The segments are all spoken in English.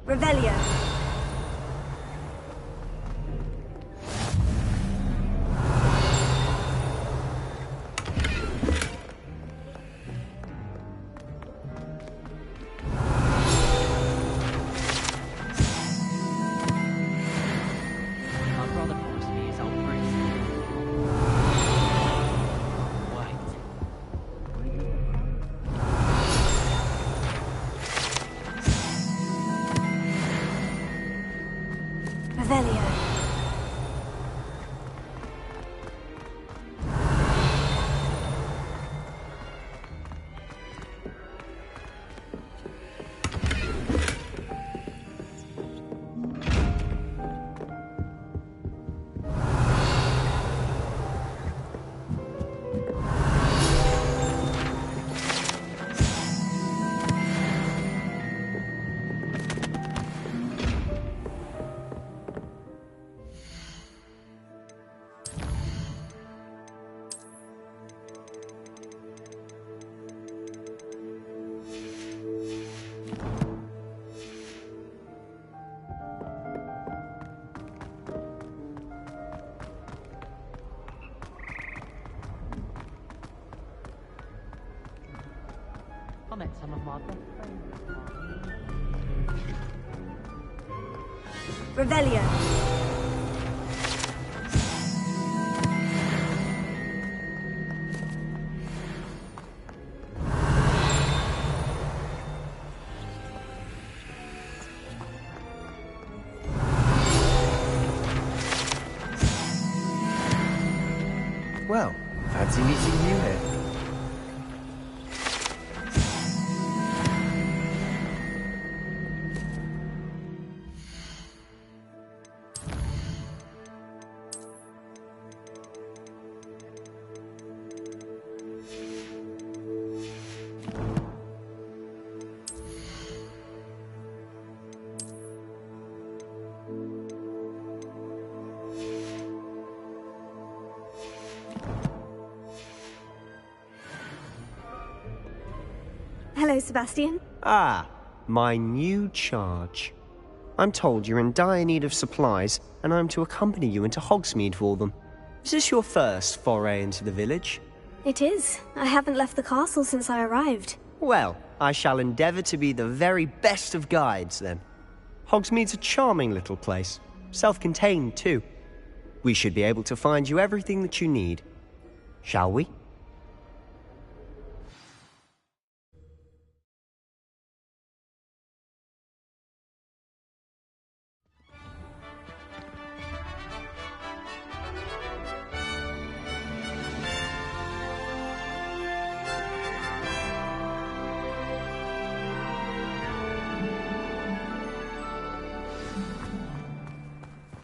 Revelio. I met some of my best friends. Revelio. Well, fancy meeting you here. Hello, Sebastian. Ah, my new charge. I'm told you're in dire need of supplies, and I'm to accompany you into Hogsmeade for them. Is this your first foray into the village? It is. I haven't left the castle since I arrived. Well, I shall endeavour to be the very best of guides, then. Hogsmeade's a charming little place. Self-contained, too. We should be able to find you everything that you need. Shall we?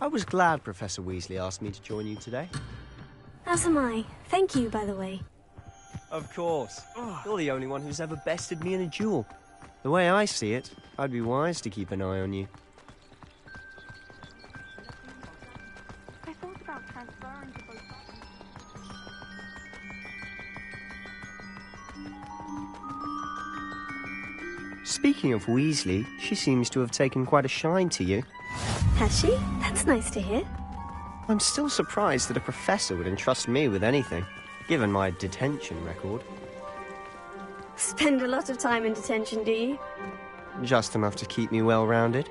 I was glad Professor Weasley asked me to join you today. As am I. Thank you, by the way. Of course. You're the only one who's ever bested me in a duel. The way I see it, I'd be wise to keep an eye on you. I thought about transferring to both. Speaking of Weasley, she seems to have taken quite a shine to you. Has she? That's nice to hear. I'm still surprised that a professor would entrust me with anything, given my detention record. Spend a lot of time in detention, do you? Just enough to keep me well-rounded.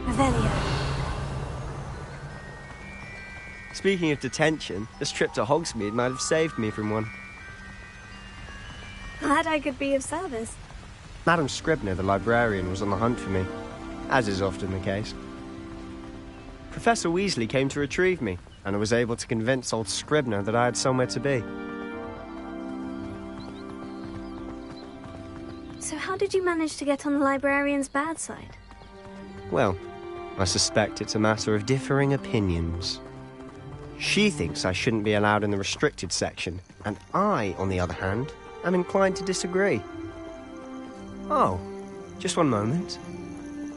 Revelio. Speaking of detention, this trip to Hogsmeade might have saved me from one. Glad I could be of service. Madam Scribner, the librarian, was on the hunt for me, as is often the case. Professor Weasley came to retrieve me, and I was able to convince old Scribner that I had somewhere to be. So how did you manage to get on the librarian's bad side? Well, I suspect it's a matter of differing opinions. She thinks I shouldn't be allowed in the restricted section, and I, on the other hand, am inclined to disagree. Oh, just one moment.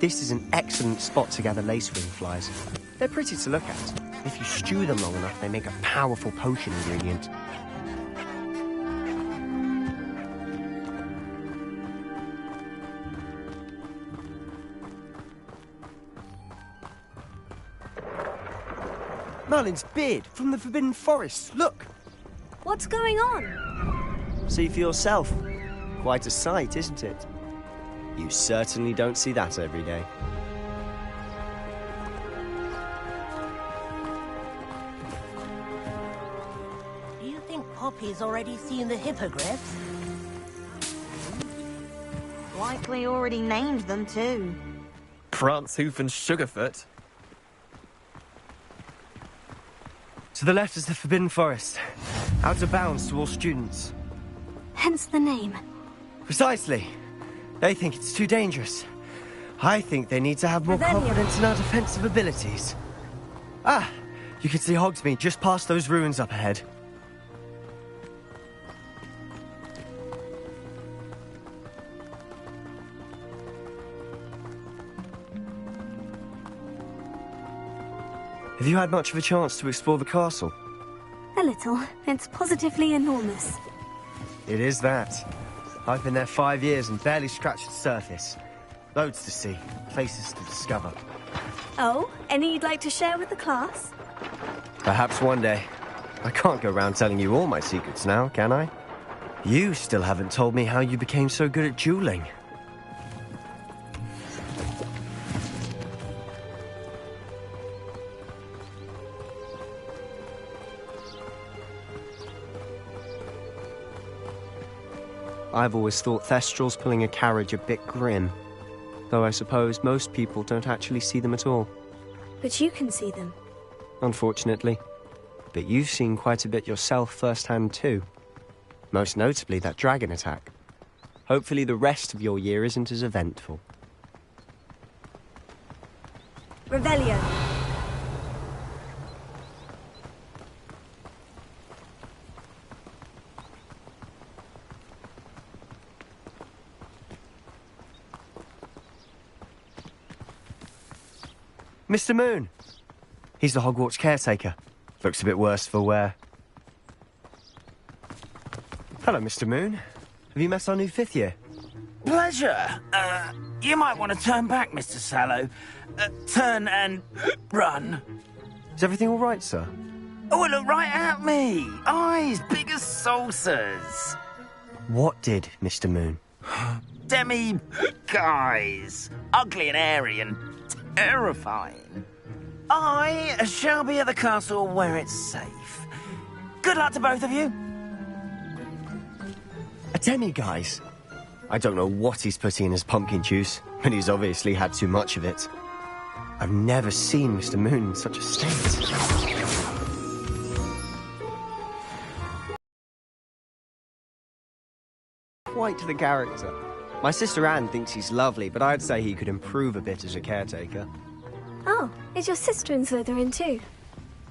This is an excellent spot to gather lacewing flies. They're pretty to look at. If you stew them long enough, they make a powerful potion ingredient. Merlin's beard from the Forbidden Forest. Look! What's going on? See for yourself. Quite a sight, isn't it? You certainly don't see that every day. Do you think Poppy's already seen the hippogriffs? Likely already named them too. Prancehoof and Sugarfoot. To the left is the Forbidden Forest. Out of bounds to all students. Hence the name. Precisely. They think it's too dangerous. I think they need to have more Revelio. confidence in our defensive abilities. Ah! You can see Hogsmeade just past those ruins up ahead. Have you had much of a chance to explore the castle? A little. It's positively enormous. It is that. I've been there 5 years and barely scratched the surface. Loads to see, places to discover. Oh, any you'd like to share with the class? Perhaps one day. I can't go around telling you all my secrets now, can I? You still haven't told me how you became so good at dueling. I've always thought Thestrals pulling a carriage a bit grim. Though I suppose most people don't actually see them at all. But you can see them. Unfortunately. But you've seen quite a bit yourself firsthand too. Most notably that dragon attack. Hopefully the rest of your year isn't as eventful. Revelio. Mr. Moon! He's the Hogwarts caretaker. Looks a bit worse for wear. Hello, Mr. Moon. Have you met our new 5th year? Pleasure. You might want to turn back, Mr. Sallow. Turn and run. Is everything all right, sir? Oh, look right at me. Eyes big as saucers. What did, Mr. Moon? Demi guys. Ugly and airy and terrifying. I shall be at the castle where it's safe. Good luck to both of you. A demi-guise? I don't know what he's putting in his pumpkin juice, but he's obviously had too much of it. I've never seen Mr. Moon in such a state. Quite the character. My sister Anne thinks he's lovely, but I'd say he could improve a bit as a caretaker. Oh, is your sister in Slytherin too?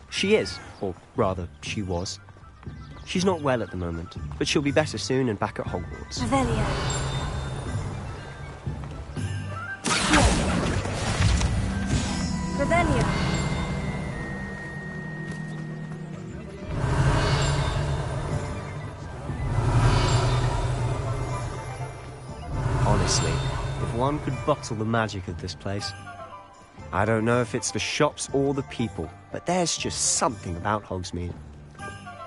She is, or rather, she was. She's not well at the moment, but she'll be better soon and back at Hogwarts. Revelio. Revelio. Honestly, if one could bottle the magic of this place. I don't know if it's the shops or the people, but there's just something about Hogsmeade.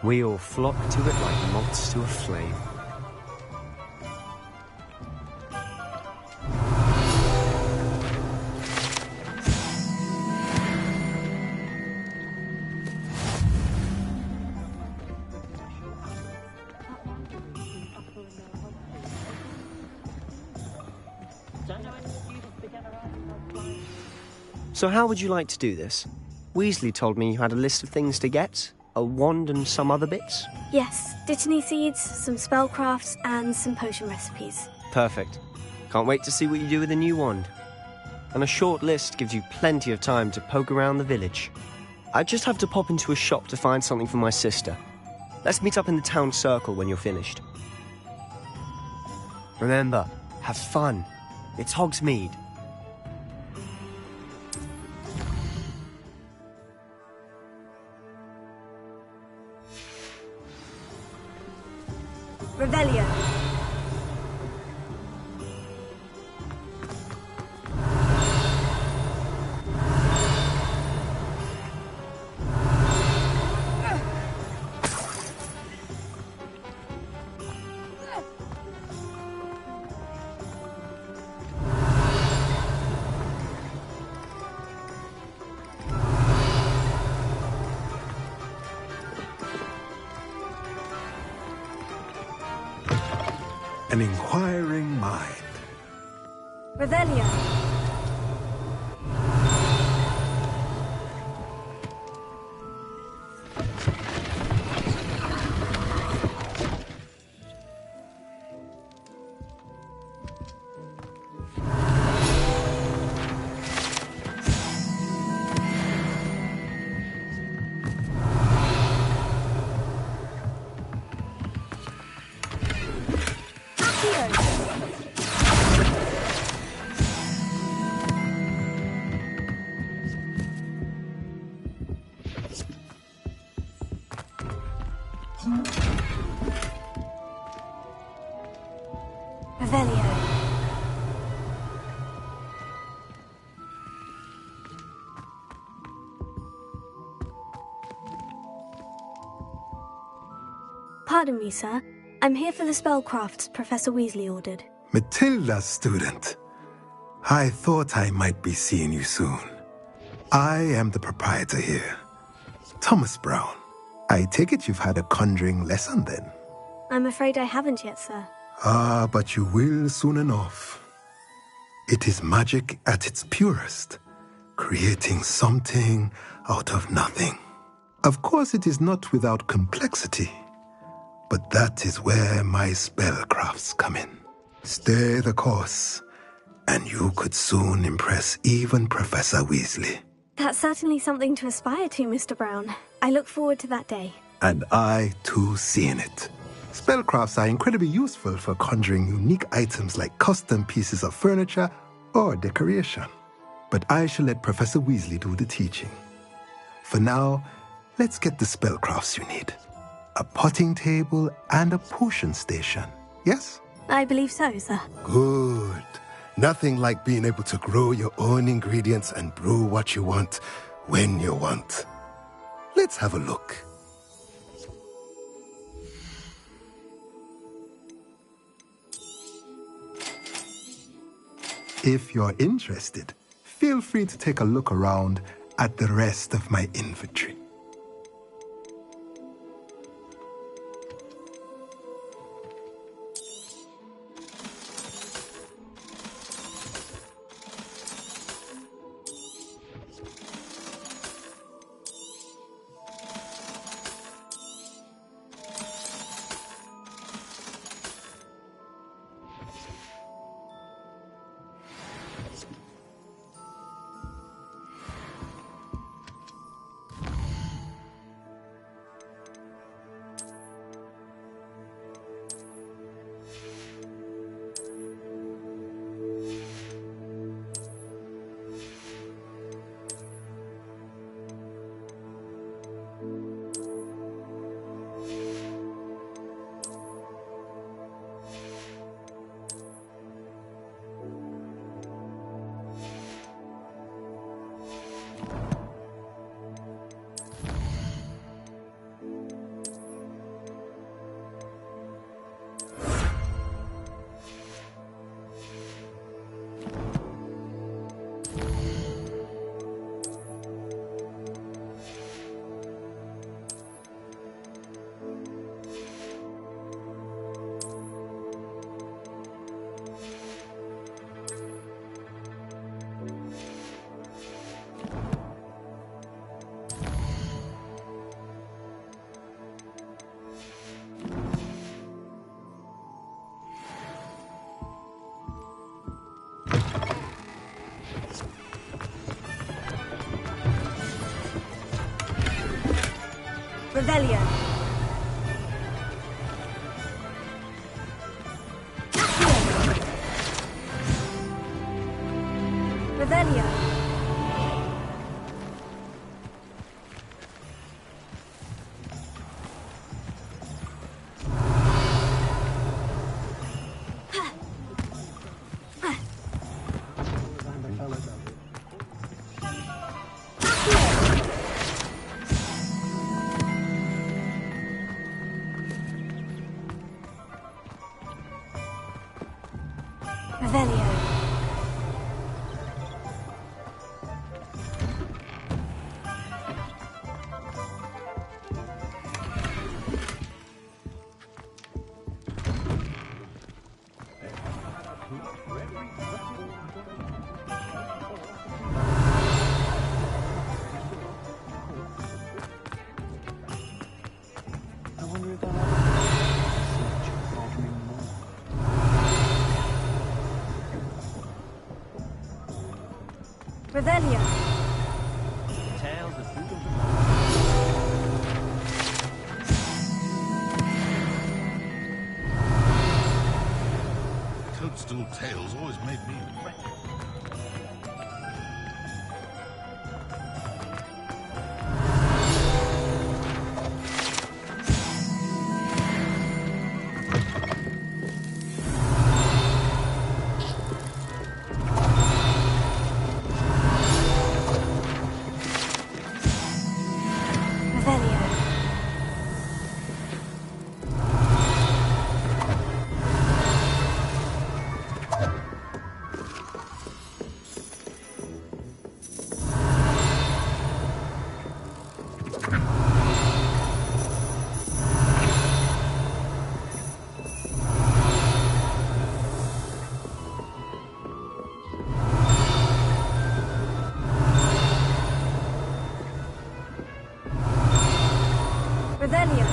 We all flock to it like moths to a flame. So how would you like to do this? Weasley told me you had a list of things to get, a wand and some other bits. Yes, Dittany seeds, some spellcrafts, and some potion recipes. Perfect. Can't wait to see what you do with the new wand. And a short list gives you plenty of time to poke around the village. I just have to pop into a shop to find something for my sister. Let's meet up in the town circle when you're finished. Remember, have fun. It's Hogsmeade. Revelio. an inquiring mind. Revelio. Revelio. Pardon me, sir. I'm here for the spellcrafts Professor Weasley ordered. Matilda's student. I thought I might be seeing you soon. I am the proprietor here, Thomas Brown. I take it you've had a conjuring lesson then? I'm afraid I haven't yet, sir. Ah, but you will soon enough. It is magic at its purest, creating something out of nothing. Of course, it is not without complexity, but that is where my spellcrafts come in. Stay the course, and you could soon impress even Professor Weasley. That's certainly something to aspire to, Mr. Brown. I look forward to that day. And I, too, seeing it. Spellcrafts are incredibly useful for conjuring unique items like custom pieces of furniture or decoration. But I shall let Professor Weasley do the teaching. For now, let's get the spellcrafts you need. A potting table and a potion station, yes? I believe so, sir. Good. Nothing like being able to grow your own ingredients and brew what you want when you want. Let's have a look. If you're interested, feel free to take a look around at the rest of my inventory. Revelio. Revelio. Revelio. Revelio. Tales of who Toadstool tales always made me regret. Revelio.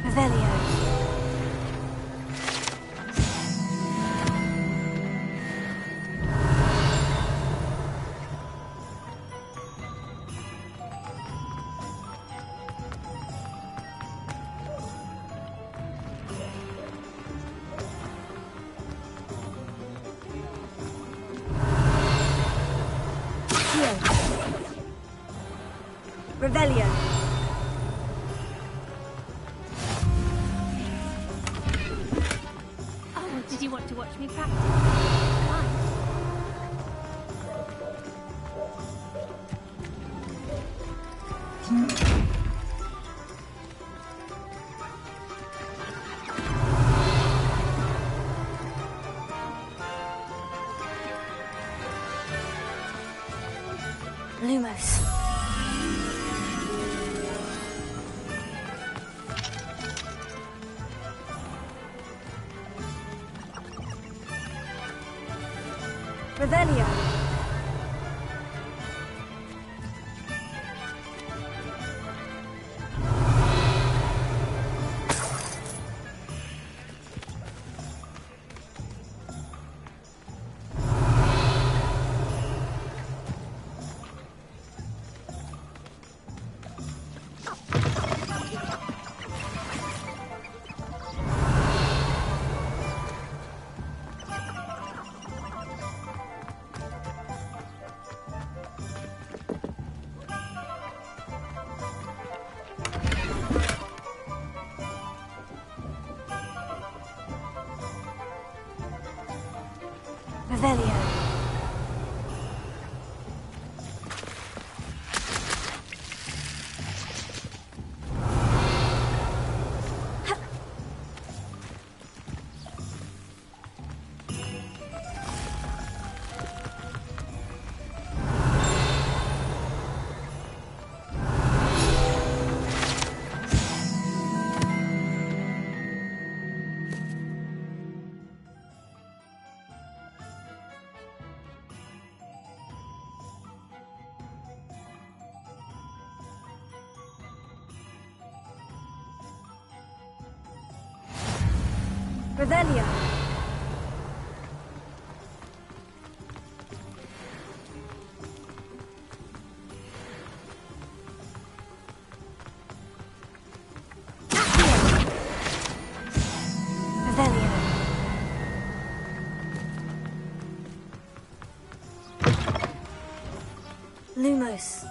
Revelio. Revelio. Oh, did you want to watch me practice? Fine. Lumos. Revelio. Revelio. Revelio. Revelio. Lumos.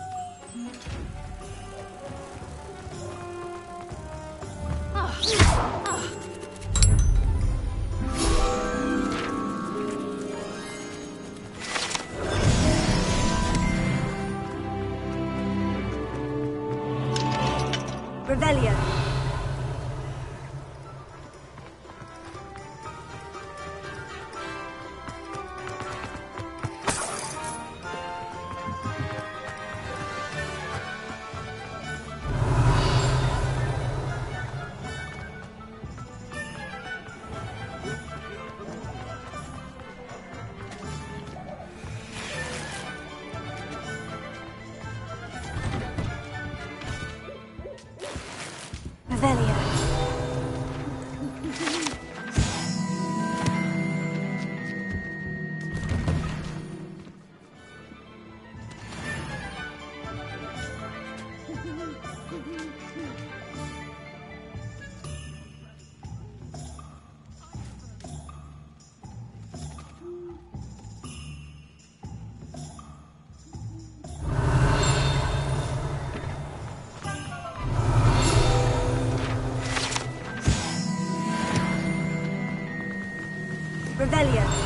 Revelio. Revelio. Revelio.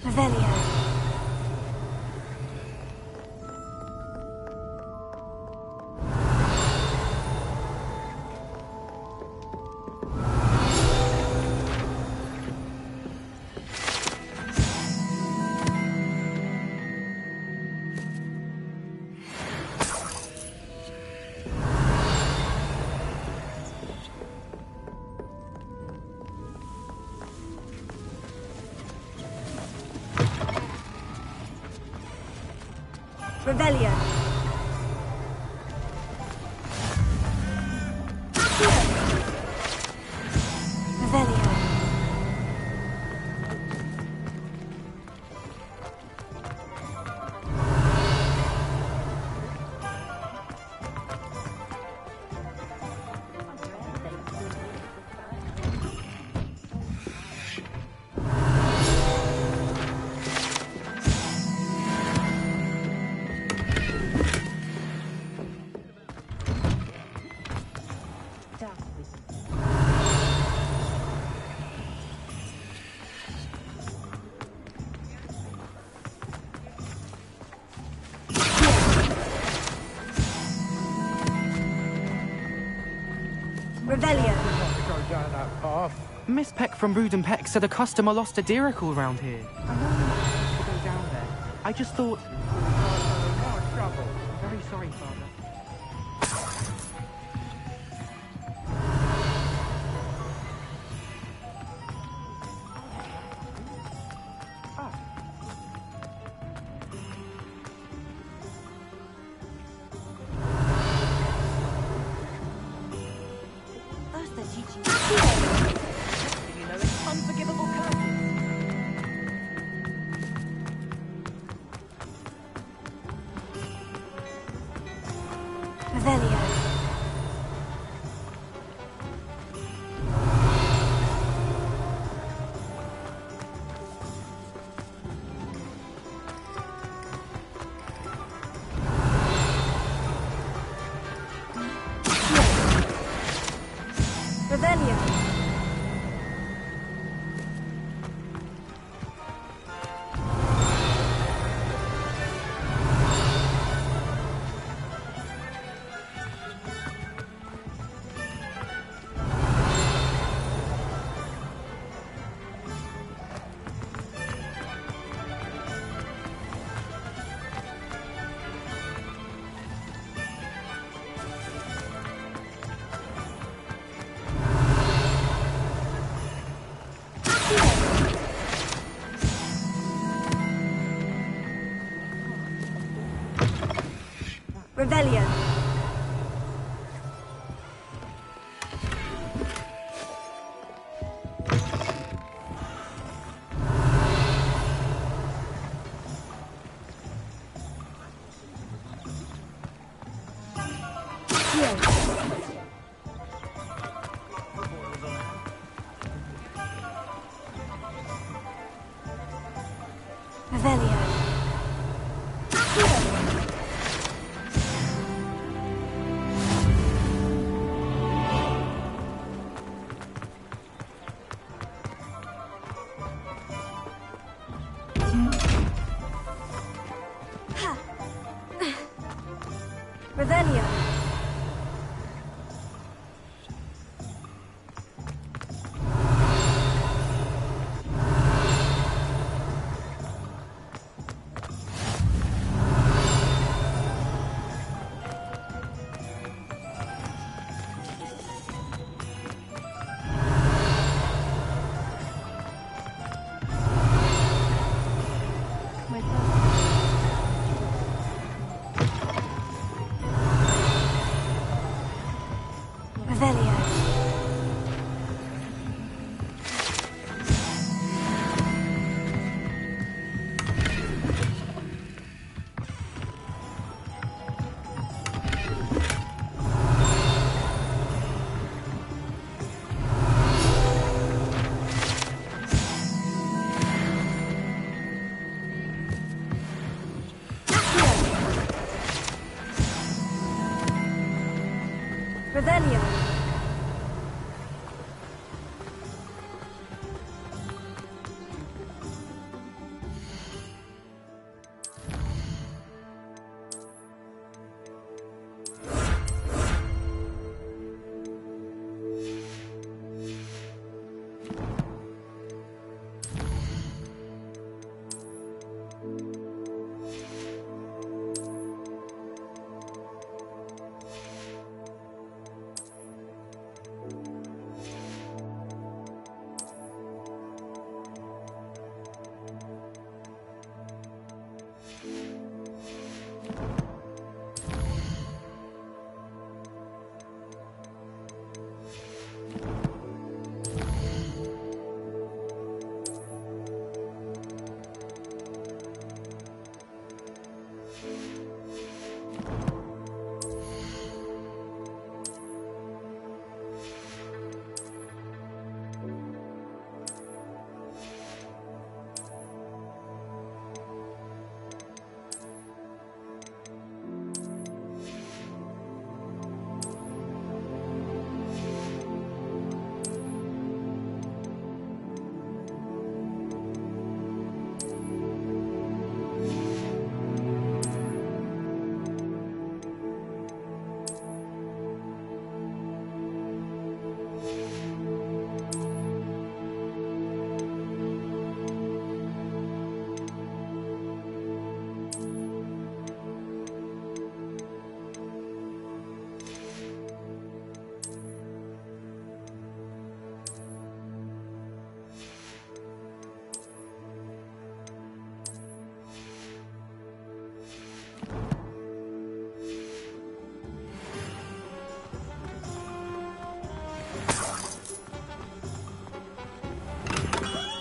Revelio. Revelio. Revelio. Revelio. Miss Peck from Brood and Peck said a customer lost a diricle round here. I know you're not supposed to go down there. I just thought... Very sorry, Father. Revelio. Revelio. Revelio. Revelio. Revelio. Revelio. Revelio.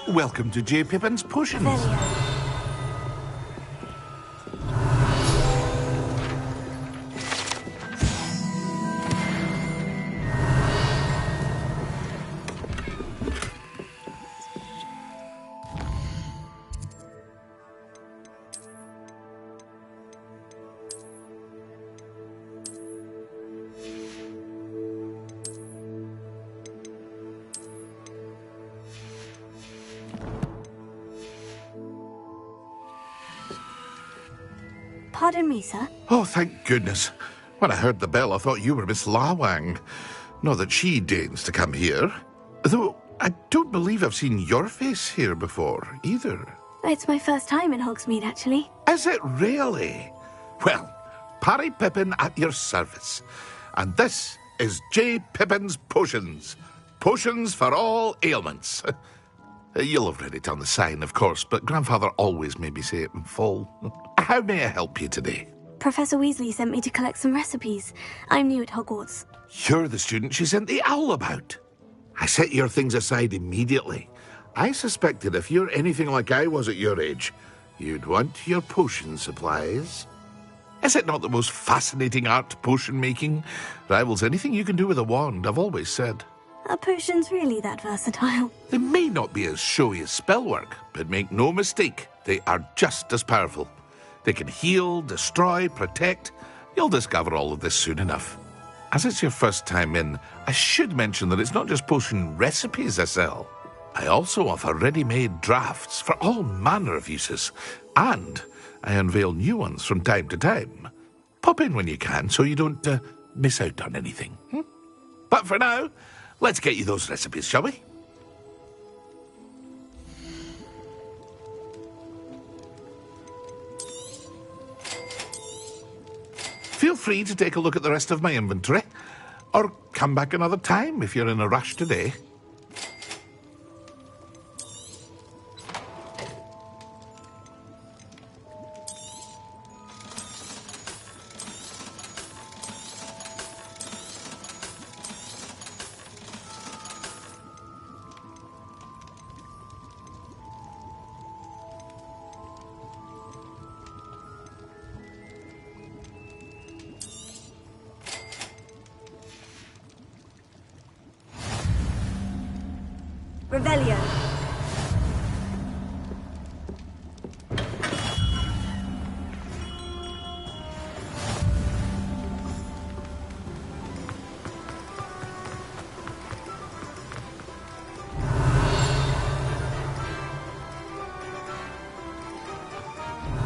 Welcome to J. Pippin's Potions. Revelio. Pardon me, sir. Oh, thank goodness. When I heard the bell, I thought you were Miss Lawang. Not that she deigns to come here. Though I don't believe I've seen your face here before, either. It's my first time in Hogsmeade, actually. Is it really? Well, Parry Pippin at your service. And this is J. Pippin's Potions. Potions for all ailments. You'll have read it on the sign, of course, but Grandfather always made me say it in full. How may I help you today? Professor Weasley sent me to collect some recipes. I'm new at Hogwarts. You're the student she sent the owl about. I set your things aside immediately. I suspected if you're anything like I was at your age, you'd want your potion supplies. Is it not the most fascinating art, potion making? Rivals anything you can do with a wand, I've always said. Are potions really that versatile? They may not be as showy as spellwork, but make no mistake, they are just as powerful. They can heal, destroy, protect. You'll discover all of this soon enough. As it's your first time in, I should mention that it's not just potion recipes I sell. I also offer ready-made drafts for all manner of uses, and I unveil new ones from time to time. Pop in when you can so you don't miss out on anything. But for now, let's get you those recipes, shall we? Feel free to take a look at the rest of my inventory, or come back another time if you're in a rush today. Revelio.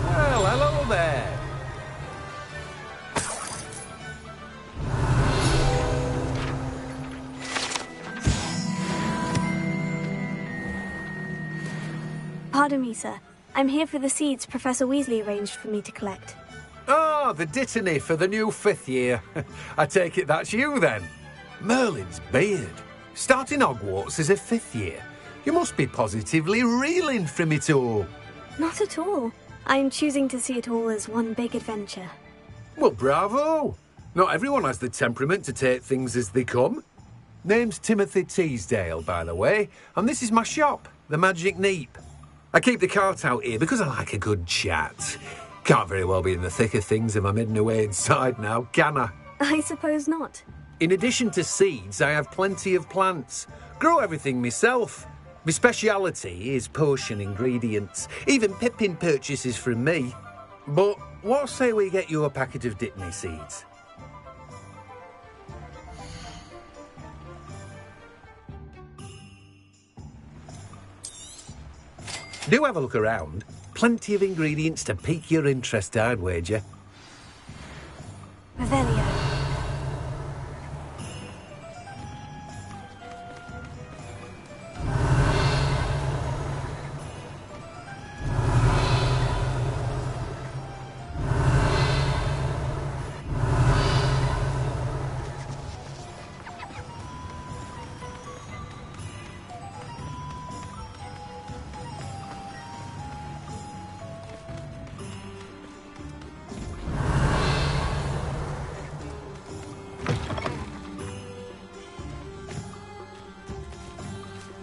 Well, hello there. Pardon me, sir. I'm here for the seeds Professor Weasley arranged for me to collect. Oh, the dittany for the new 5th year. I take it that's you, then. Merlin's beard. Starting Hogwarts as a 5th year. You must be positively reeling from it all. Not at all. I'm choosing to see it all as one big adventure. Well, bravo. Not everyone has the temperament to take things as they come. Name's Timothy Teasdale, by the way, and this is my shop, the Magic Neep. I keep the cart out here because I like a good chat. Can't very well be in the thick of things if I'm hidden away inside now, can I? I suppose not. In addition to seeds, I have plenty of plants. Grow everything myself. My speciality is potion ingredients. Even Pippin purchases from me. But what say we get you a packet of Dittany seeds? Do have a look around. Plenty of ingredients to pique your interest, I'd wager. Revelio.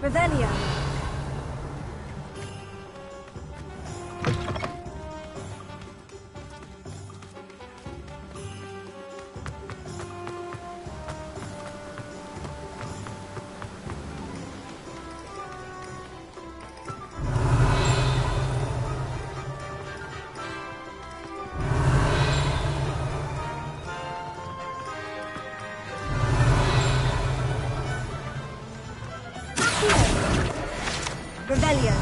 Revelio. Revelio.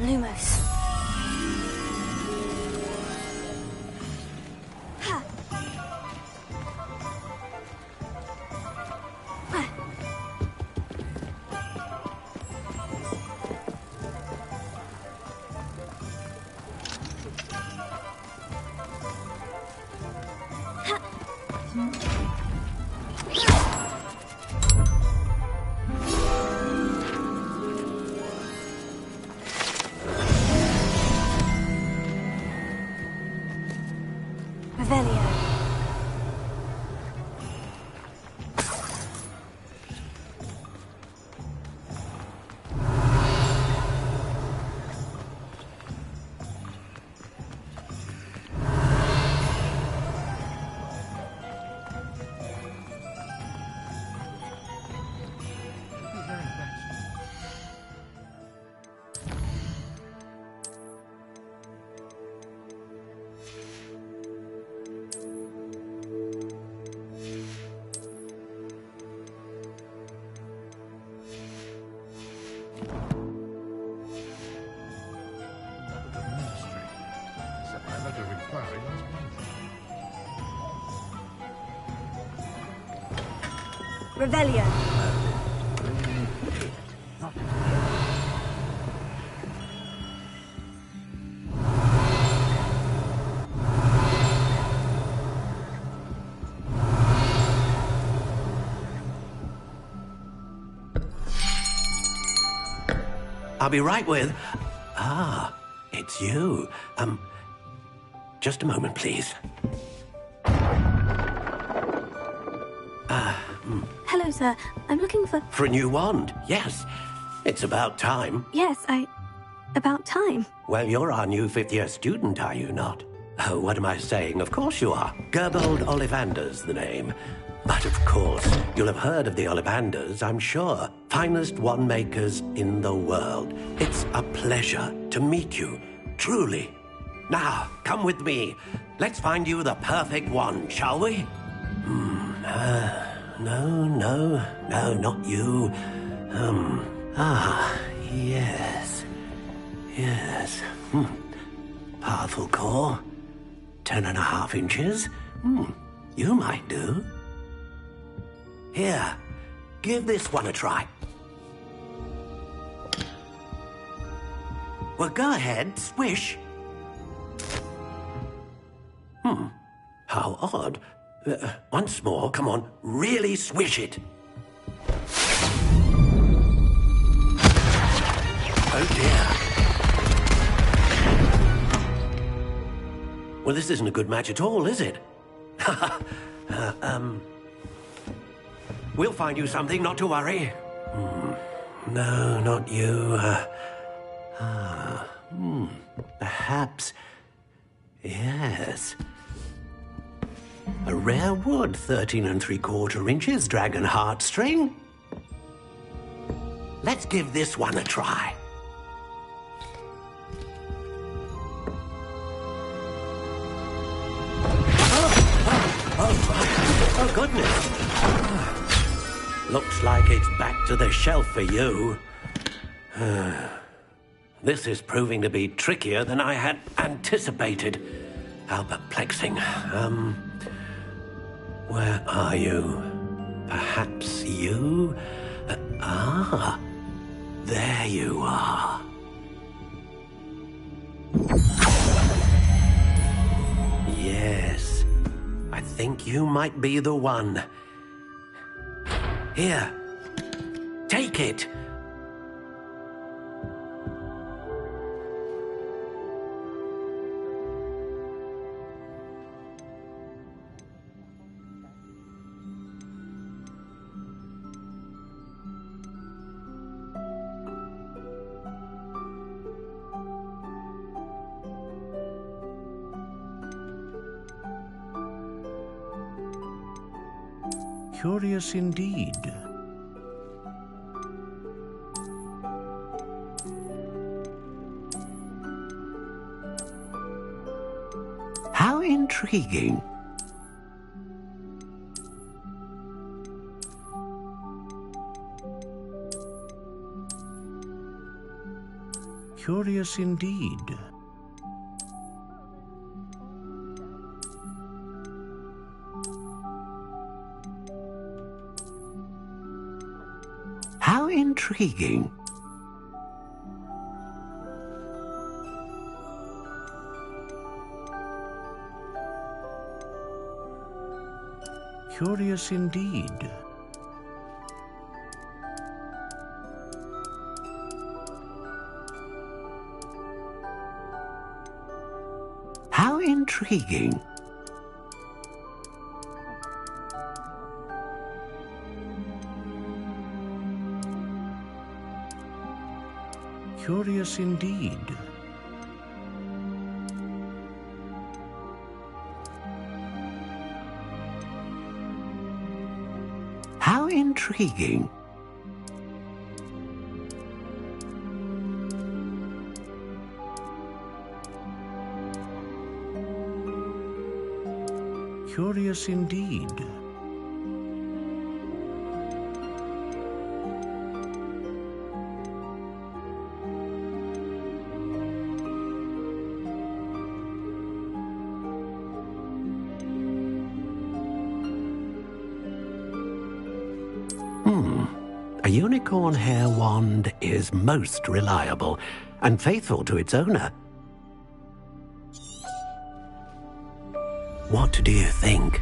Lumos. Revelio. Revelio. I'll be right with... Ah, it's you. Just a moment, please. Hello, sir. I'm looking for... For a new wand, yes. It's about time. Yes, About time. Well, you're our new fifth-year student, are you not? Oh, what am I saying? Of course you are. Gerbold Ollivander's the name. But of course, you'll have heard of the Ollivanders, I'm sure. Finest wand makers in the world. It's a pleasure to meet you, truly. Now, come with me. Let's find you the perfect wand, shall we? No, not you. Yes. Powerful core. 10.5 inches. You might do. Here, give this one a try. Well, go ahead, swish. How odd. Once more, come on, really swish it. Oh dear. Well, this isn't a good match at all, is it? We'll find you something, not to worry. No, not you. Perhaps... Yes. A rare wood, 13 3/4 inches, dragon heartstring. Let's give this one a try. Oh, goodness. Looks like it's back to the shelf for you. This is proving to be trickier than I had anticipated. How perplexing. Where are you? Perhaps you? There you are. Yes, I think you might be the one. Here, take it. Curious indeed. How intriguing. Curious indeed. How intriguing. Curious indeed. How intriguing. Curious indeed. How intriguing. Curious indeed. A unicorn hair wand is most reliable and faithful to its owner. What do you think?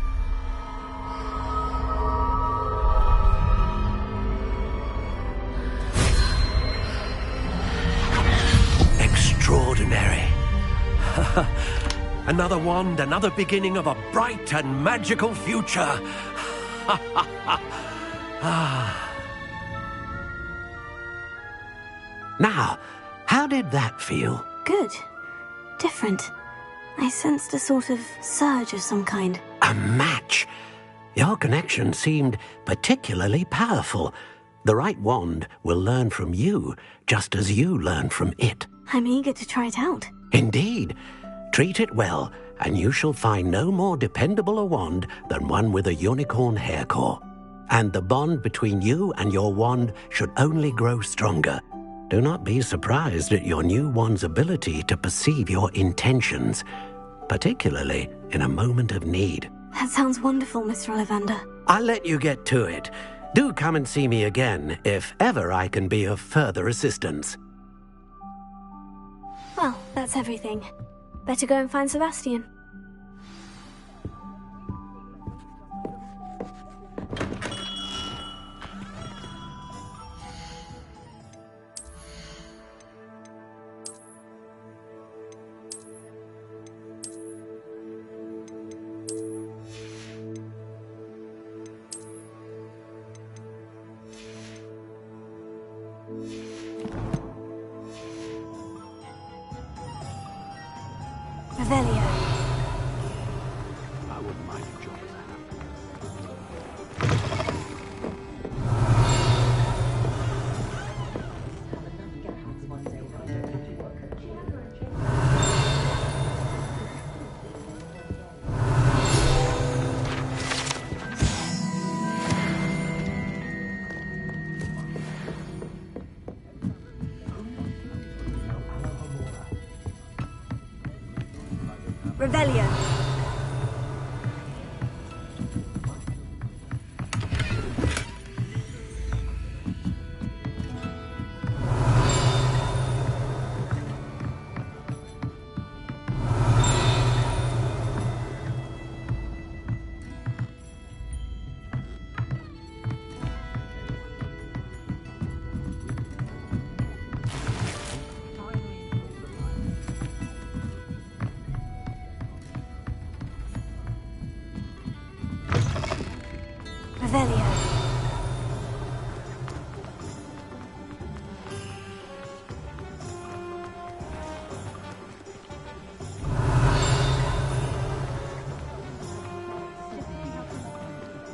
Another wand, another beginning of a bright and magical future. Now, how did that feel? Good. Different. I sensed a sort of surge of some kind. A match. Your connection seemed particularly powerful. The right wand will learn from you, just as you learn from it. I'm eager to try it out. Indeed. Treat it well, and you shall find no more dependable a wand than one with a unicorn hair core. And the bond between you and your wand should only grow stronger. Do not be surprised at your new wand's ability to perceive your intentions, particularly in a moment of need. That sounds wonderful, Mr. Ollivander. I'll let you get to it. Do come and see me again if ever I can be of further assistance. Well, that's everything. Better go and find Sebastian. Revelio. I wouldn't mind enjoying that. Revelio. Revelio.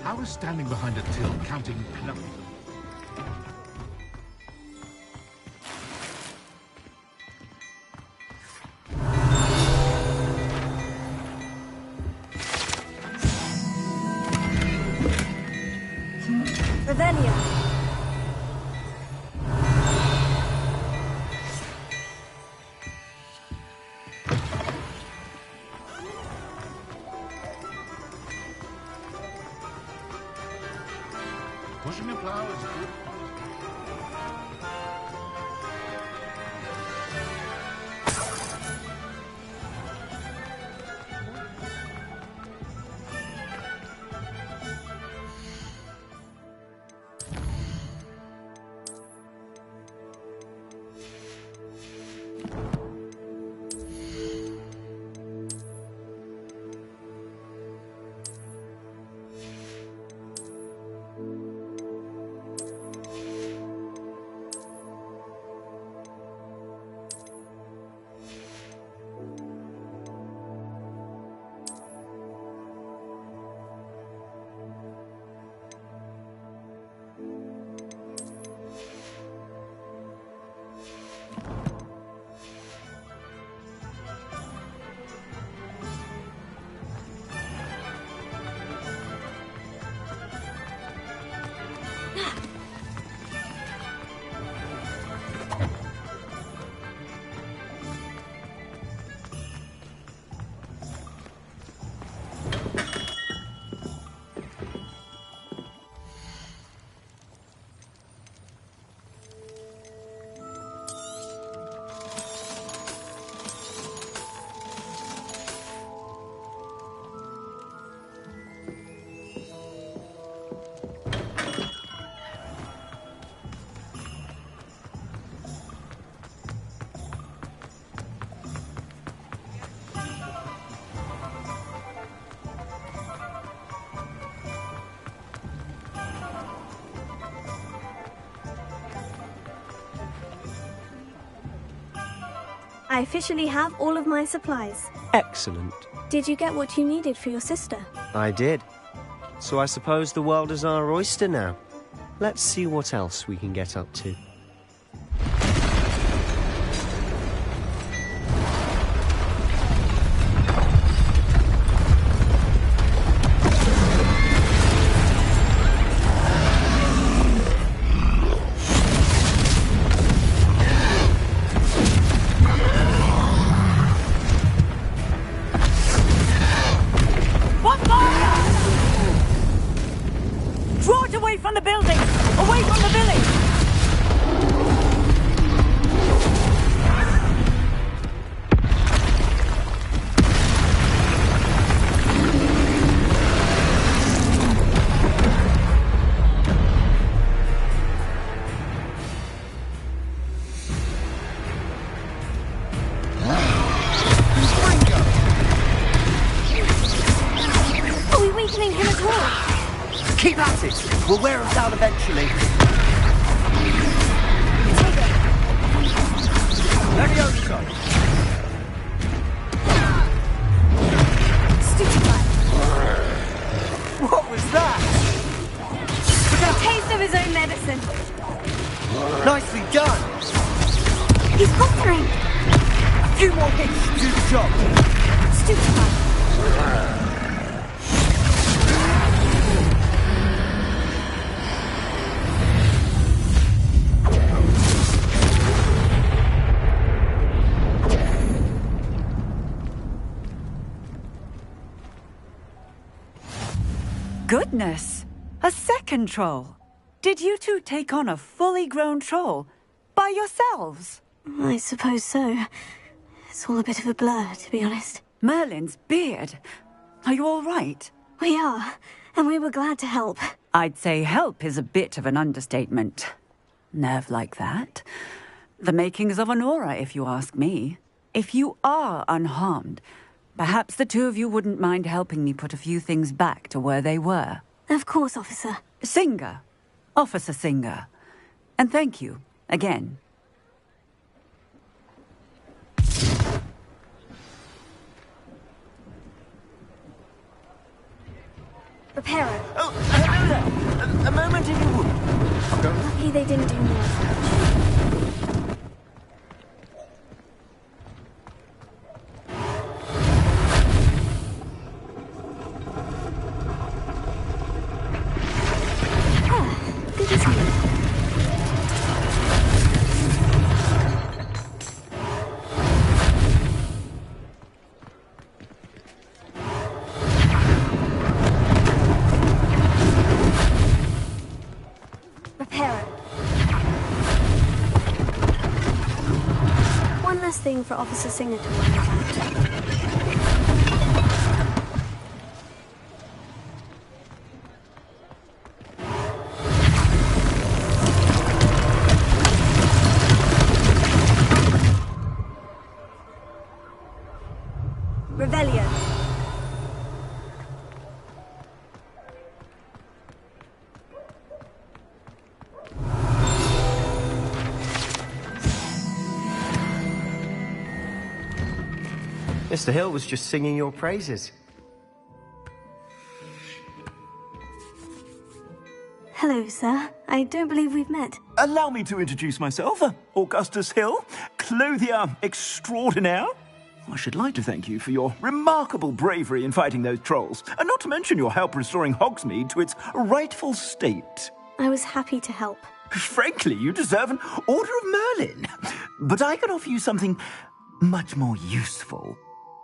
How is standing behind a till counting numbers? Revelio. Pushing a plow is good. I officially have all of my supplies. Excellent. Did you get what you needed for your sister? I did. So I suppose the world is our oyster now. Let's see what else we can get up to. Keep at it! We'll wear them down eventually. Leviosa! Stupid. What was that? A taste of his own medicine. Nicely done! He's faltering. A few more hits to do the job. Stupid. Goodness! A second troll! Did you two take on a fully grown troll? By yourselves? I suppose so. It's all a bit of a blur, to be honest. Merlin's beard. Are you all right? We are, and we were glad to help. I'd say help is a bit of an understatement. Nerve like that. The makings of an aura, if you ask me. If you are unharmed, perhaps the two of you wouldn't mind helping me put a few things back to where they were. Of course, officer. Singer. Officer Singer. And thank you, again. Repairer. Oh, hello there. A moment if you would. Lucky they didn't do more damage. Good to see you. Repairer. One last thing for Officer Singer to worry about. Revelio. Mr. Hill was just singing your praises. Hello, sir. I don't believe we've met. Allow me to introduce myself, Augustus Hill, clothier extraordinaire. I should like to thank you for your remarkable bravery in fighting those trolls, and not to mention your help restoring Hogsmeade to its rightful state. I was happy to help. Frankly, you deserve an Order of Merlin. But I can offer you something much more useful.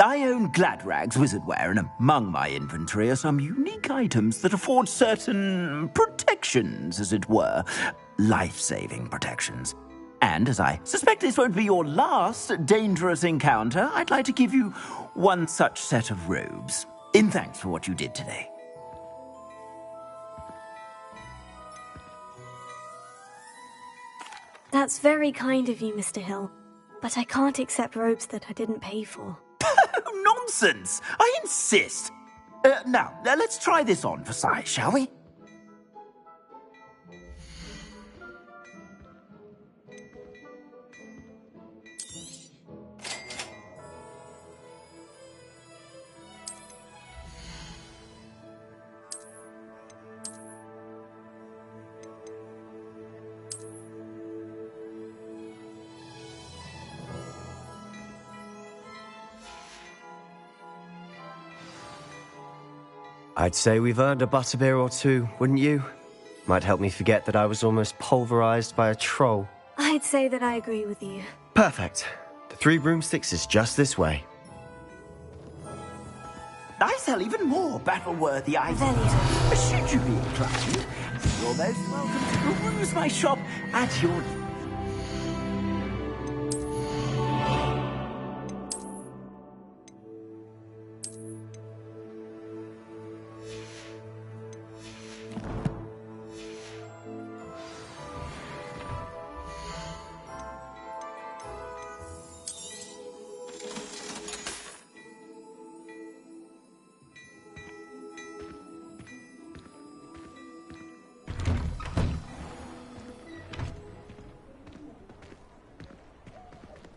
I own Gladrag's wizardware, and among my inventory are some unique items that afford certain protections, as it were. Life-saving protections. And as I suspect this won't be your last dangerous encounter, I'd like to give you one such set of robes, in thanks for what you did today. That's very kind of you, Mr. Hill. But I can't accept robes that I didn't pay for. Nonsense! I insist! Now, let's try this on for size, shall we? I'd say we've earned a butterbeer or two, wouldn't you? Might help me forget that I was almost pulverized by a troll. I'd say that I agree with you. Perfect. The Three Broomsticks is just this way. I sell even more battle-worthy items. Should you be inclined, you're most welcome to peruse my shop at your...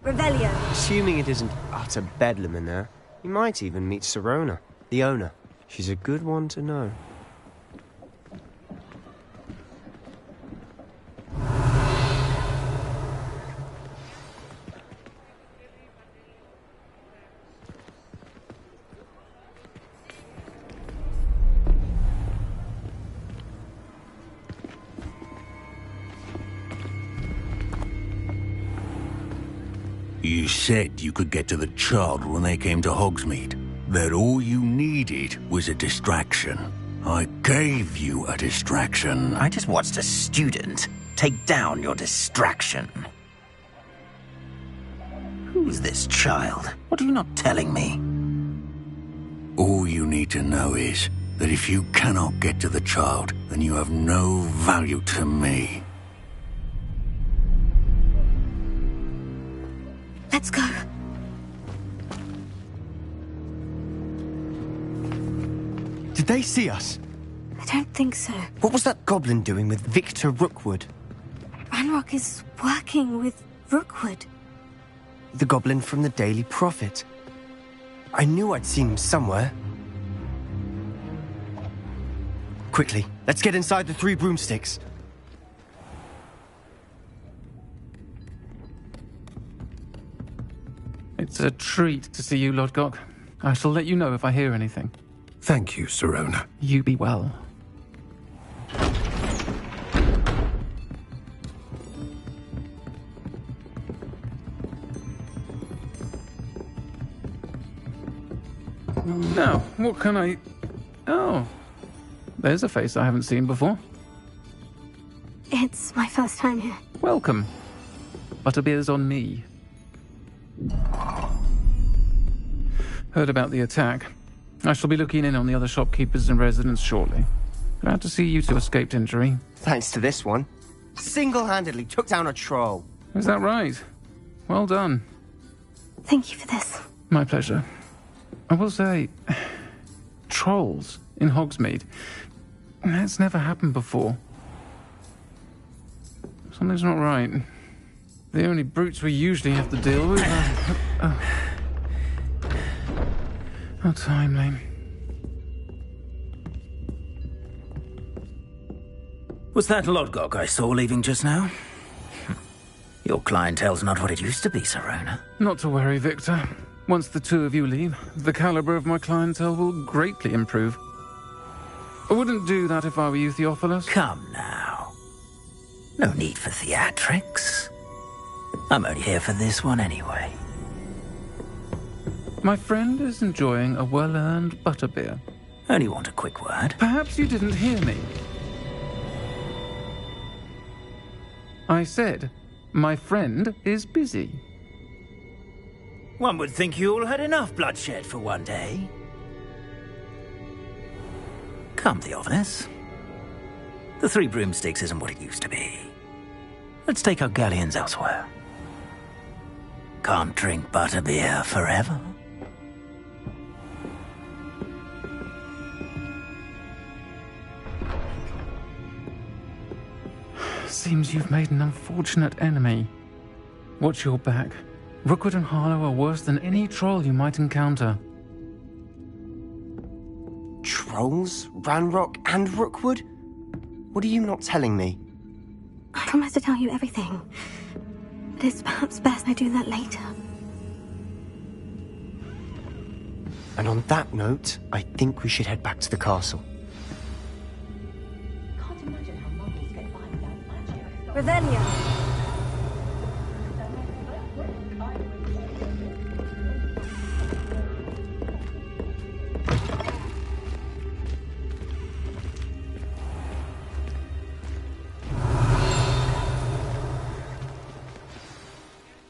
Revelio. Assuming it isn't utter bedlam in there, you might even meet Sirona, the owner. She's a good one to know. You said you could get to the child when they came to Hogsmeade. That all you needed was a distraction. I gave you a distraction. I just watched a student take down your distraction. Who's this child? What are you not telling me? All you need to know is that if you cannot get to the child, then you have no value to me. Let's go. Did they see us? I don't think so. What was that goblin doing with Victor Rookwood? Ranrock is working with Rookwood. The goblin from the Daily Prophet. I knew I'd seen him somewhere. Quickly, let's get inside the Three Broomsticks. It's a treat to see you, Lodgok. I shall let you know if I hear anything. Thank you, Sirona. You be well. Now, what can I... Oh, there's a face I haven't seen before. It's my first time here. Welcome. Butterbeer's on me. Heard about the attack. I shall be looking in on the other shopkeepers and residents shortly. Glad to see you two escaped injury. Thanks to this one. Single-handedly took down a troll. Is that right? Well done. Thank you for this. My pleasure. I will say, trolls in Hogsmeade. That's never happened before. Something's not right. The only brutes we usually have to deal with are... How timely. Was that Lodgok I saw leaving just now? Your clientele's not what it used to be, Sirona. Not to worry, Victor. Once the two of you leave, the caliber of my clientele will greatly improve. I wouldn't do that if I were you, Theophilus. Come now. No need for theatrics. I'm only here for this one anyway. My friend is enjoying a well-earned butterbeer. Only want a quick word. Perhaps you didn't hear me. I said, my friend is busy. One would think you all had enough bloodshed for one day. Come, Theophilus. The Three Broomsticks isn't what it used to be. Let's take our galleons elsewhere. Can't drink butterbeer forever. Seems you've made an unfortunate enemy. Watch your back. Rookwood and Harlow are worse than any troll you might encounter. Trolls? Ranrock and Rookwood? What are you not telling me? I promise to tell you everything. But it's perhaps best I do that later. And on that note, I think we should head back to the castle. Can't imagine how muggles get by without magic. Revelio.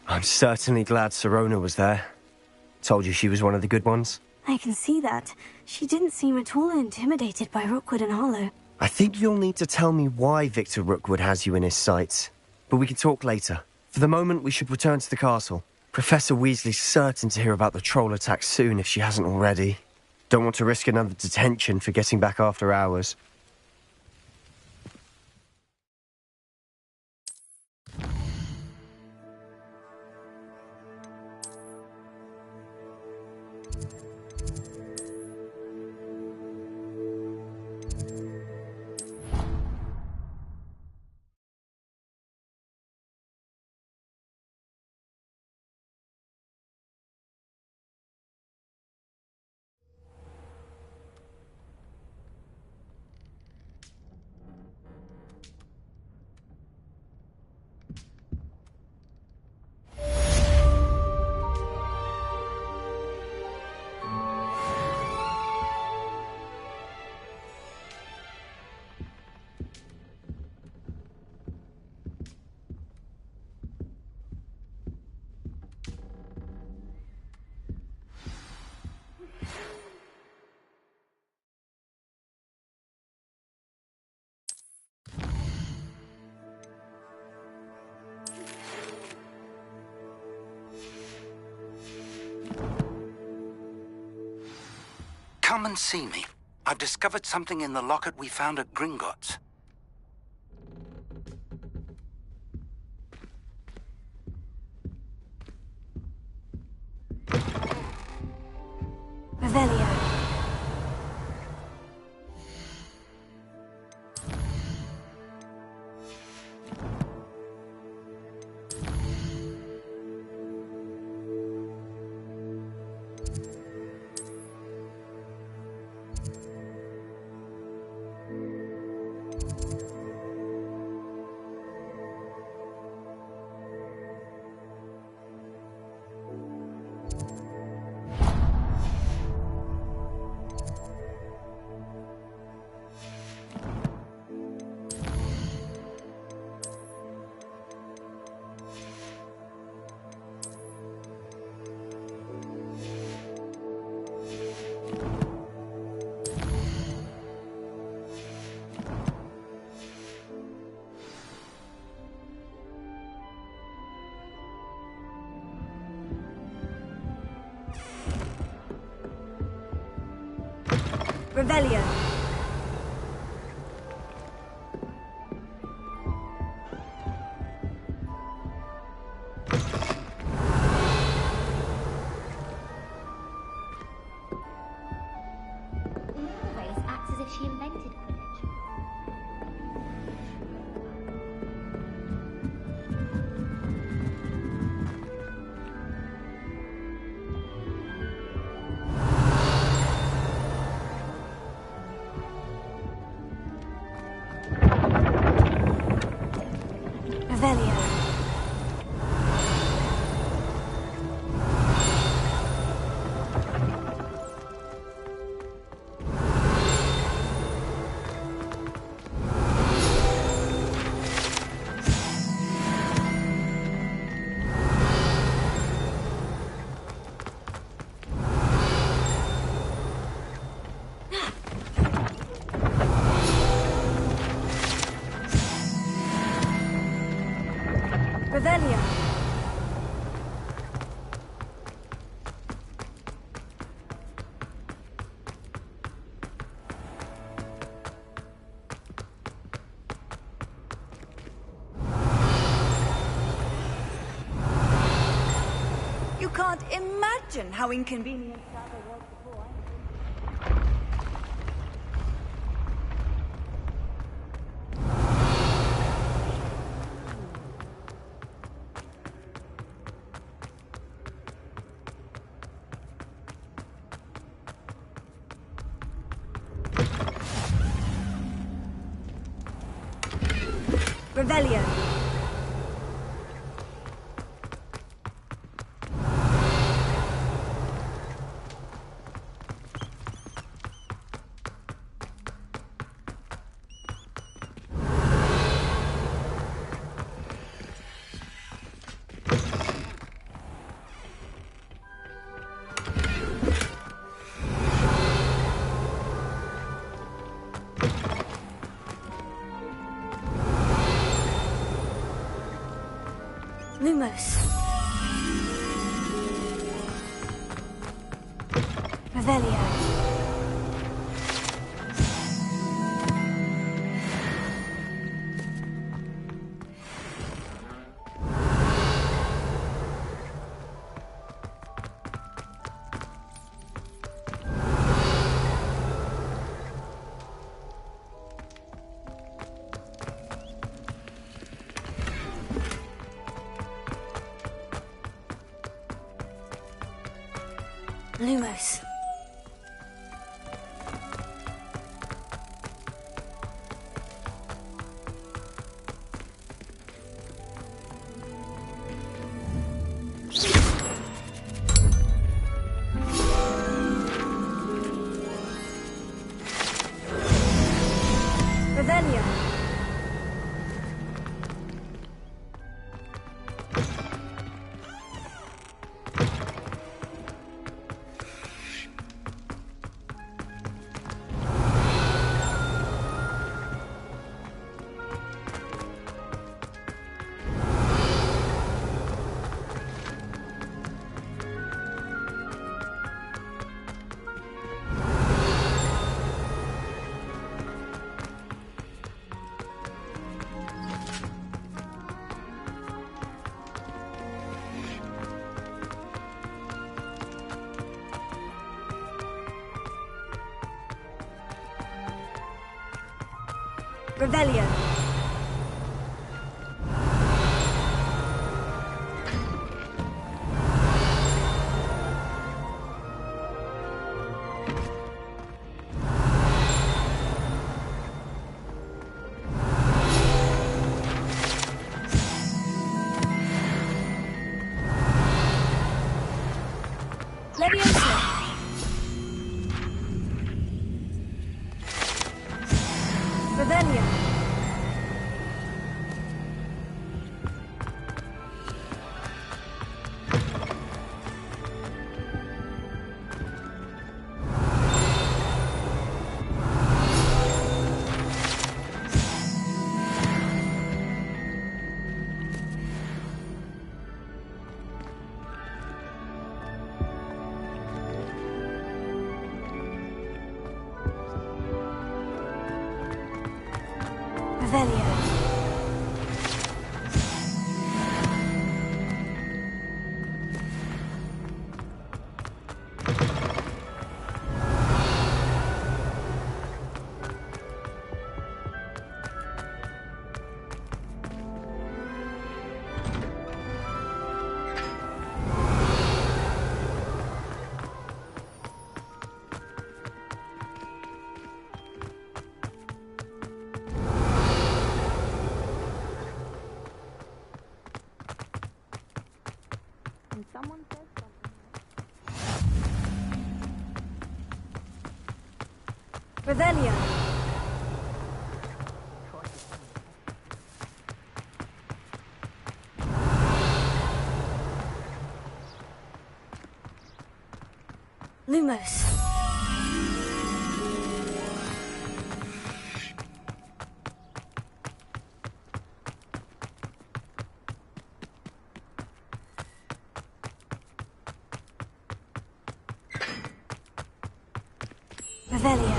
I'm certainly glad Sirona was there. Told you she was one of the good ones. I can see that. She didn't seem at all intimidated by Rookwood and Harlow. I think you'll need to tell me why Victor Rookwood has you in his sights. But we can talk later. For the moment, we should return to the castle. Professor Weasley's certain to hear about the troll attack soon if she hasn't already. Don't want to risk another detention for getting back after hours. Come and see me. I've discovered something in the locket we found at Gringotts. Revelio. Revelio. In other ways, acts as if she invented Quidditch. Revelio. Revelio. You can't imagine how inconvenient that was before. Revelio. Lumos. Revelio. Lumos. Revelio. Revelio. Leviosa. Revelio. Revelio. And someone said something. Revelio. Lumos. Revelio.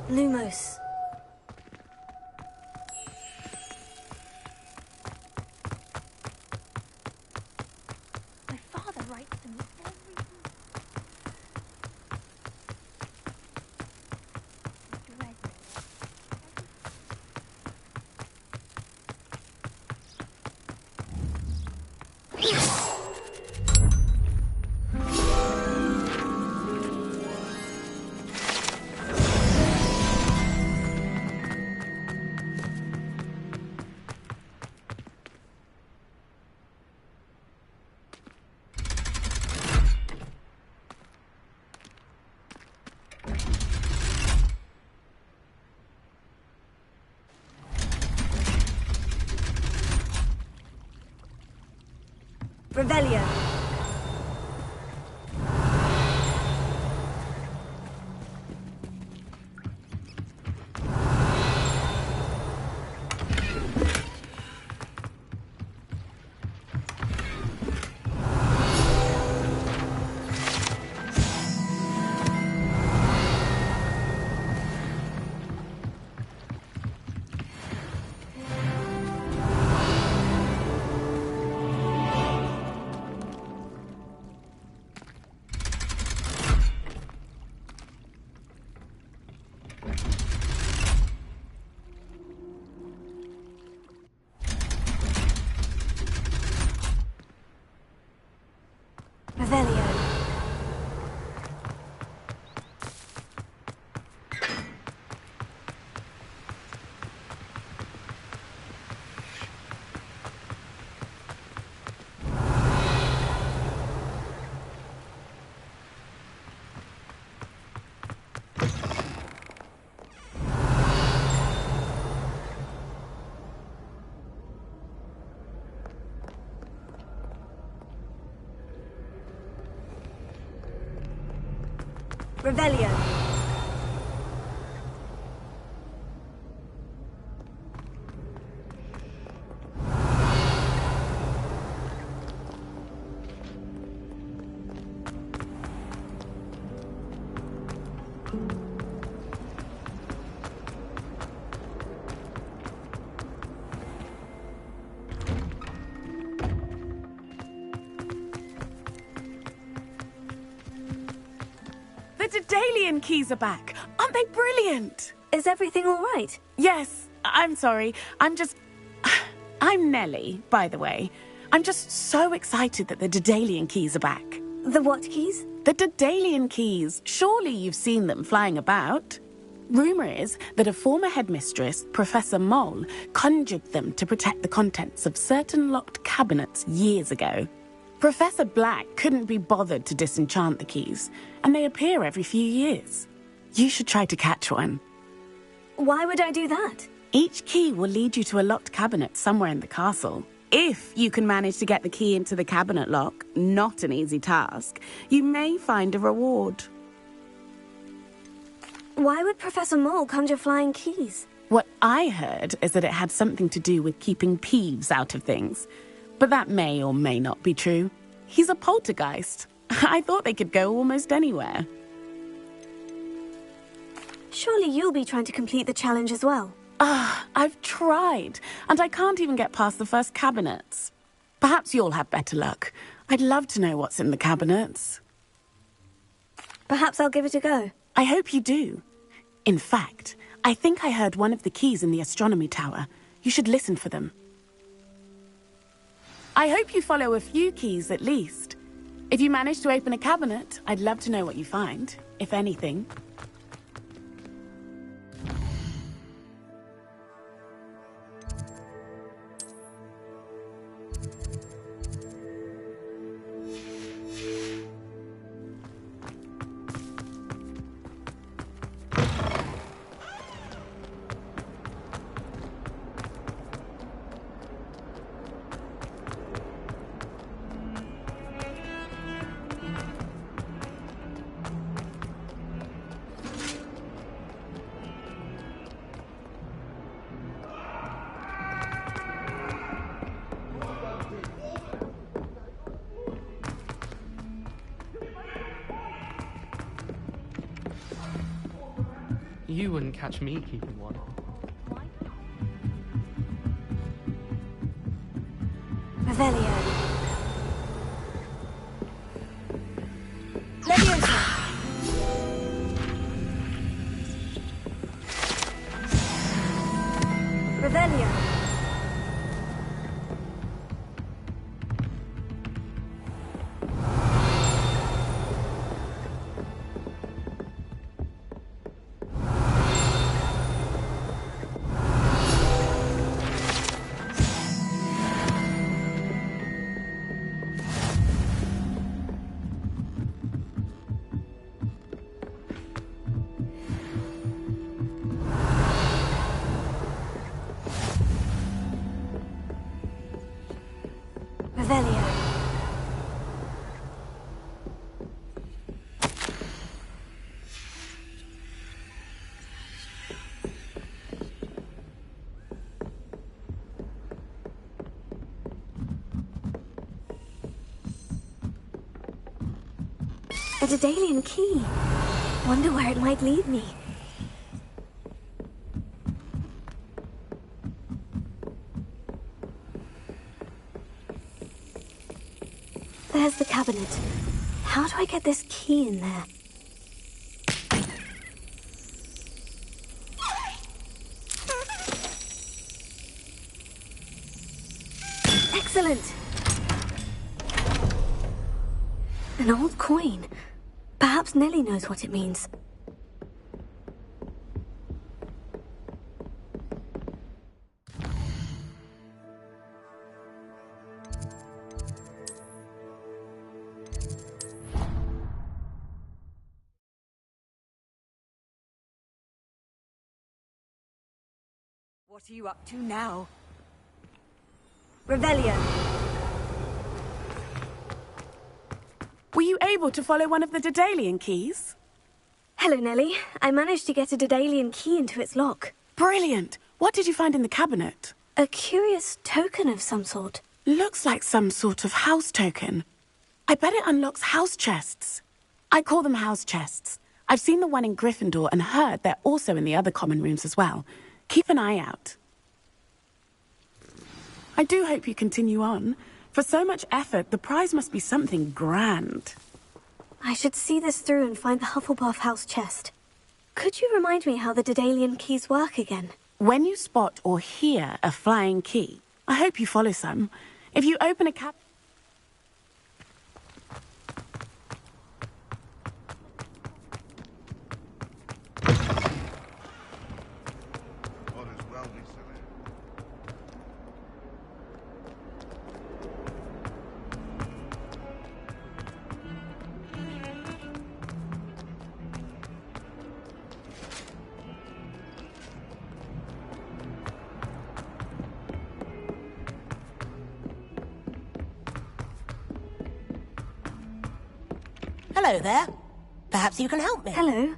Lumos. My father writes to me every week. Revelio. Revelio. Revelio. The Daedalian keys are back. Aren't they brilliant? Is everything all right? Yes. I'm sorry. I'm Nellie, by the way. I'm just so excited that the Daedalian keys are back. The what keys? The Daedalian keys. Surely you've seen them flying about. Rumour is that a former headmistress, Professor Mole, conjured them to protect the contents of certain locked cabinets years ago. Professor Black couldn't be bothered to disenchant the keys, and they appear every few years. You should try to catch one. Why would I do that? Each key will lead you to a locked cabinet somewhere in the castle. If you can manage to get the key into the cabinet lock, not an easy task, you may find a reward. Why would Professor Mole conjure flying keys? What I heard is that it had something to do with keeping Peeves out of things. But that may or may not be true. He's a poltergeist. I thought they could go almost anywhere. Surely you'll be trying to complete the challenge as well. I've tried, and I can't even get past the first cabinets. Perhaps you'll have better luck. I'd love to know what's in the cabinets. Perhaps I'll give it a go. I hope you do. In fact, I think I heard one of the keys in the astronomy tower. You should listen for them. I hope you follow a few keys at least. If you manage to open a cabinet, I'd love to know what you find, if anything. You wouldn't catch me keeping one. Revelio. Leviosa. Revelio. Revelio. A Daedalian key. Wonder where it might lead me. There's the cabinet. How do I get this key in there? Excellent! An old coin. Perhaps Nellie knows what it means. What are you up to now? Revelio. Were you able to follow one of the Daedalian keys? Hello, Nellie. I managed to get a Daedalian key into its lock. Brilliant! What did you find in the cabinet? A curious token of some sort. Looks like some sort of house token. I bet it unlocks house chests. I call them house chests. I've seen the one in Gryffindor and heard they're also in the other common rooms as well. Keep an eye out. I do hope you continue on. For so much effort, the prize must be something grand. I should see this through and find the Hufflepuff house chest. Could you remind me how the Daedalian keys work again? When you spot or hear a flying key, I hope you follow some. If you open a cap... Hello there. Perhaps you can help me. Hello.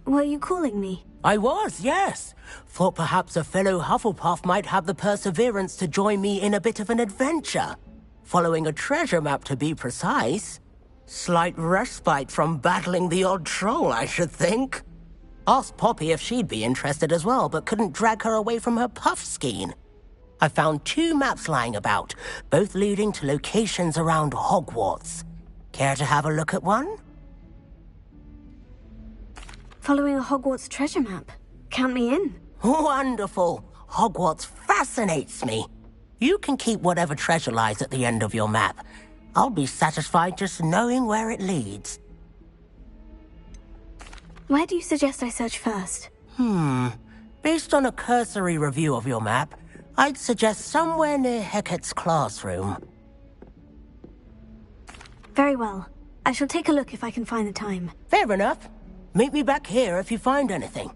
Were you calling me? I was, yes. Thought perhaps a fellow Hufflepuff might have the perseverance to join me in a bit of an adventure. Following a treasure map, to be precise. Slight respite from battling the odd troll, I should think. Asked Poppy if she'd be interested as well, but couldn't drag her away from her puff skein. I found 2 maps lying about, both leading to locations around Hogwarts. Care to have a look at one? Following a Hogwarts treasure map. Count me in. Wonderful. Hogwarts fascinates me. You can keep whatever treasure lies at the end of your map. I'll be satisfied just knowing where it leads. Where do you suggest I search first? Based on a cursory review of your map, I'd suggest somewhere near Hecate's classroom. Very well. I shall take a look if I can find the time. Fair enough. Meet me back here if you find anything.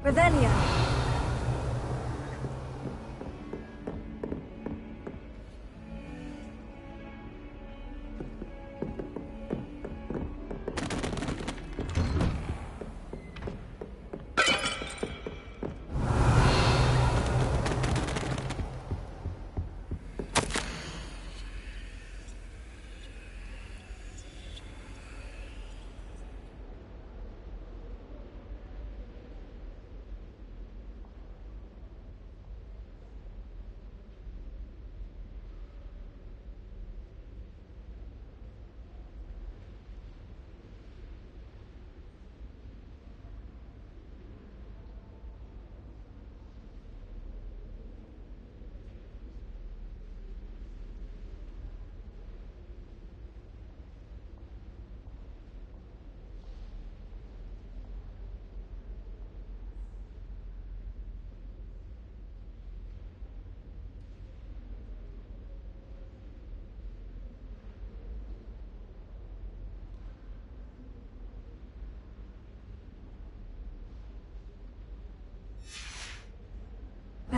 Revelio.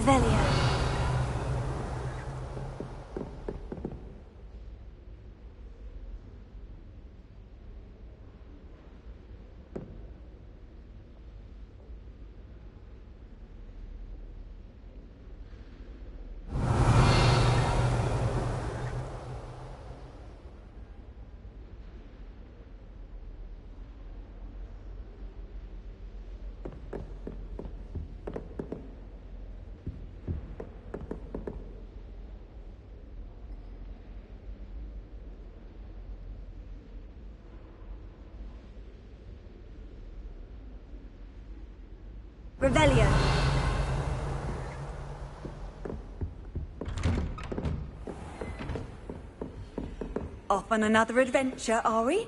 Revelio. Revelio. Off on another adventure, are we?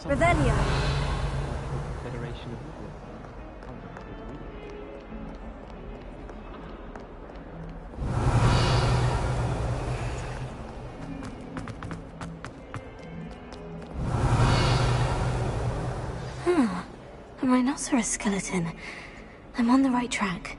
Revelio. Federation of A rhinoceros skeleton. I'm on the right track.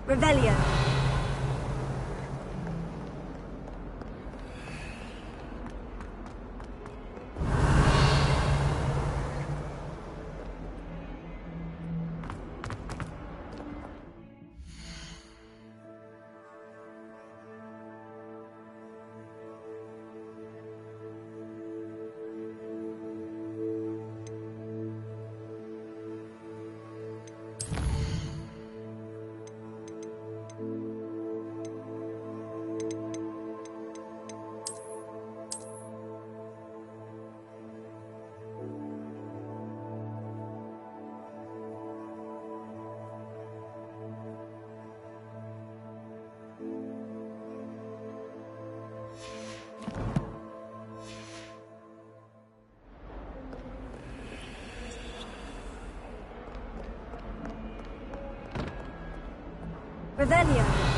Revelio. Revelio.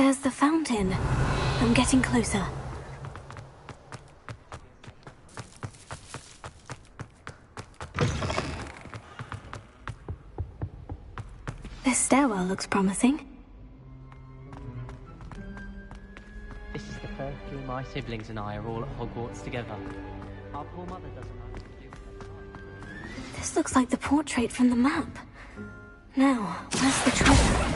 There's the fountain. I'm getting closer. This stairwell looks promising. This is the first year my siblings and I are all at Hogwarts together. Our poor mother doesn't know what to do with her time. This looks like the portrait from the map. Now, where's the treasure?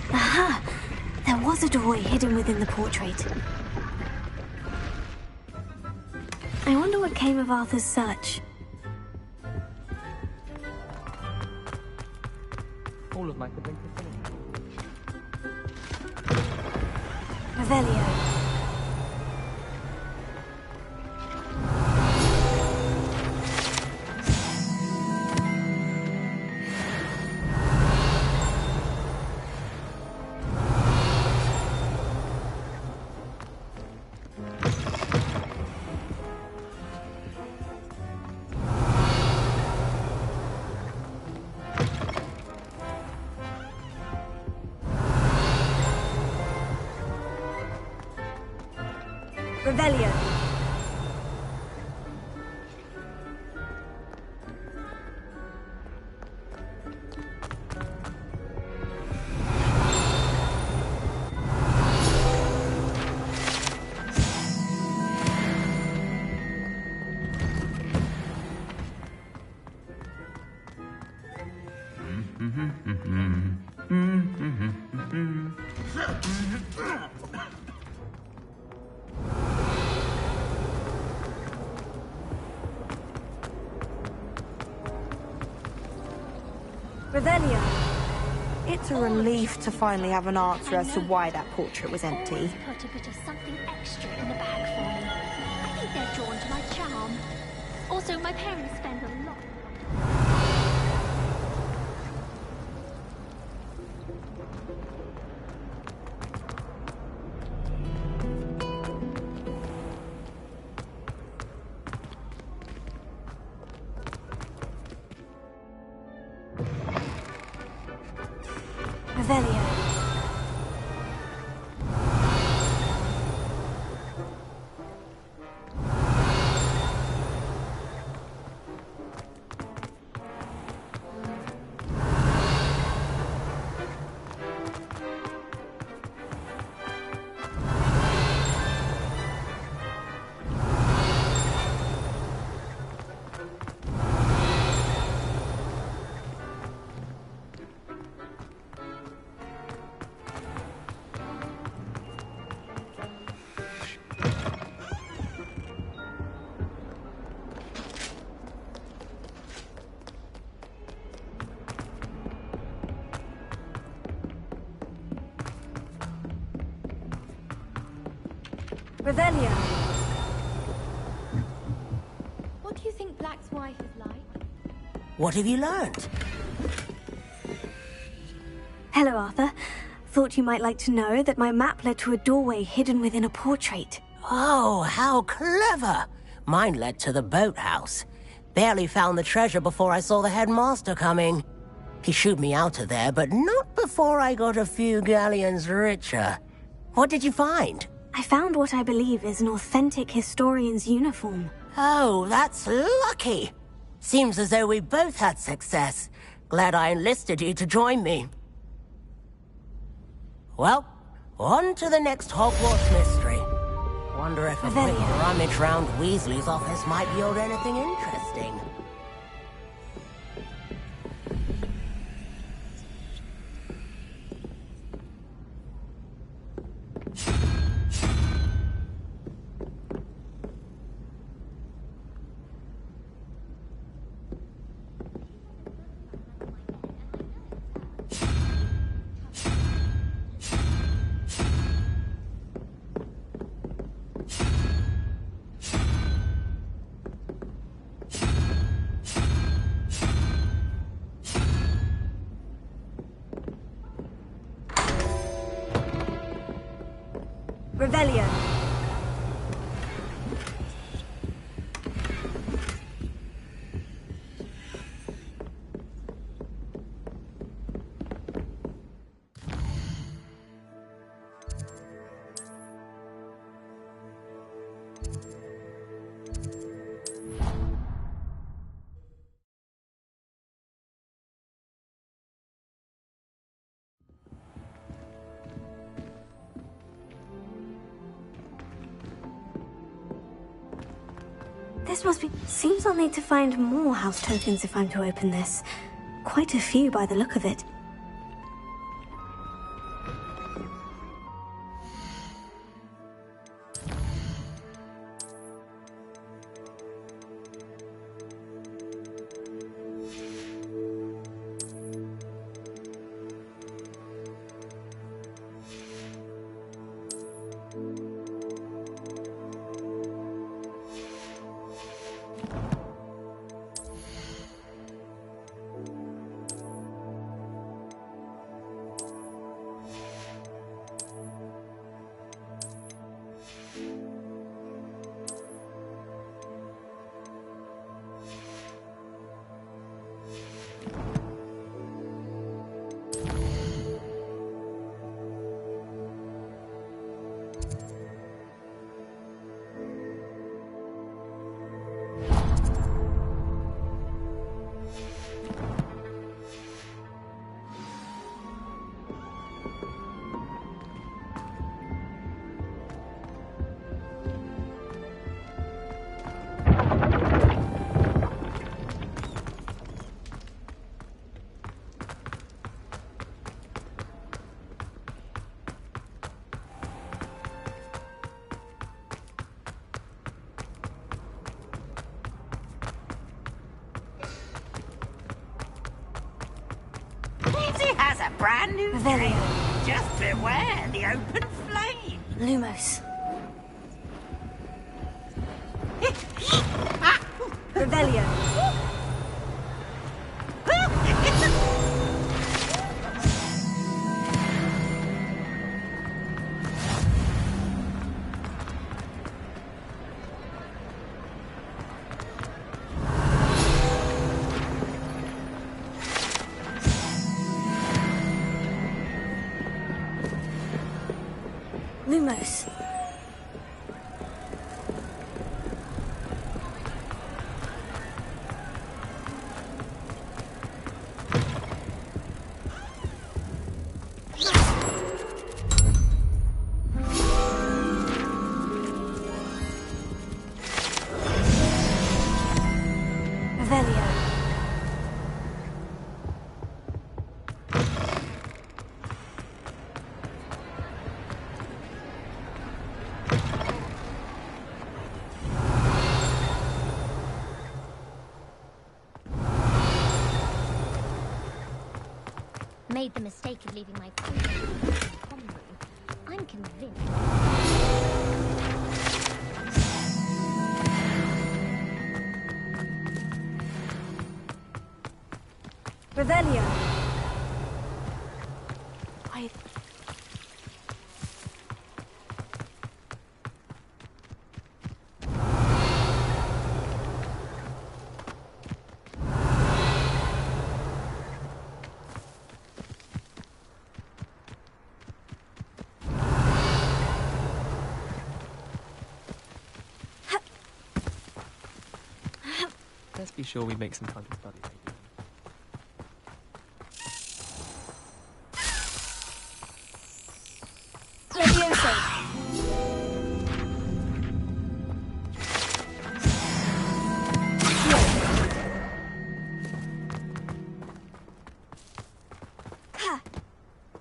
Aha! There was a doorway hidden within the portrait. I wonder what came of Arthur's search. All of my siblings are finished. Revelio. Revelio. Revelio. It's a relief to finally have an answer as to why that portrait was empty. Put a bit of something extra in the bag for me. I think they're drawn to my charm. Also, my parents spend a lot. Revelio. Revelio. What do you think Black's wife is like? What have you learned? Hello, Arthur. Thought you might like to know that my map led to a doorway hidden within a portrait. Oh, how clever! Mine led to the boathouse. Barely found the treasure before I saw the headmaster coming. He shooed me out of there, but not before I got a few galleons richer. What did you find? I found what I believe is an authentic historian's uniform. Oh, that's lucky. Seems as though we both had success. Glad I enlisted you to join me. Well, on to the next Hogwarts mystery. Wonder if a quick rummage round Weasley's office might yield anything interesting. Revelio. This must be... Seems I'll need to find more house tokens if I'm to open this. Quite a few by the look of it. Easy has a brand new Revelio. trail. Just beware the open flame. Lumos. Revelio. Lumos. Revelio. Made the mistake of leaving my phone in the common room. I'm convinced. Revelio. I... Let's be sure we make some time to study. Levioso. Ha.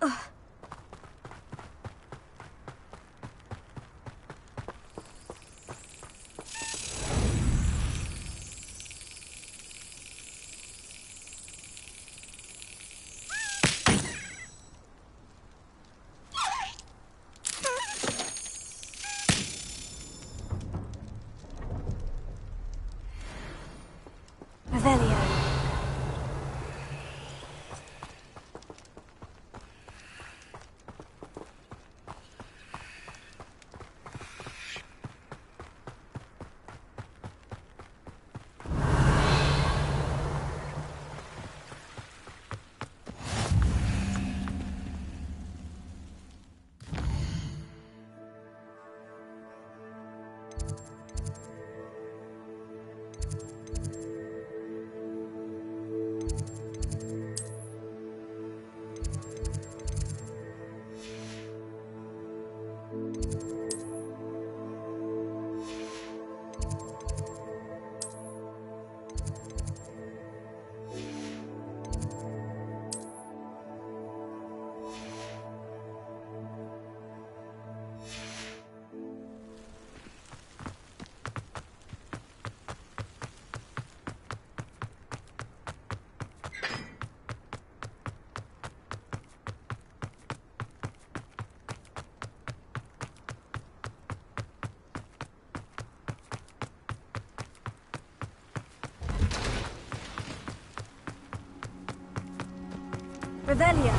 Ugh. Revelio.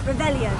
Revelio.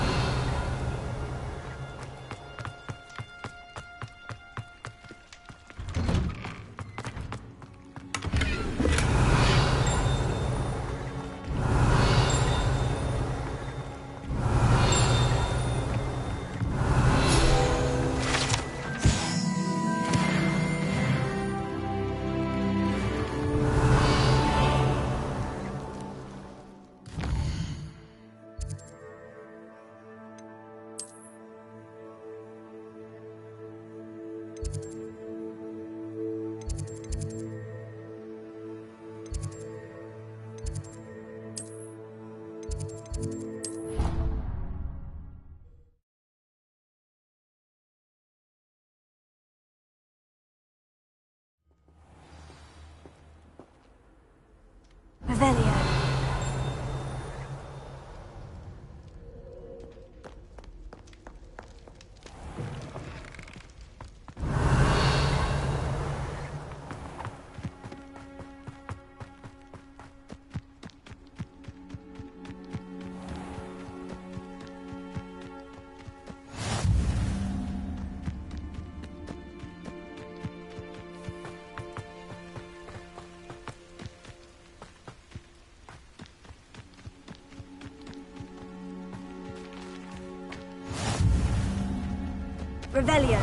Revelio. Revelio.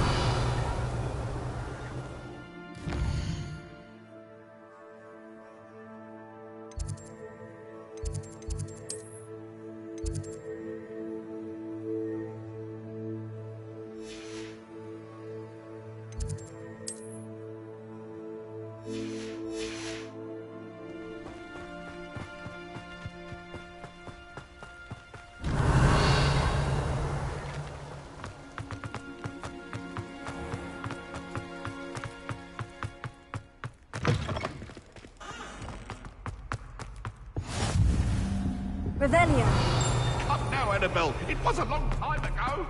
Revelio. Come now, Annabelle. It was a long time ago.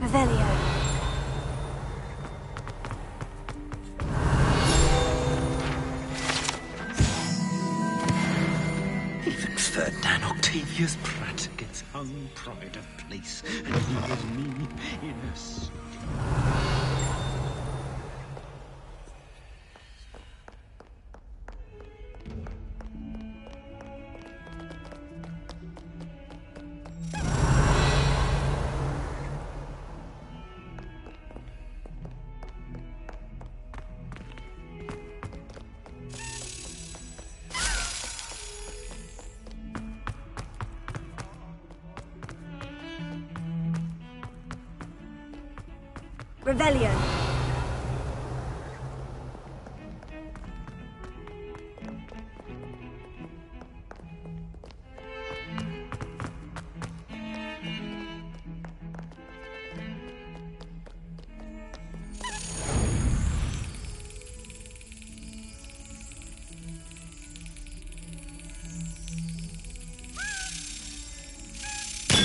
Revelio. Even Ferdinand Octavius Pratt gets hung pride of place, and he was me in a suit. Revelio.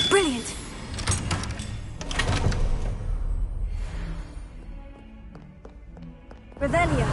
Brilliant. Revelio.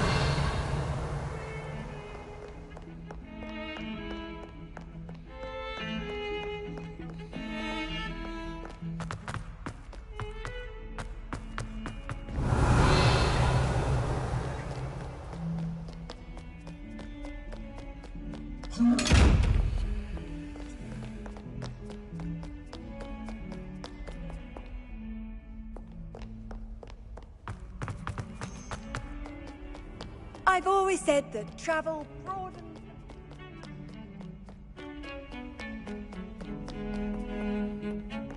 I've always said that travel broadens.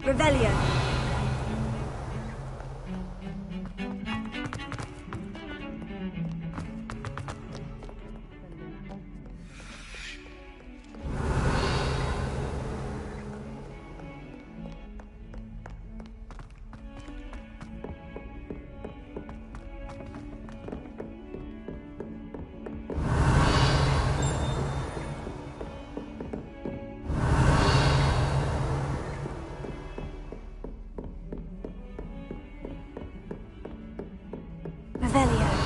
Revelio. Revelio.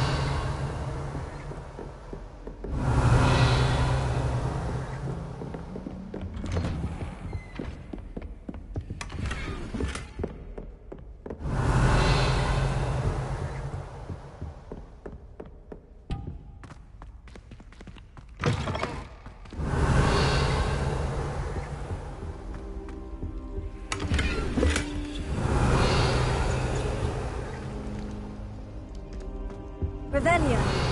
Revelio.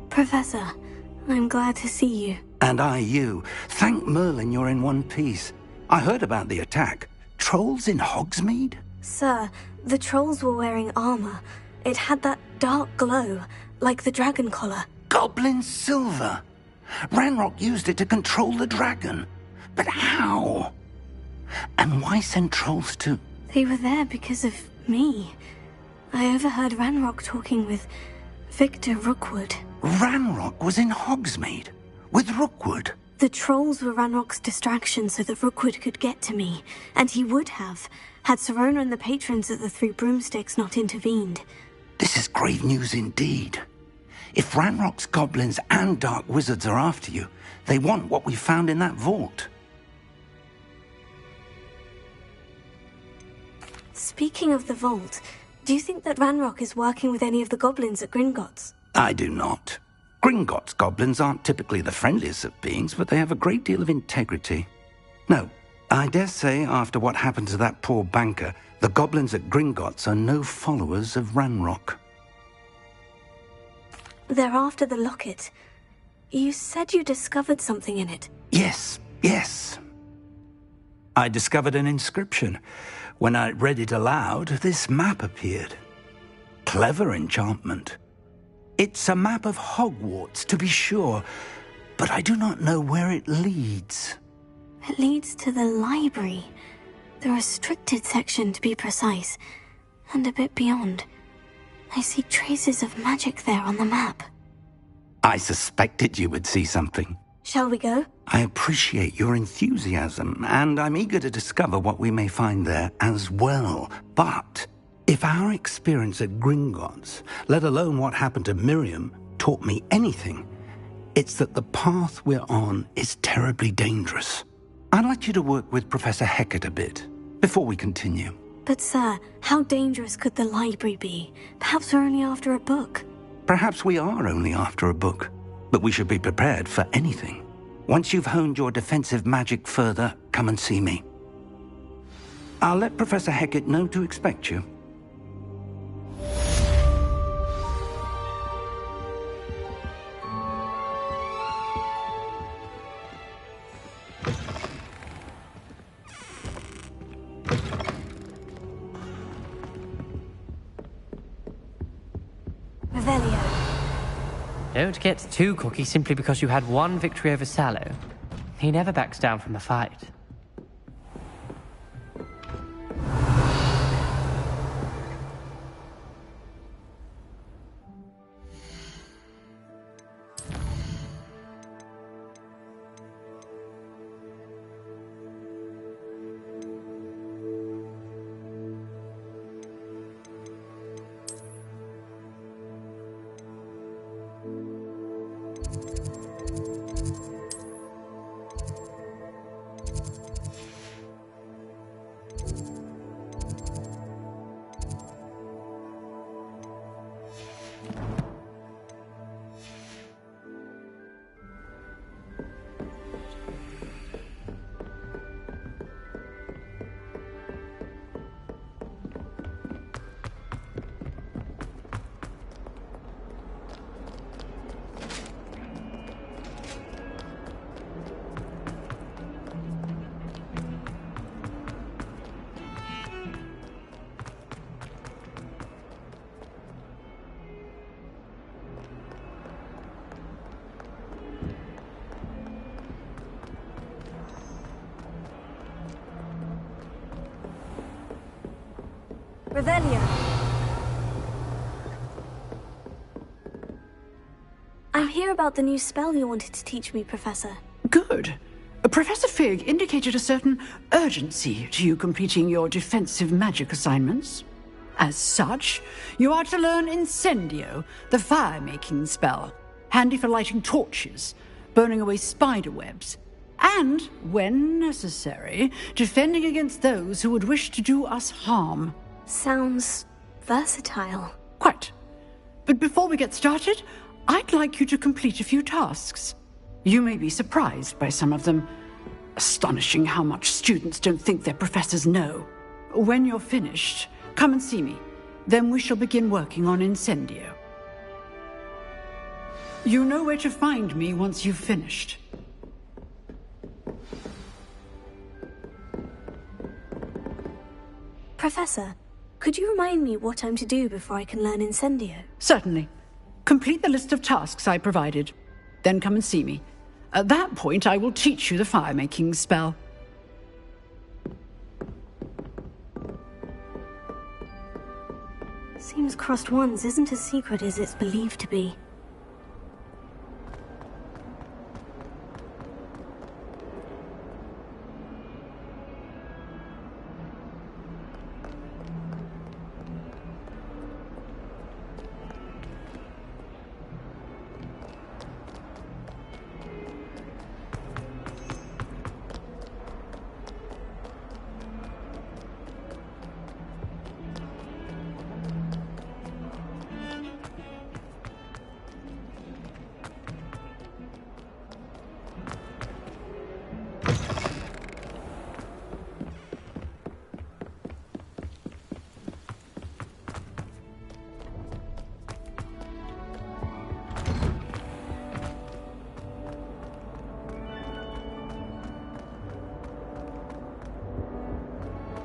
Professor, I'm glad to see you. And I you. Thank Merlin you're in one piece. I heard about the attack. Trolls in Hogsmeade? Sir, the trolls were wearing armor. It had that dark glow, like the dragon collar. Goblin silver. Ranrock used it to control the dragon. But how? And why send trolls to... They were there because of me. I overheard Ranrock talking with Victor Rookwood. Ranrock was in Hogsmeade? With Rookwood? The trolls were Ranrock's distraction so that Rookwood could get to me. And he would have, had Serona and the patrons at the Three Broomsticks not intervened. This is grave news indeed. If Ranrock's goblins and dark wizards are after you, they want what we found in that vault. Speaking of the vault, do you think that Ranrock is working with any of the goblins at Gringotts? I do not. Gringotts goblins aren't typically the friendliest of beings, but they have a great deal of integrity. No, I dare say after what happened to that poor banker, the goblins at Gringotts are no followers of Ranrock. They're after the locket. You said you discovered something in it. Yes. I discovered an inscription. When I read it aloud, this map appeared. Clever enchantment. It's a map of Hogwarts, to be sure, but I do not know where it leads. It leads to the library. The restricted section, to be precise. And a bit beyond. I see traces of magic there on the map. I suspected you would see something. Shall we go? I appreciate your enthusiasm, and I'm eager to discover what we may find there as well. But if our experience at Gringotts, let alone what happened to Miriam, taught me anything, it's that the path we're on is terribly dangerous. I'd like you to work with Professor Hecat a bit before we continue. But sir, how dangerous could the library be? Perhaps we're only after a book. Perhaps we are only after a book, but we should be prepared for anything. Once you've honed your defensive magic further, come and see me. I'll let Professor Hecat know to expect you. Don't get too cocky simply because you had one victory over Sallow. He never backs down from a fight. Revelio. I'm here about the new spell you wanted to teach me, Professor. Good. Professor Fig indicated a certain urgency to you completing your defensive magic assignments. As such, you are to learn Incendio, the fire-making spell, handy for lighting torches, burning away spider webs, And, when necessary, defending against those who would wish to do us harm. Sounds versatile. Quite. But before we get started, I'd like you to complete a few tasks. You may be surprised by some of them. Astonishing how much students don't think their professors know. When you're finished, come and see me. Then we shall begin working on Incendio. You know where to find me once you've finished. Professor, could you remind me what I'm to do before I can learn Incendio? Certainly. Complete the list of tasks I provided. Then come and see me. At that point, I will teach you the fire-making spell. Seems Crossed Wands isn't as secret as it's believed to be.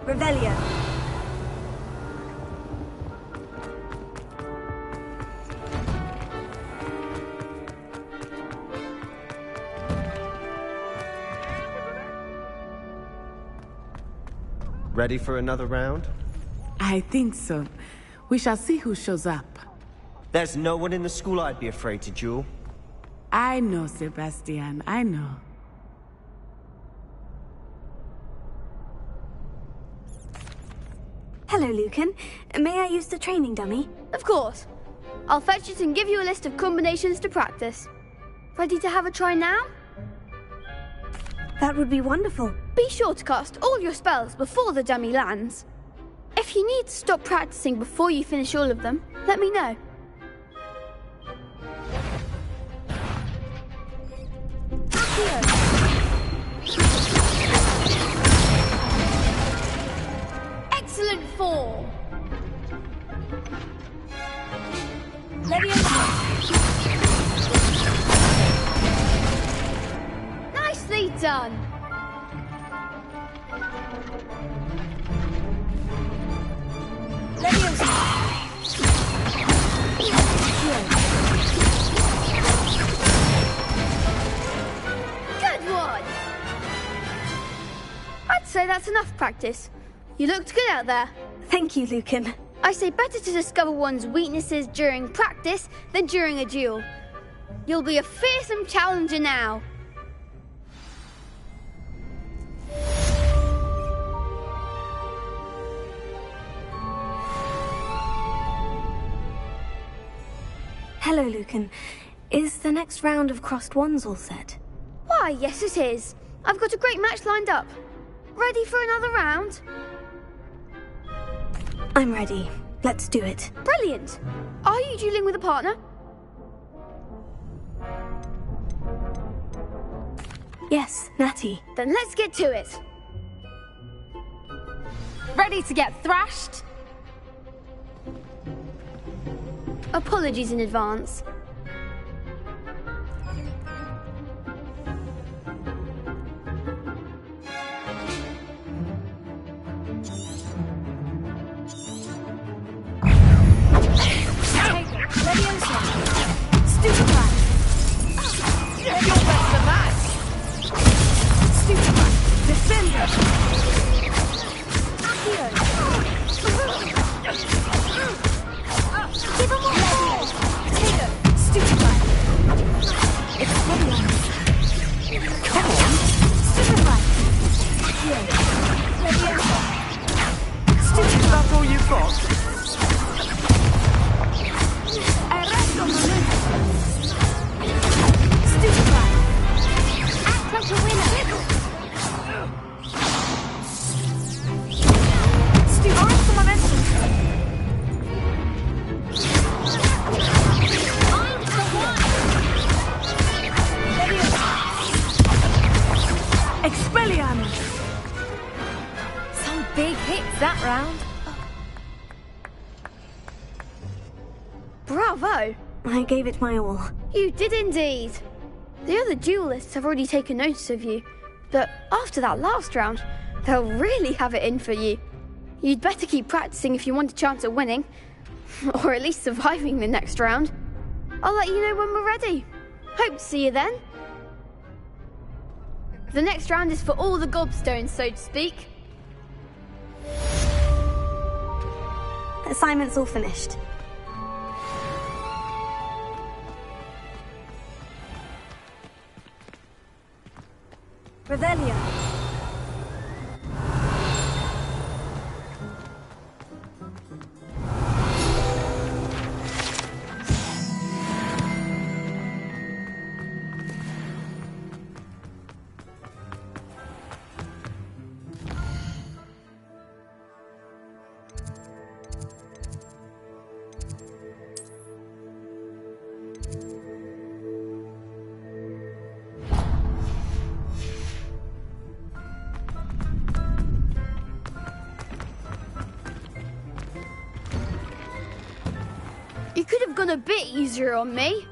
Revelio. Ready for another round? I think so. We shall see who shows up. There's no one in the school I'd be afraid to duel. I know, Sebastian, I know. Hello, Lucan. May I use the training dummy? Of course. I'll fetch it and give you a list of combinations to practice. Ready to have a try now? That would be wonderful. Be sure to cast all your spells before the dummy lands. If you need to stop practicing before you finish all of them, let me know. Excellent form! Nicely done! Good one! I'd say that's enough practice. You looked good out there. Thank you, Lucan. I say better to discover one's weaknesses during practice than during a duel. You'll be a fearsome challenger now. Hello, Lucan. Is the next round of Crossed Wands all set? Why, yes it is. I've got a great match lined up. Ready for another round? I'm ready. Let's do it. Brilliant! Are you dueling with a partner? Yes, Natty. Then let's get to it. Ready to get thrashed? Apologies in advance. That's all you've got? Act like a winner. Big hits that round. Bravo! I gave it my all. You did indeed. The other duelists have already taken notice of you, but after that last round, they'll really have it in for you. You'd better keep practicing if you want a chance at winning, or at least surviving the next round. I'll let you know when we're ready. Hope to see you then. The next round is for all the gobstones, so to speak. Assignment's all finished. Revelio. You could have gone a bit easier on me.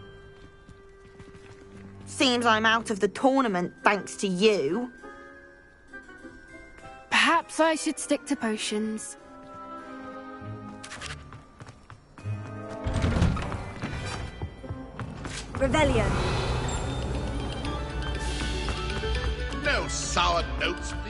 Seems I'm out of the tournament thanks to you. Perhaps I should stick to potions. Revelio. No sour notes, please.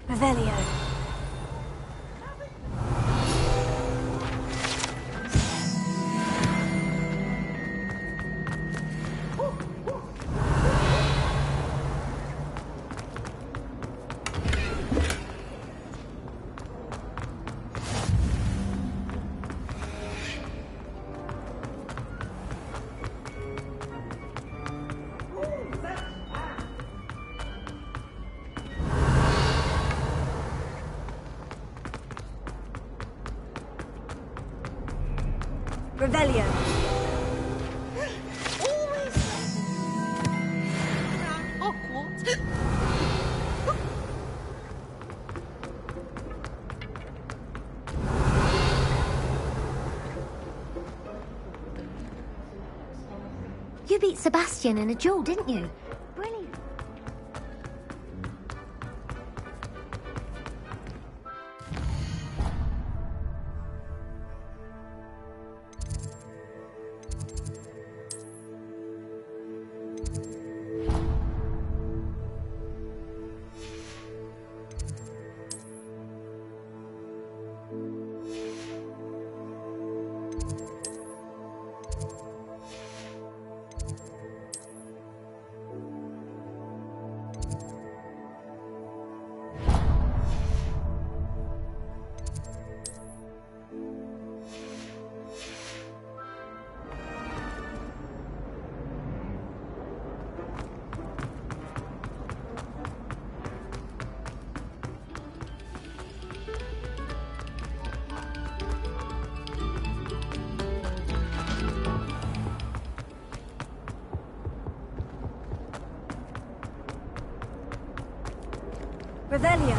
Revelio. Revelio. Hogwarts. You beat Sebastian in a duel, didn't you? Brilliant. Revelio.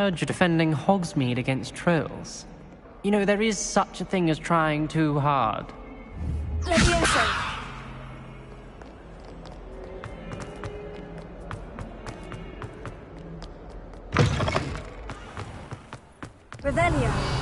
Heard you're defending Hogsmeade against trolls. You know, there is such a thing as trying too hard. Levioso! Revelio!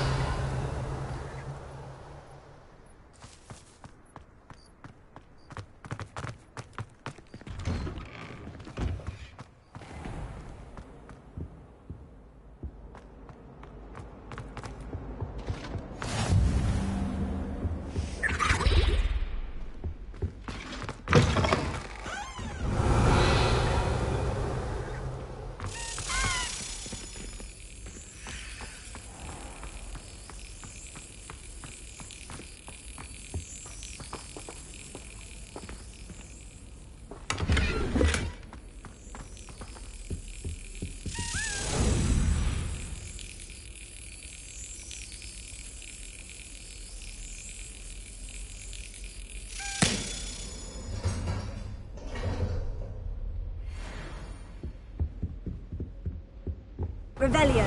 Revelio.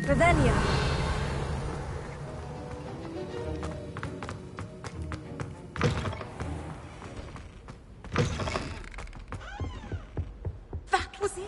Revelio. That was it.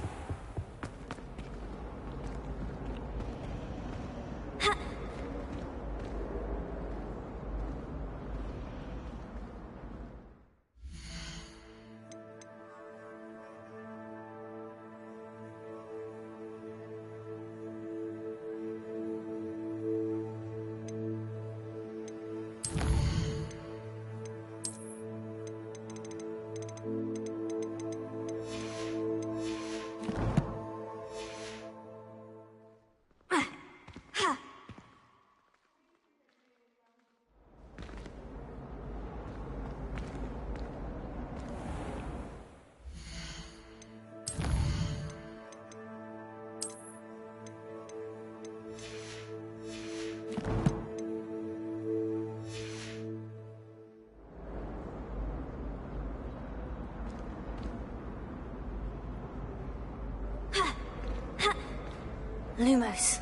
Lumos.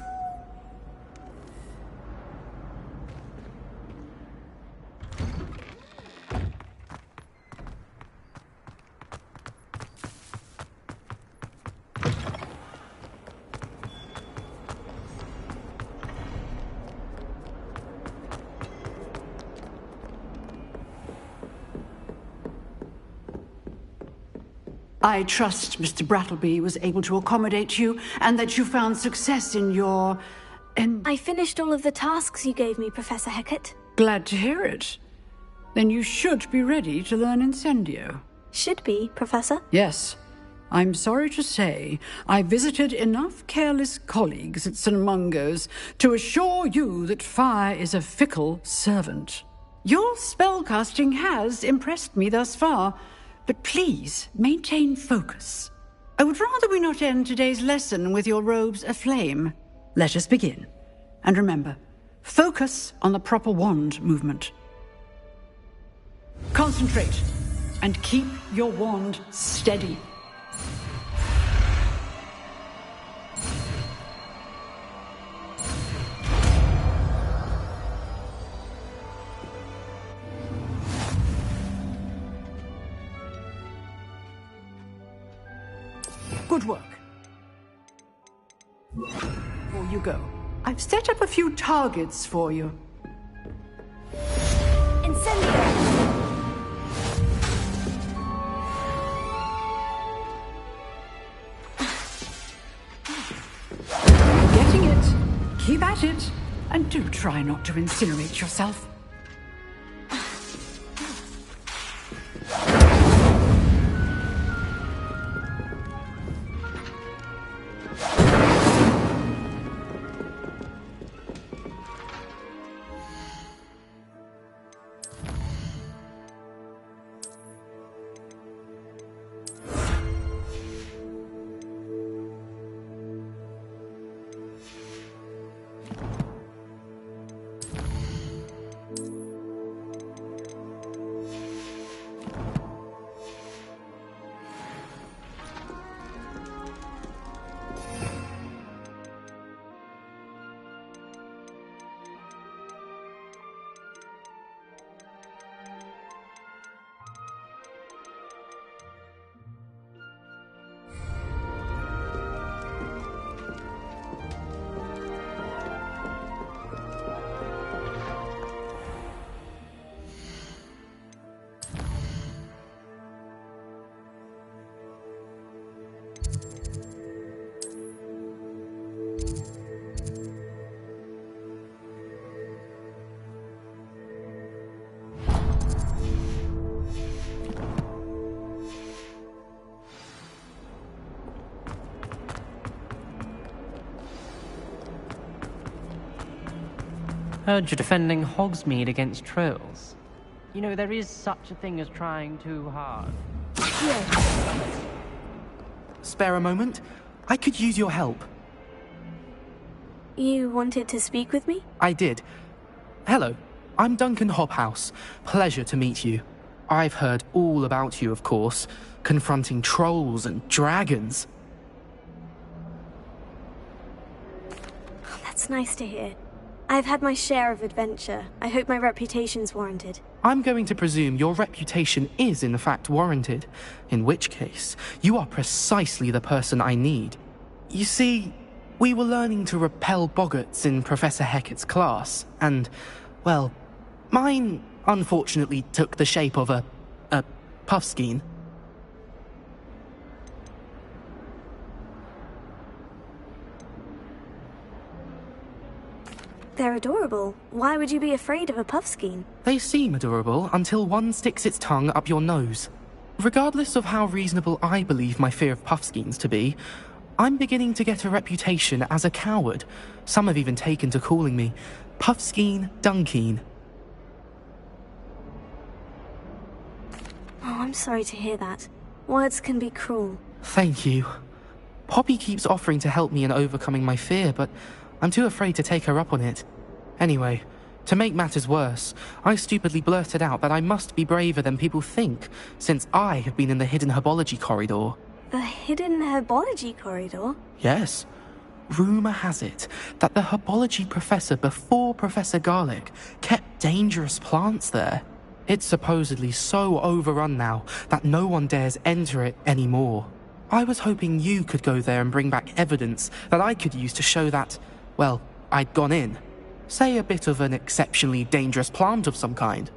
I trust Mr. Brattleby was able to accommodate you and that you found success in your... I finished all of the tasks you gave me, Professor Hecat. Glad to hear it. Then you should be ready to learn Incendio. Should be, Professor? Yes. I'm sorry to say I visited enough careless colleagues at St. Mungo's to assure you that fire is a fickle servant. Your spellcasting has impressed me thus far, but please maintain focus. I would rather we not end today's lesson with your robes aflame. Let us begin. And remember, focus on the proper wand movement. Concentrate and keep your wand steady. Good work. Before you go, I've set up a few targets for you. Incendio! Getting it. Keep at it. And do try not to incinerate yourself. Heard you're defending Hogsmeade against trolls. You know, there is such a thing as trying too hard. Spare a moment? I could use your help. You wanted to speak with me? I did. Hello, I'm Duncan Hobhouse. Pleasure to meet you. I've heard all about you, of course, confronting trolls and dragons. Oh, that's nice to hear. I've had my share of adventure. I hope my reputation's warranted. I'm going to presume your reputation is in fact warranted, in which case, you are precisely the person I need. You see, we were learning to repel boggarts in Professor Hecat's class, and, well, mine unfortunately took the shape of a puffskein. They're adorable. Why would you be afraid of a puffskein? They seem adorable until one sticks its tongue up your nose. Regardless of how reasonable I believe my fear of puffskeins to be, I'm beginning to get a reputation as a coward. Some have even taken to calling me Puffskein Dunkeen. Oh, I'm sorry to hear that. Words can be cruel. Thank you. Poppy keeps offering to help me in overcoming my fear, but I'm too afraid to take her up on it. Anyway, to make matters worse, I stupidly blurted out that I must be braver than people think, since I have been in the hidden herbology corridor. The hidden herbology corridor? Yes. Rumour has it that the herbology professor before Professor Garlic kept dangerous plants there. It's supposedly so overrun now that no one dares enter it anymore. I was hoping you could go there and bring back evidence that I could use to show that, well, I'd gone in. Say a bit of an exceptionally dangerous plant of some kind.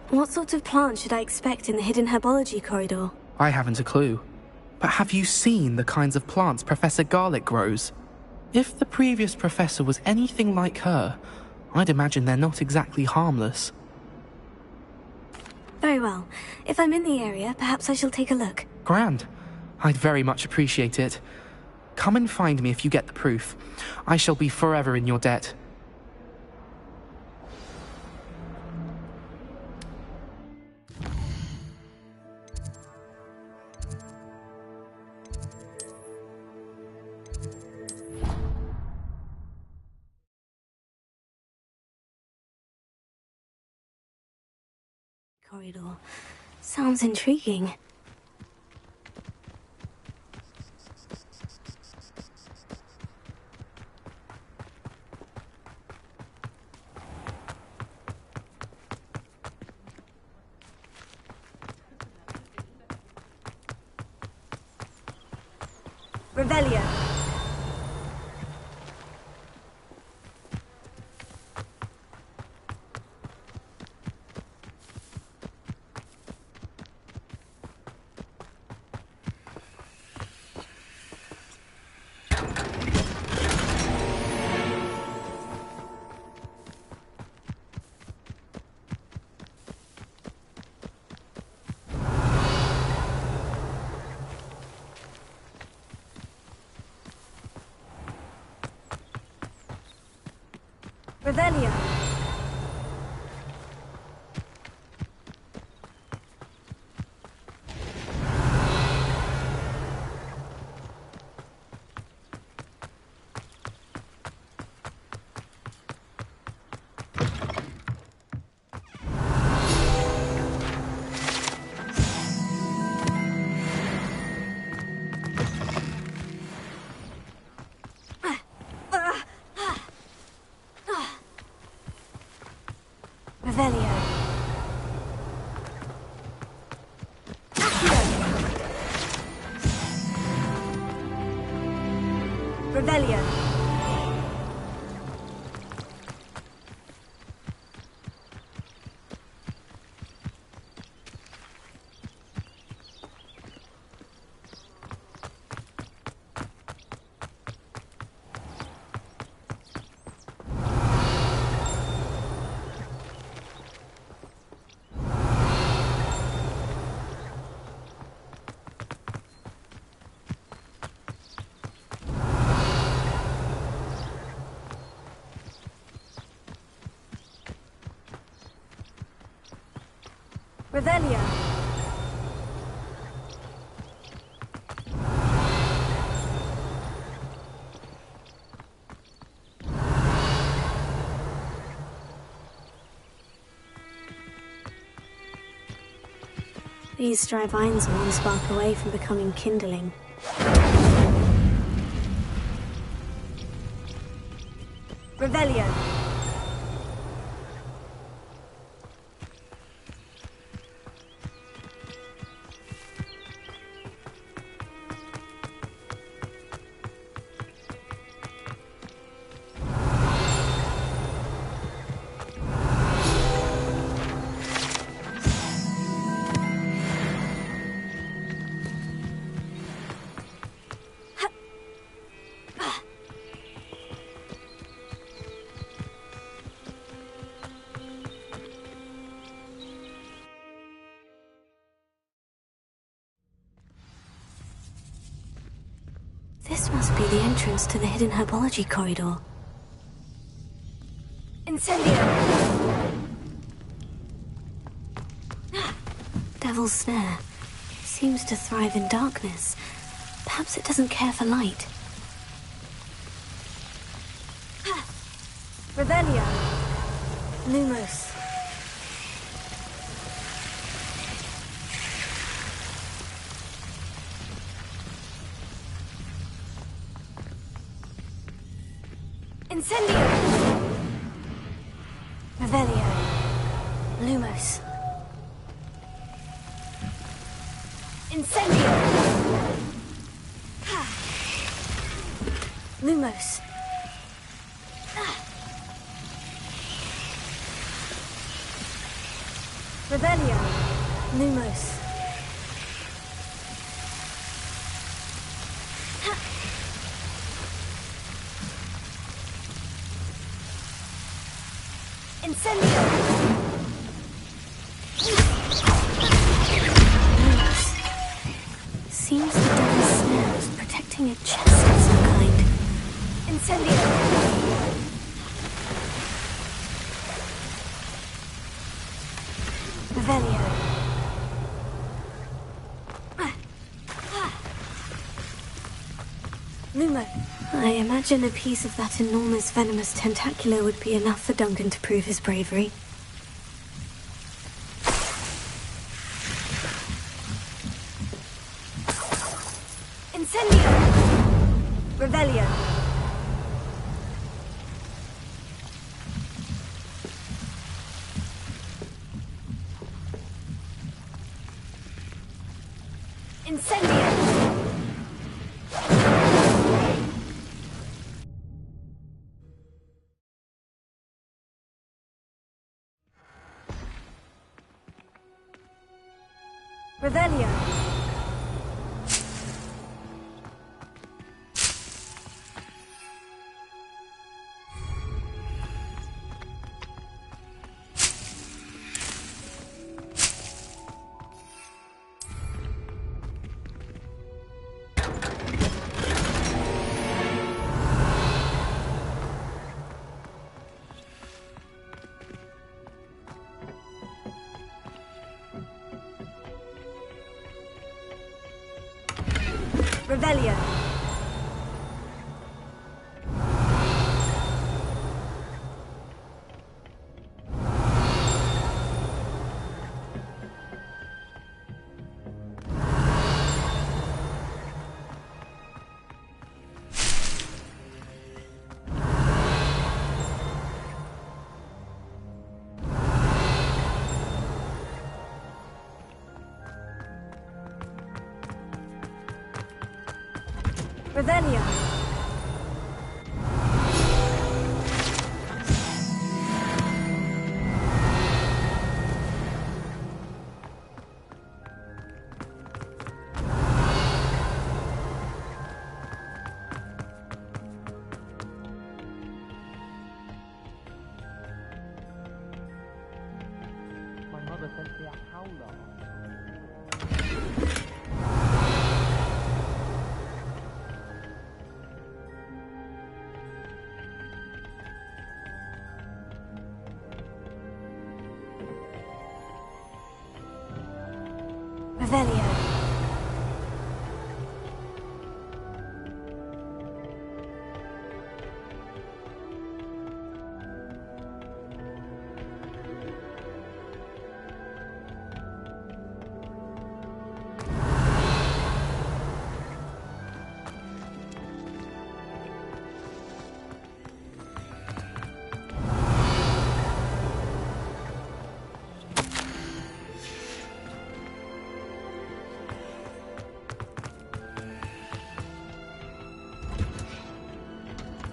What sort of plant should I expect in the hidden herbology corridor? I haven't a clue. But have you seen the kinds of plants Professor Garlic grows? If the previous professor was anything like her, I'd imagine they're not exactly harmless. Very well. If I'm in the area, perhaps I shall take a look. Grand. I'd very much appreciate it. Come and find me if you get the proof. I shall be forever in your debt. Corridor. Sounds intriguing. Revelio. Revelio. Revelio. Revelio. Revelio. These dry vines are one spark away from becoming kindling. Revelio. This must be the entrance to the hidden herbology corridor. Incendio. Devil's Snare. Seems to thrive in darkness. Perhaps it doesn't care for light. Revelio. Lumos. Incendio. Revelio. Lumos. Incendio. Lumos. Revelio. Lumos. Incendio. Lumos. Seems the Devil's Snare was protecting a chest of some kind. Incendio. Revelio. Lumo. I imagine a piece of that enormous venomous tentacular would be enough for Duncan to prove his bravery. Incendio. Revelio. Incendio. Revelio. Revelio. Revelio. My mother sent me a howler. Revelio.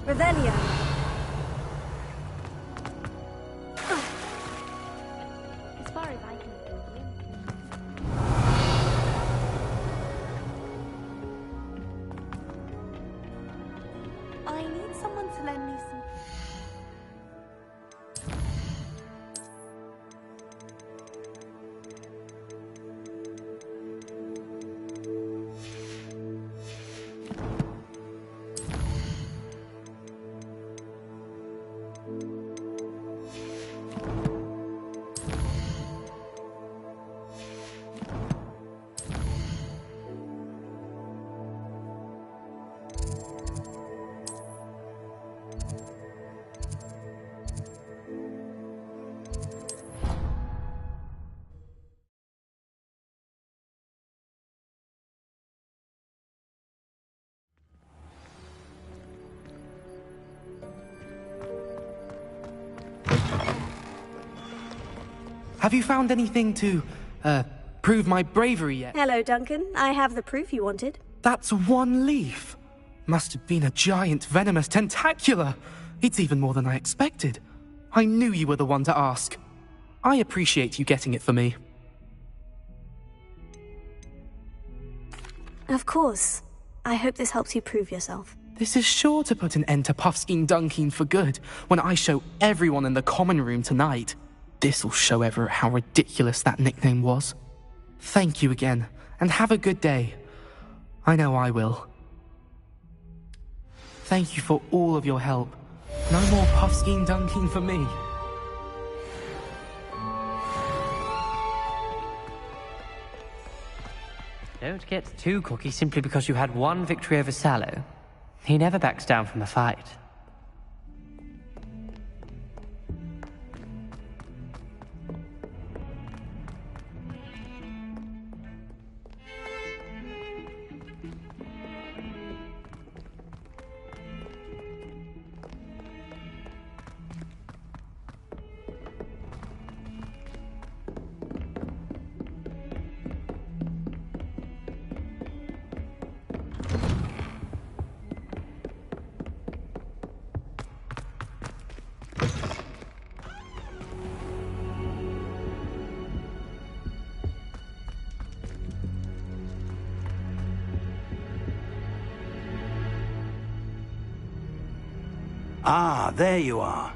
Revelio. As far as I can see. I need someone to lend me some... Have you found anything to, prove my bravery yet? Hello, Duncan. I have the proof you wanted. That's one leaf. Must have been a giant venomous tentacula. It's even more than I expected. I knew you were the one to ask. I appreciate you getting it for me. Of course. I hope this helps you prove yourself. This is sure to put an end to Puffskein Dunkin for good when I show everyone in the common room tonight. This'll show Everett how ridiculous that nickname was. Thank you again, and have a good day. I know I will. Thank you for all of your help. No more Puffskein Dunkin for me. Don't get too cocky simply because you had one victory over Sallow. He never backs down from a fight. Ah, there you are.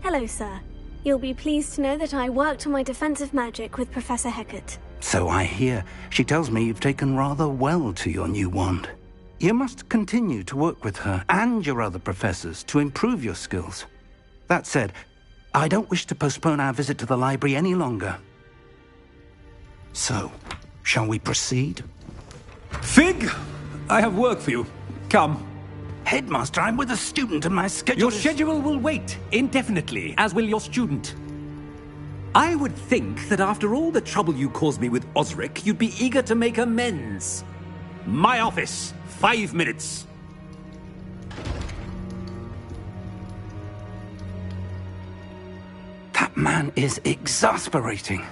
Hello, sir. You'll be pleased to know that I worked on my defensive magic with Professor Hecat. So I hear. She tells me you've taken rather well to your new wand. You must continue to work with her and your other professors to improve your skills. That said, I don't wish to postpone our visit to the library any longer. So, shall we proceed? Fig! I have work for you. Come. Headmaster, I'm with a student and my schedule Your schedule will wait indefinitely, as will your student. I would think that after all the trouble you caused me with Osric, you'd be eager to make amends. My office, 5 minutes. That man is exasperating.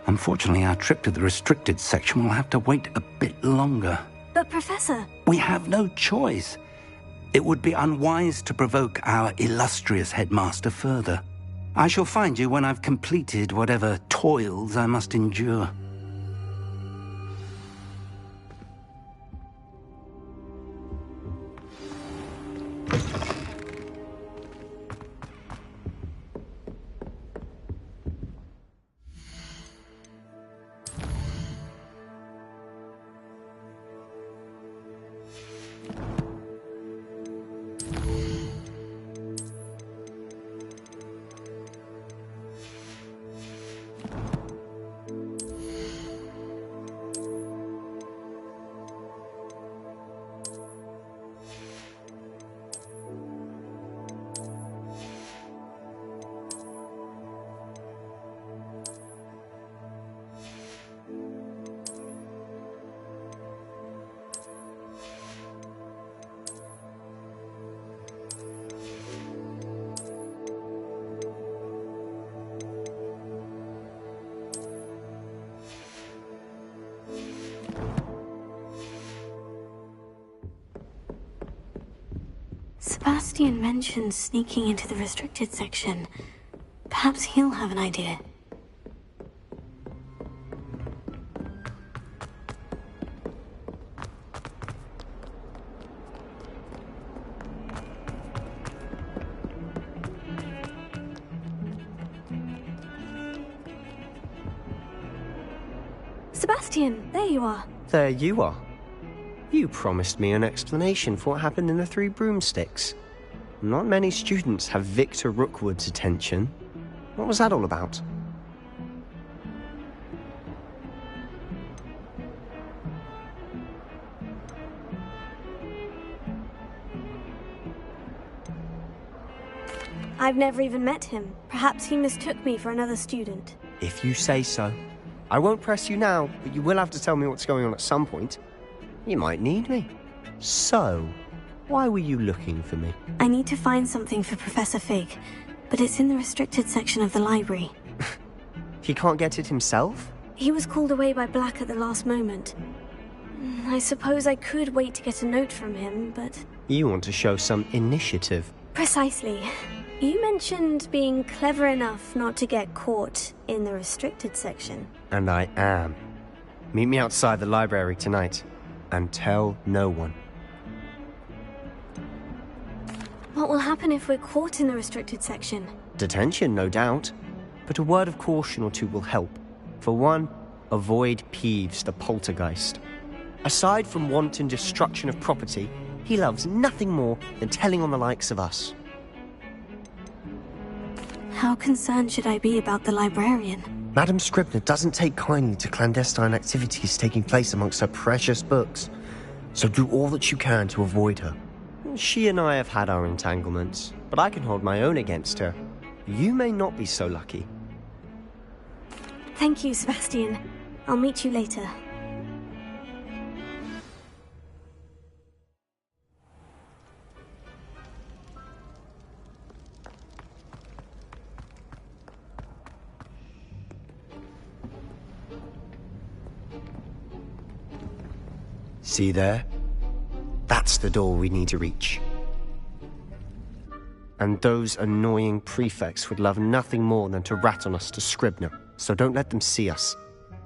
Unfortunately, our trip to the restricted section will have to wait a bit longer. But, Professor... We have no choice. It would be unwise to provoke our illustrious headmaster further. I shall find you when I've completed whatever toils I must endure. Sebastian mentioned sneaking into the restricted section. Perhaps he'll have an idea. Sebastian, there you are. There you are. You promised me an explanation for what happened in the Three Broomsticks. Not many students have Victor Rookwood's attention. What was that all about? I've never even met him. Perhaps he mistook me for another student. If you say so. I won't press you now, but you will have to tell me what's going on at some point. You might need me. So, why were you looking for me? I need to find something for Professor Fig, but it's in the restricted section of the library. He can't get it himself? He was called away by Black at the last moment. I suppose I could wait to get a note from him, but... You want to show some initiative. Precisely. You mentioned being clever enough not to get caught in the restricted section. And I am. Meet me outside the library tonight, and tell no one. What will happen if we're caught in the restricted section? Detention, no doubt. But a word of caution or two will help. For one, avoid Peeves the poltergeist. Aside from wanton destruction of property, he loves nothing more than telling on the likes of us. How concerned should I be about the librarian? Madam Scribner doesn't take kindly to clandestine activities taking place amongst her precious books, so do all that you can to avoid her. She and I have had our entanglements, but I can hold my own against her. You may not be so lucky. Thank you, Sebastian. I'll meet you later. See there? That's the door we need to reach. And those annoying prefects would love nothing more than to rat on us to Scribner, so don't let them see us.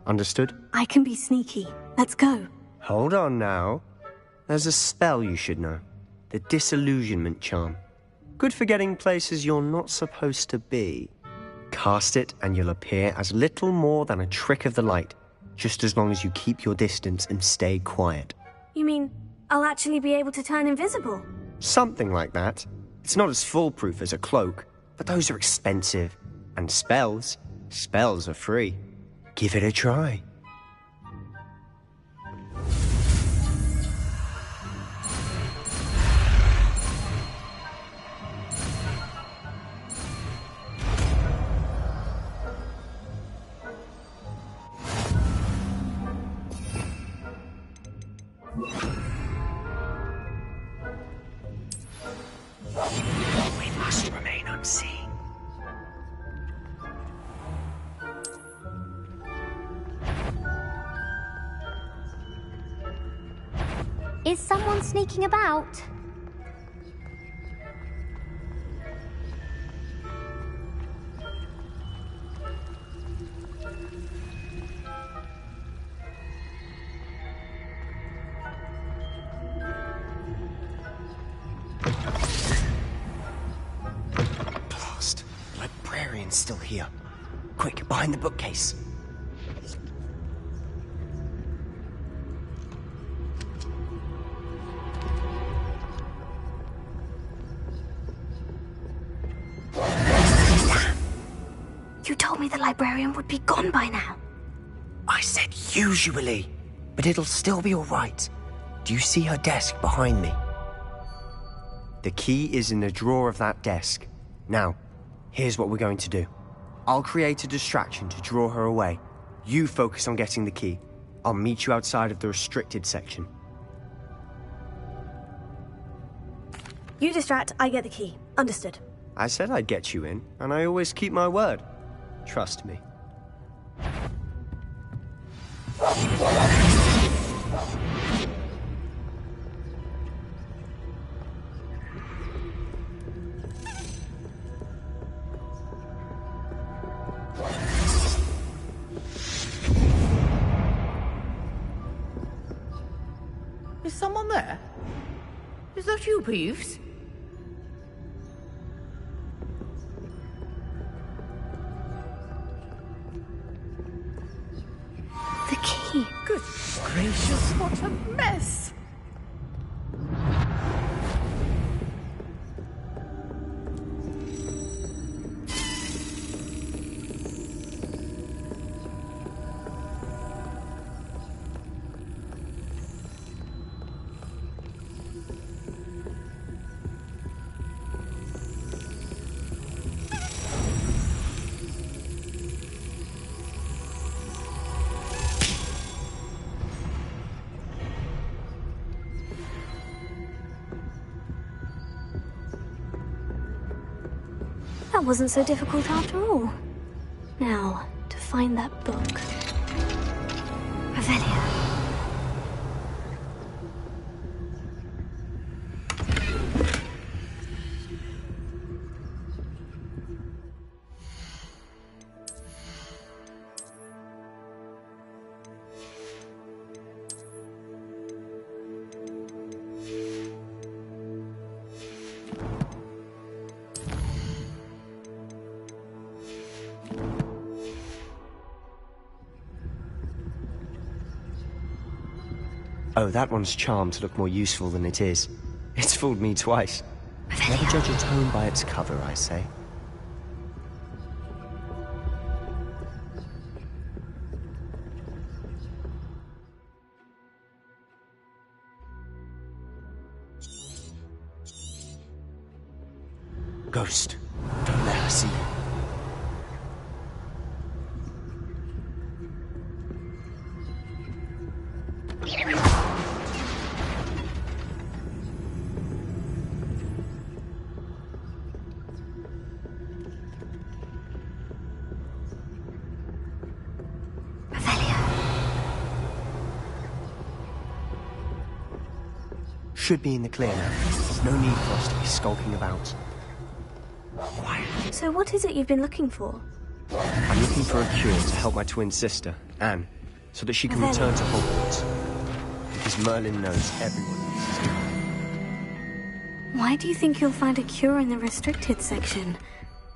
Understood? I can be sneaky. Let's go. Hold on now. There's a spell you should know. The Disillusionment Charm. Good for getting places you're not supposed to be. Cast it and you'll appear as little more than a trick of the light, just as long as you keep your distance and stay quiet. You mean I'll actually be able to turn invisible? Something like that. It's not as foolproof as a cloak, but those are expensive. And spells are free. Give it a try. We must remain unseen. Is someone sneaking about? Blast. The librarian's still here. Quick, behind the bookcase. You told me the librarian would be gone by now. I said usually, but it'll still be all right. Do you see her desk behind me? The key is in the drawer of that desk. Now, here's what we're going to do. I'll create a distraction to draw her away. You focus on getting the key. I'll meet you outside of the restricted section. You distract, I get the key. Understood. I said I'd get you in, and I always keep my word. Trust me. there? Is that you, Peeves? The key. Good gracious, what a mess! That wasn't so difficult after all. Now, to find that book. Revelia. Oh, that one's charmed to look more useful than it is. It's fooled me twice. Never judge a tome by its cover, I say. Ghost, don't let her see you. Should be in the clear now. No need for us to be skulking about. So what is it you've been looking for? I'm looking for a cure to help my twin sister, Anne, so that she can return to Hogwarts. Because Merlin knows everyone needs to. Why do you think you'll find a cure in the restricted section?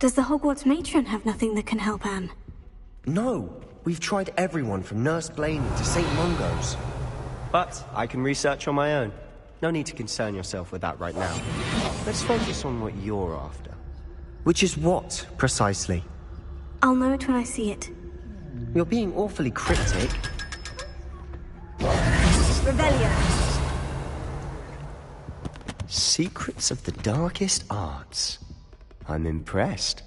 Does the Hogwarts matron have nothing that can help Anne? No, we've tried everyone from Nurse Blaney to St. Mungo's. But I can research on my own. No need to concern yourself with that right now. Let's focus on what you're after. Which is what, precisely? I'll know it when I see it. You're being awfully cryptic. Revelia. Secrets of the darkest arts. I'm impressed.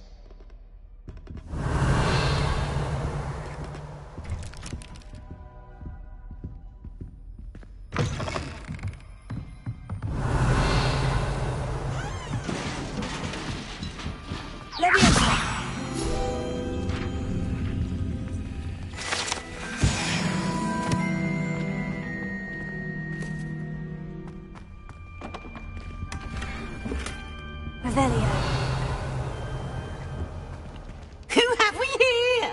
Who have we here?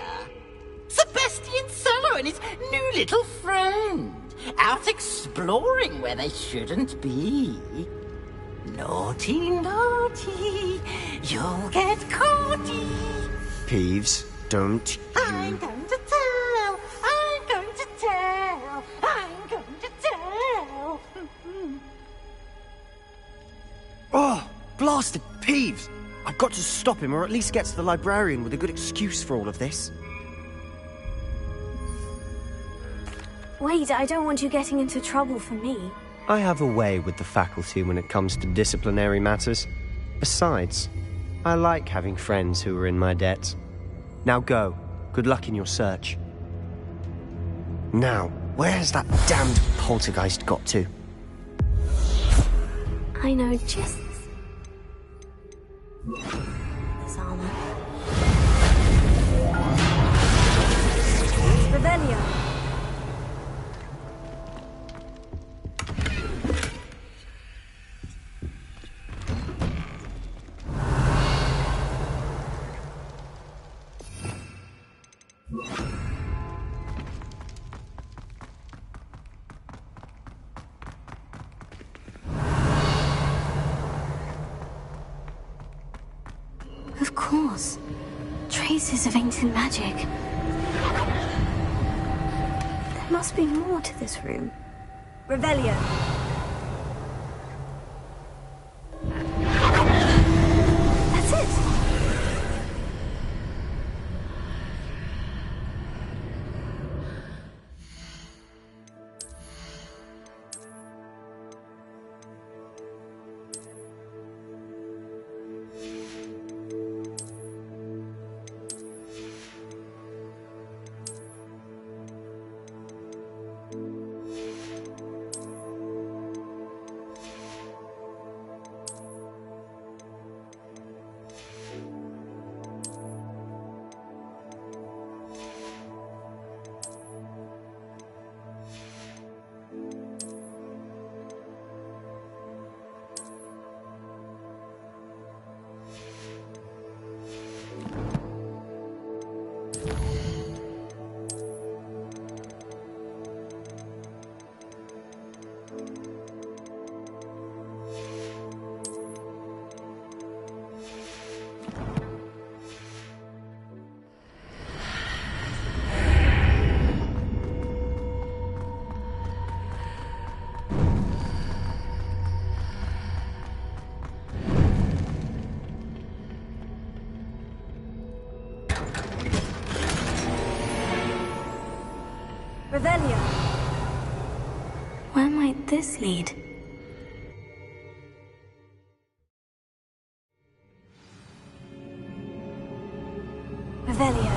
Sebastian Solo and his new little friend. Out exploring where they shouldn't be. Naughty, naughty. You'll get caughty. Peeves, don't I'm going to tell. I'm going to tell. I'm going to tell. Oh, blasted Peeves! I've got to stop him, or at least get to the librarian with a good excuse for all of this. Wait, I don't want you getting into trouble for me. I have a way with the faculty when it comes to disciplinary matters. Besides, I like having friends who are in my debt. Now go. Good luck in your search. Now, where's that damned poltergeist got to? I know just... this armor. Revelia. course. Traces of ancient magic. There must be more to this room. Revelio. That's it! Revelio. Where might this lead? Revelio.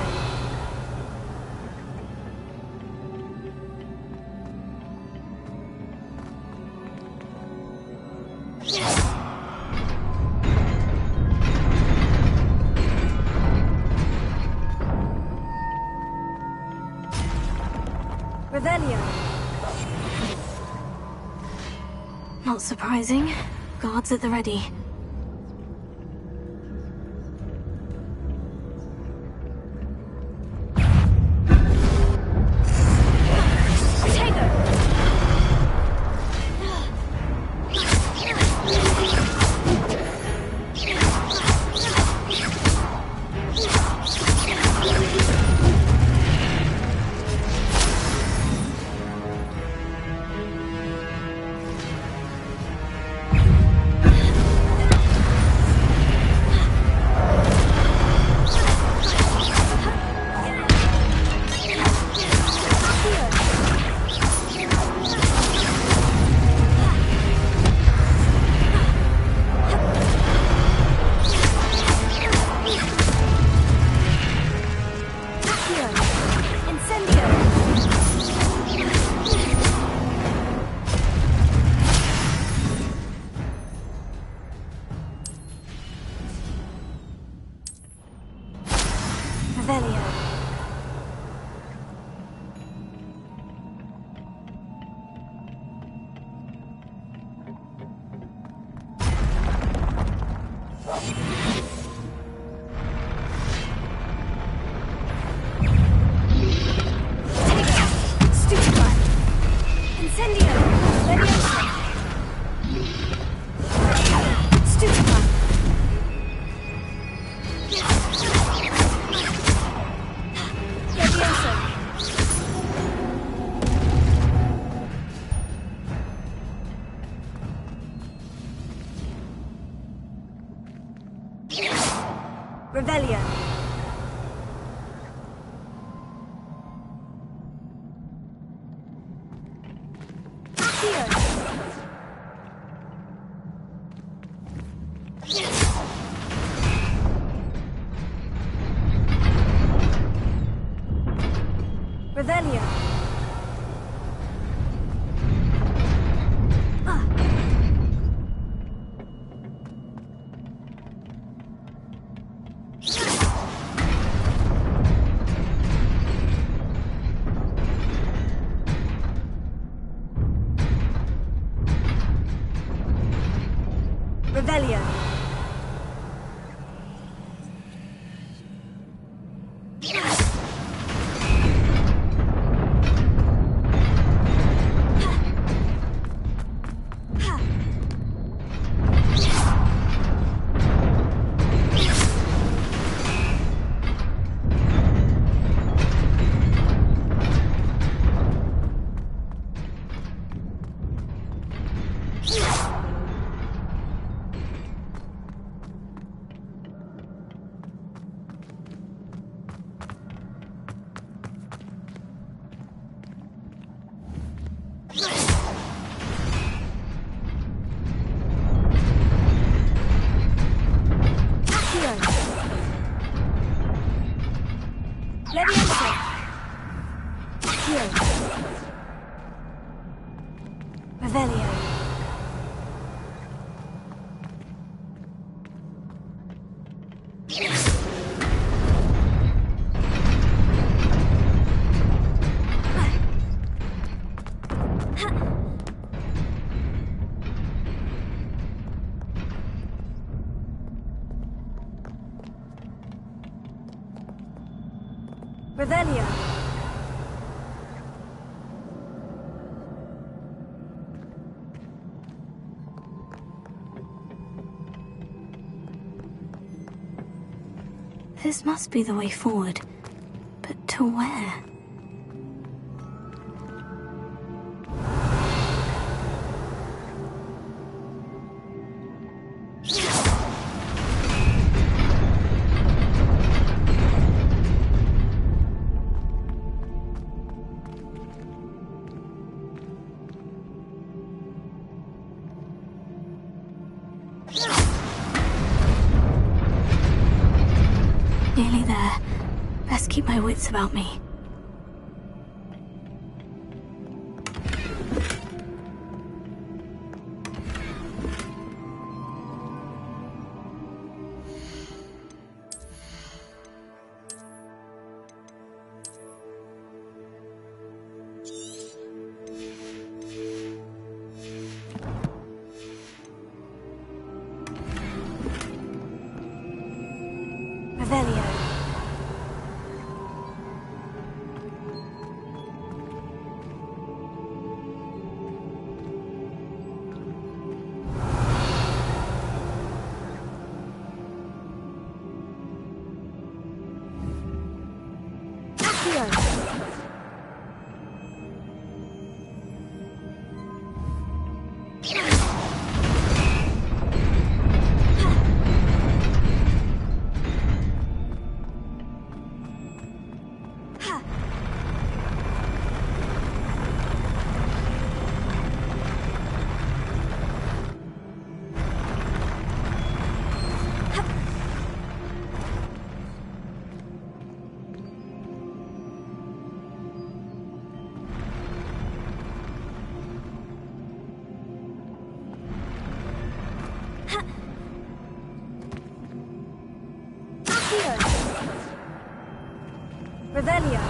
Revelio. Not surprising. Guards at the ready. Revelio. Revelio. Revelio. Revelio. This must be the way forward. But to where? Nearly there. Best keep my wits about me. Revelio. Revelio.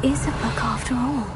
Is a book after all.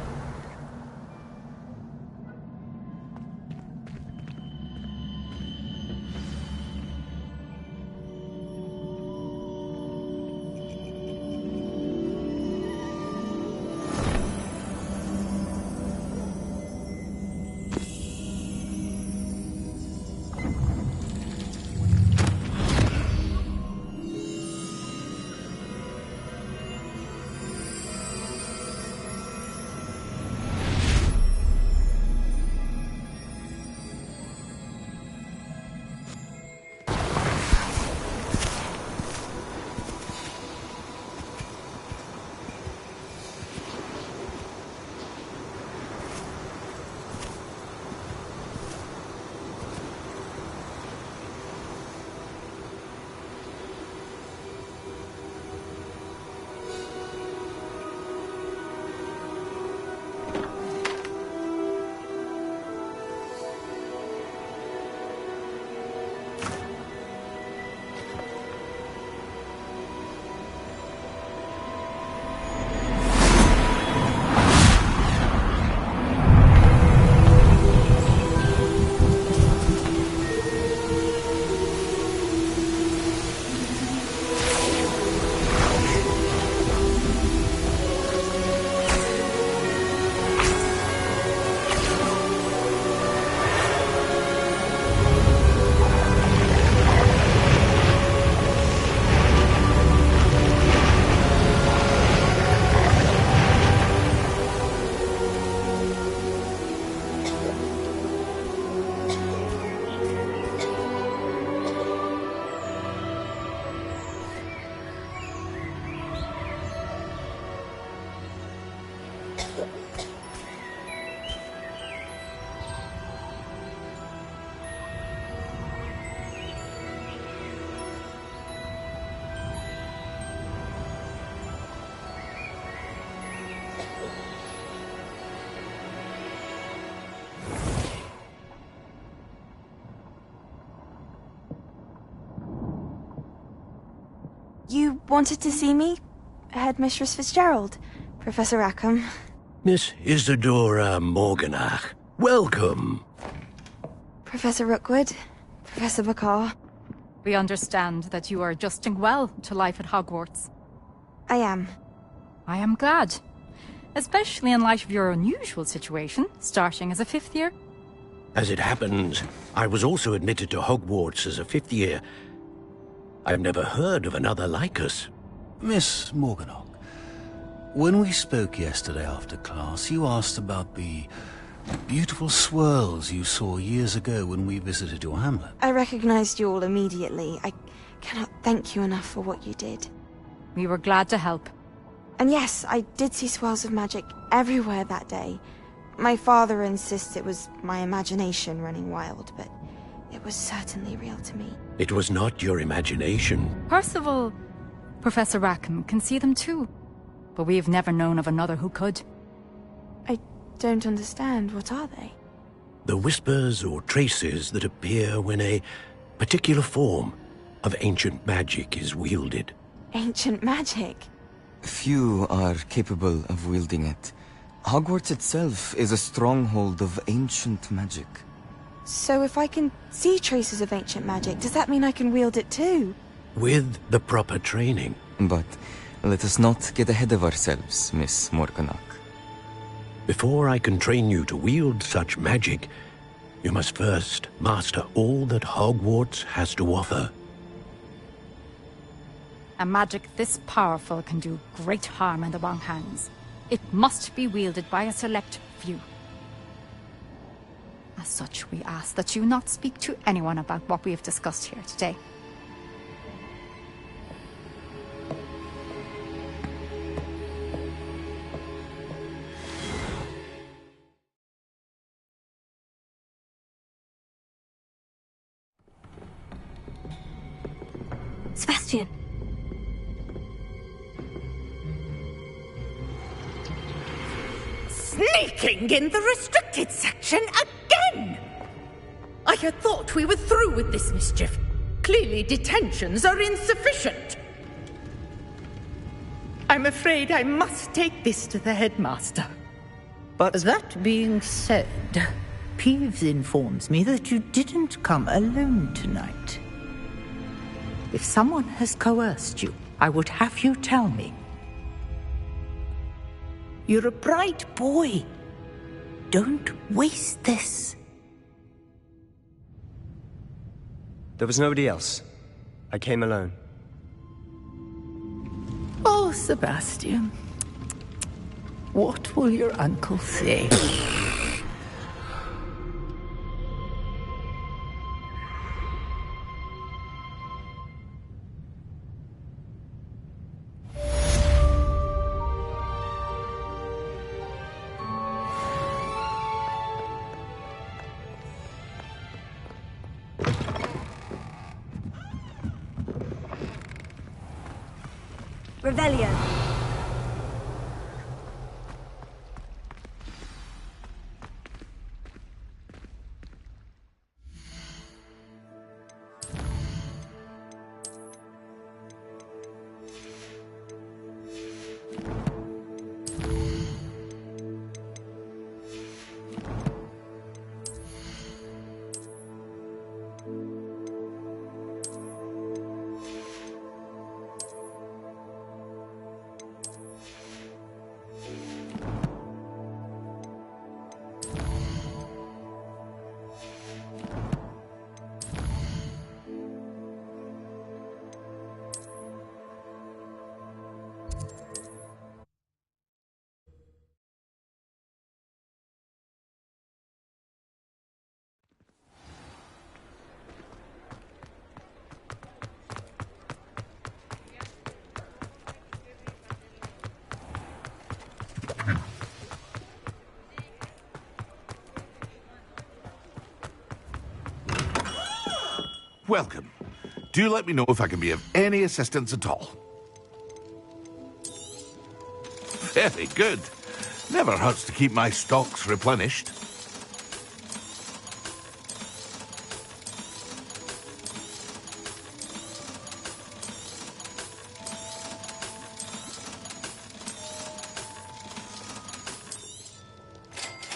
You wanted to see me? Headmistress Fitzgerald? Professor Rackham? Miss Isadora Morganach, welcome. Professor Rookwood? Professor Bakar? We understand that you are adjusting well to life at Hogwarts. I am. I am glad. Especially in light of your unusual situation, starting as a 5th year. As it happens, I was also admitted to Hogwarts as a 5th year. I've never heard of another like us. Miss Morganach, when we spoke yesterday after class, you asked about the beautiful swirls you saw years ago when we visited your hamlet. I recognized you all immediately. I cannot thank you enough for what you did. We were glad to help. And yes, I did see swirls of magic everywhere that day. My father insists it was my imagination running wild, but it was certainly real to me. It was not your imagination. Percival, Professor Rackham can see them too. But we have never known of another who could. I don't understand. What are they? The whispers or traces that appear when a particular form of ancient magic is wielded. Ancient magic? Few are capable of wielding it. Hogwarts itself is a stronghold of ancient magic. So if I can see traces of ancient magic, does that mean I can wield it too? With the proper training. But let us not get ahead of ourselves, Miss Morganach. Before I can train you to wield such magic, you must first master all that Hogwarts has to offer. A magic this powerful can do great harm in the wrong hands. It must be wielded by a select few. As such, we ask that you not speak to anyone about what we have discussed here today. Sebastian. Sneaking in the restricted section again! I had thought we were through with this mischief. Clearly detentions are insufficient. I'm afraid I must take this to the headmaster. But that being said, Peeves informs me that you didn't come alone tonight. If someone has coerced you, I would have you tell me. You're a bright boy. Don't waste this. there was nobody else. I came alone. Oh, Sebastian. What will your uncle say? Revelio. Welcome. Do let me know if I can be of any assistance at all. Very good. Never hurts to keep my stocks replenished.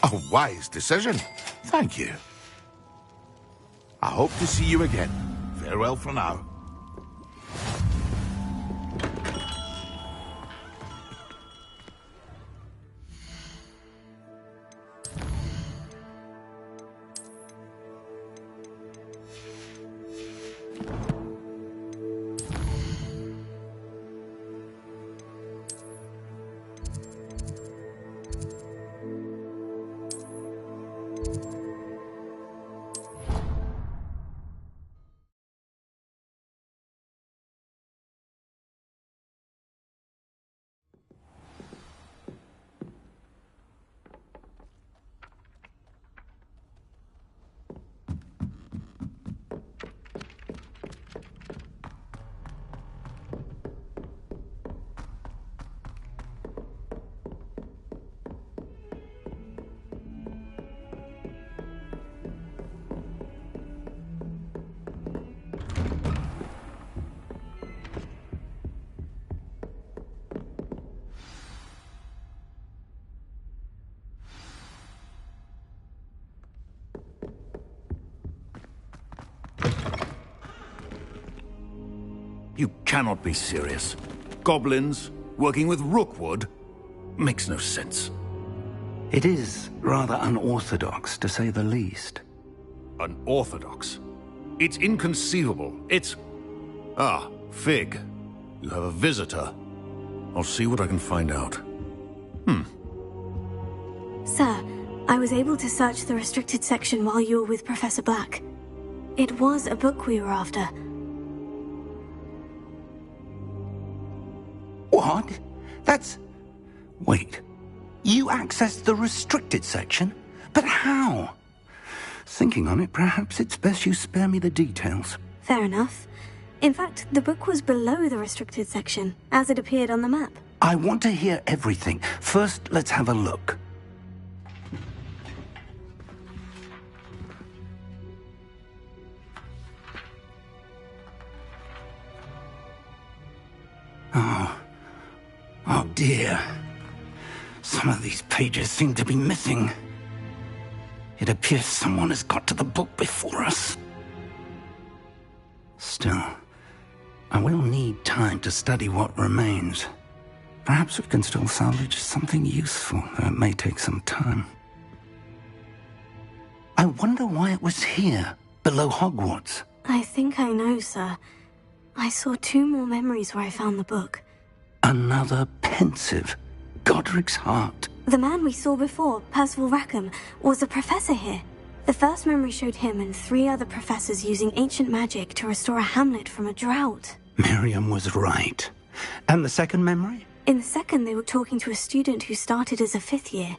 A wise decision. Thank you. I hope to see you again. Farewell for now. You cannot be serious. Goblins working with Rookwood makes no sense. It is rather unorthodox, to say the least. Unorthodox? It's inconceivable. It's... Ah, Fig. You have a visitor. I'll see what I can find out. Sir, I was able to search the restricted section while you were with Professor Black. It was a book we were after. What? That's... Wait. You accessed the restricted section? But how? Thinking on it, perhaps it's best you spare me the details. Fair enough. In fact, the book was below the restricted section, as it appeared on the map. I want to hear everything. First, let's have a look. Oh dear. Some of these pages seem to be missing. It appears someone has got to the book before us. Still, I will need time to study what remains. Perhaps we can still salvage something useful, though it may take some time. I wonder why it was here, below Hogwarts. I think I know, sir. I saw 2 more memories where I found the book. Another pensive. Godric's heart. The man we saw before, Percival Rackham, was a professor here. The first memory showed him and 3 other professors using ancient magic to restore a hamlet from a drought. Miriam was right. And the second memory? In the second, they were talking to a student who started as a 5th year,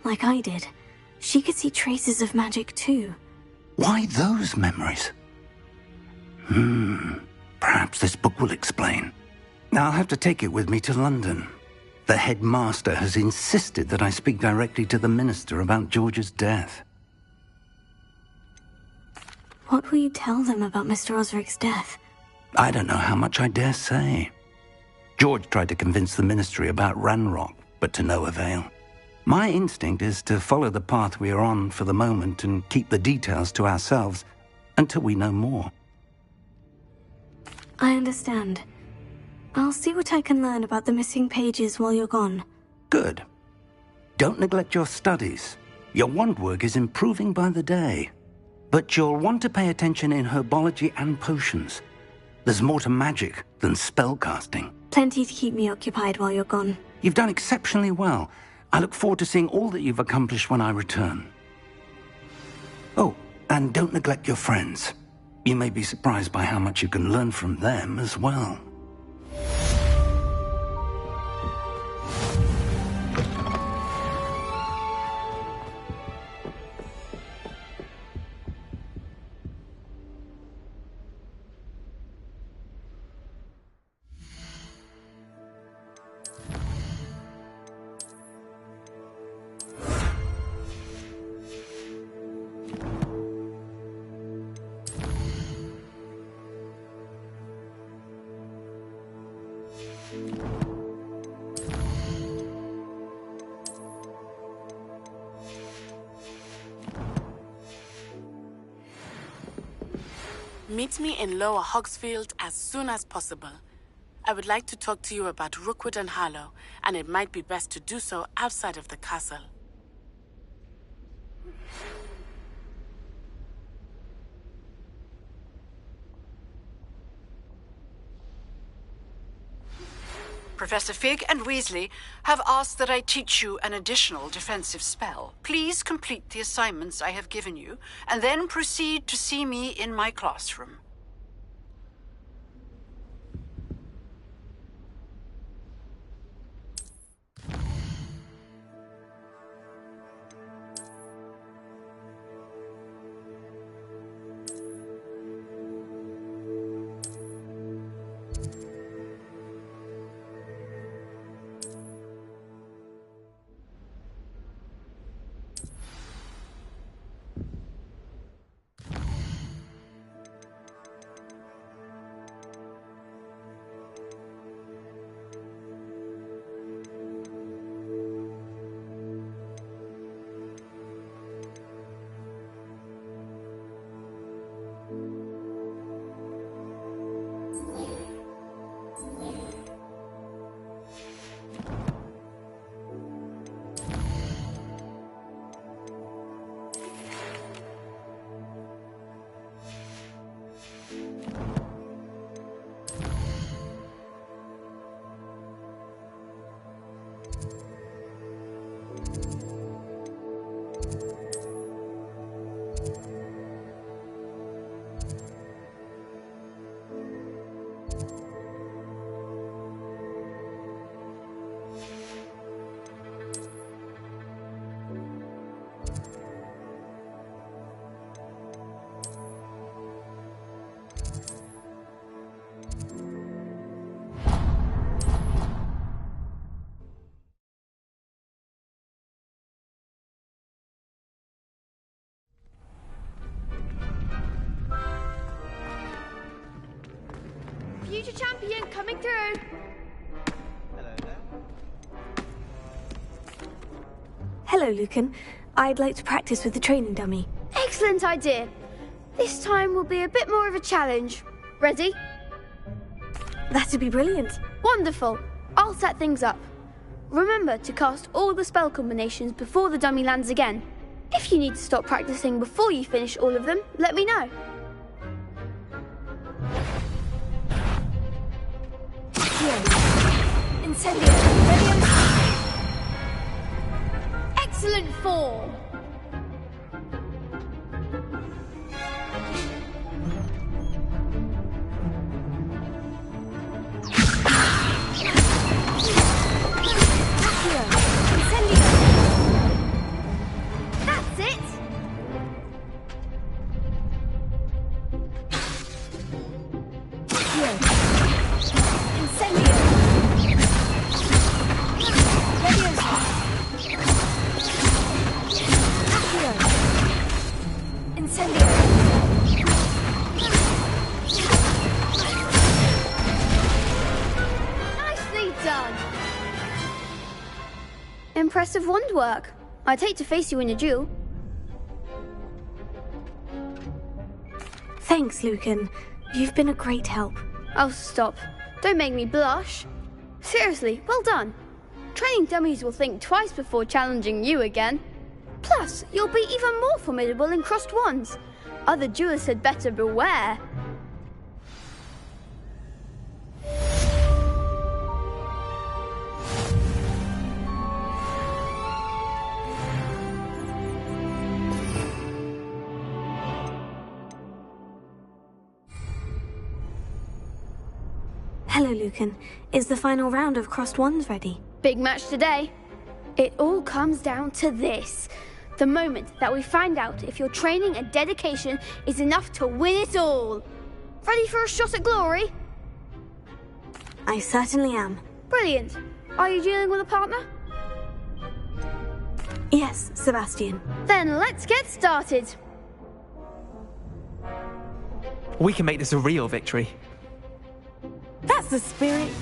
like I did. She could see traces of magic too. Why those memories? Perhaps this book will explain. Now I'll have to take it with me to London. The headmaster has insisted that I speak directly to the minister about George's death. What will you tell them about Mr. Osric's death? I don't know how much I dare say. George tried to convince the ministry about Ranrock, but to no avail. My instinct is to follow the path we are on for the moment and keep the details to ourselves until we know more. I understand. I'll see what I can learn about the missing pages while you're gone. Good. Don't neglect your studies. Your wand work is improving by the day. But you'll want to pay attention in herbology and potions. There's more to magic than spellcasting. Plenty to keep me occupied while you're gone. You've done exceptionally well. I look forward to seeing all that you've accomplished when I return. Oh, and don't neglect your friends. You may be surprised by how much you can learn from them as well. Meet me in Lower Hogsfield as soon as possible. I would like to talk to you about Rookwood and Harlow, and it might be best to do so outside of the castle. Professor Fig and Weasley have asked that I teach you an additional defensive spell. Please complete the assignments I have given you, and then proceed to see me in my classroom. champion coming through. Hello, Lucan. I'd like to practice with the training dummy. Excellent idea. This time will be a bit more of a challenge. Ready? That'd be brilliant. Wonderful. I'll set things up. Remember to cast all the spell combinations before the dummy lands again. If you need to stop practicing before you finish all of them, let me know. Incendio. Excellent form. That's it. Nicely done. Impressive wand work. I'd hate to face you in a duel. Thanks, Lucan. You've been a great help. Oh, stop. Don't make me blush. Seriously, well done. Training dummies will think twice before challenging you again. Plus, you'll be even more formidable in crossed wands. Other duelists had better beware. Hello, Lucan. Is the final round of crossed wands ready? Big match today. It all comes down to this. The moment that we find out if your training and dedication is enough to win it all. Ready for a shot at glory? I certainly am. Brilliant. Are you dealing with a partner? Yes, Sebastian. Then let's get started. We can make this a real victory. That's the spirit.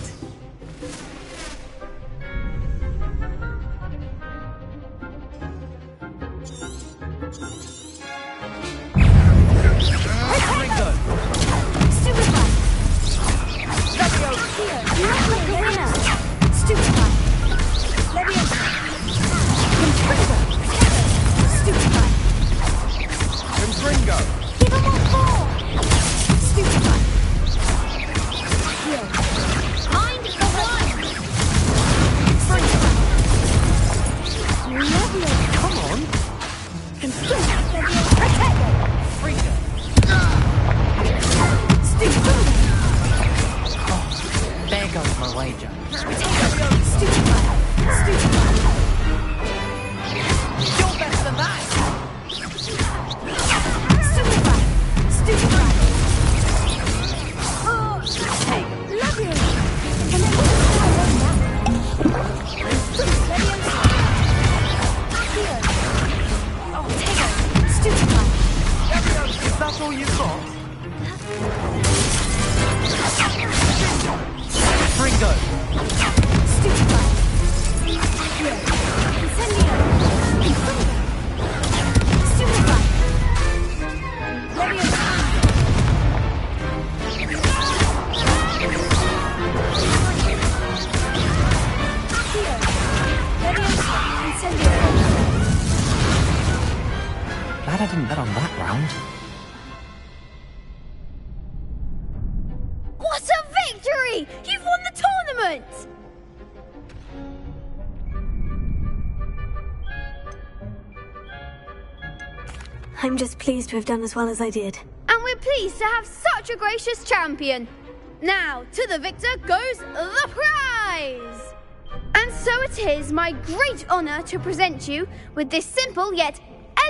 Glad I didn't bet on that round. What a victory! You've won the tournament! I'm just pleased to have done as well as I did. And we're pleased to have such a gracious champion. Now, to the victor goes the prize! And so it is my great honour to present you with this simple yet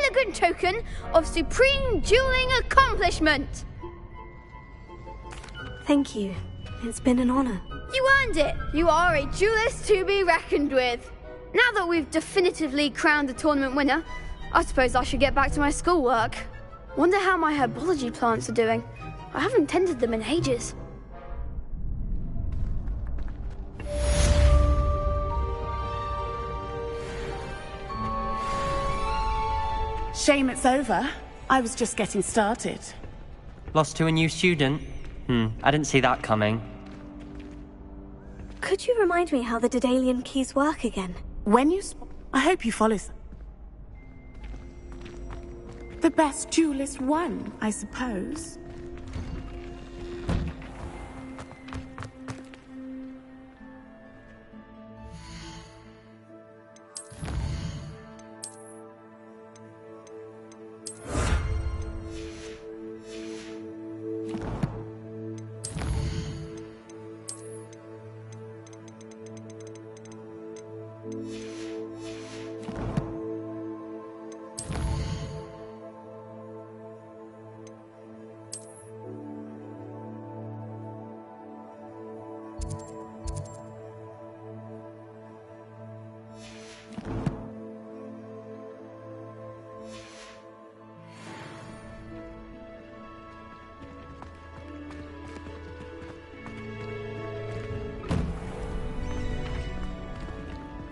elegant token of supreme dueling accomplishment. Thank you. It's been an honour. You earned it. You are a duelist to be reckoned with. Now that we've definitively crowned the tournament winner, I suppose I should get back to my schoolwork. Wonder how my herbology plants are doing. I haven't tended them in ages. Shame it's over. I was just getting started. Lost to a new student? I didn't see that coming. Could you remind me how the Daedalian keys work again? When you... I hope you follow... The best duelist won, I suppose.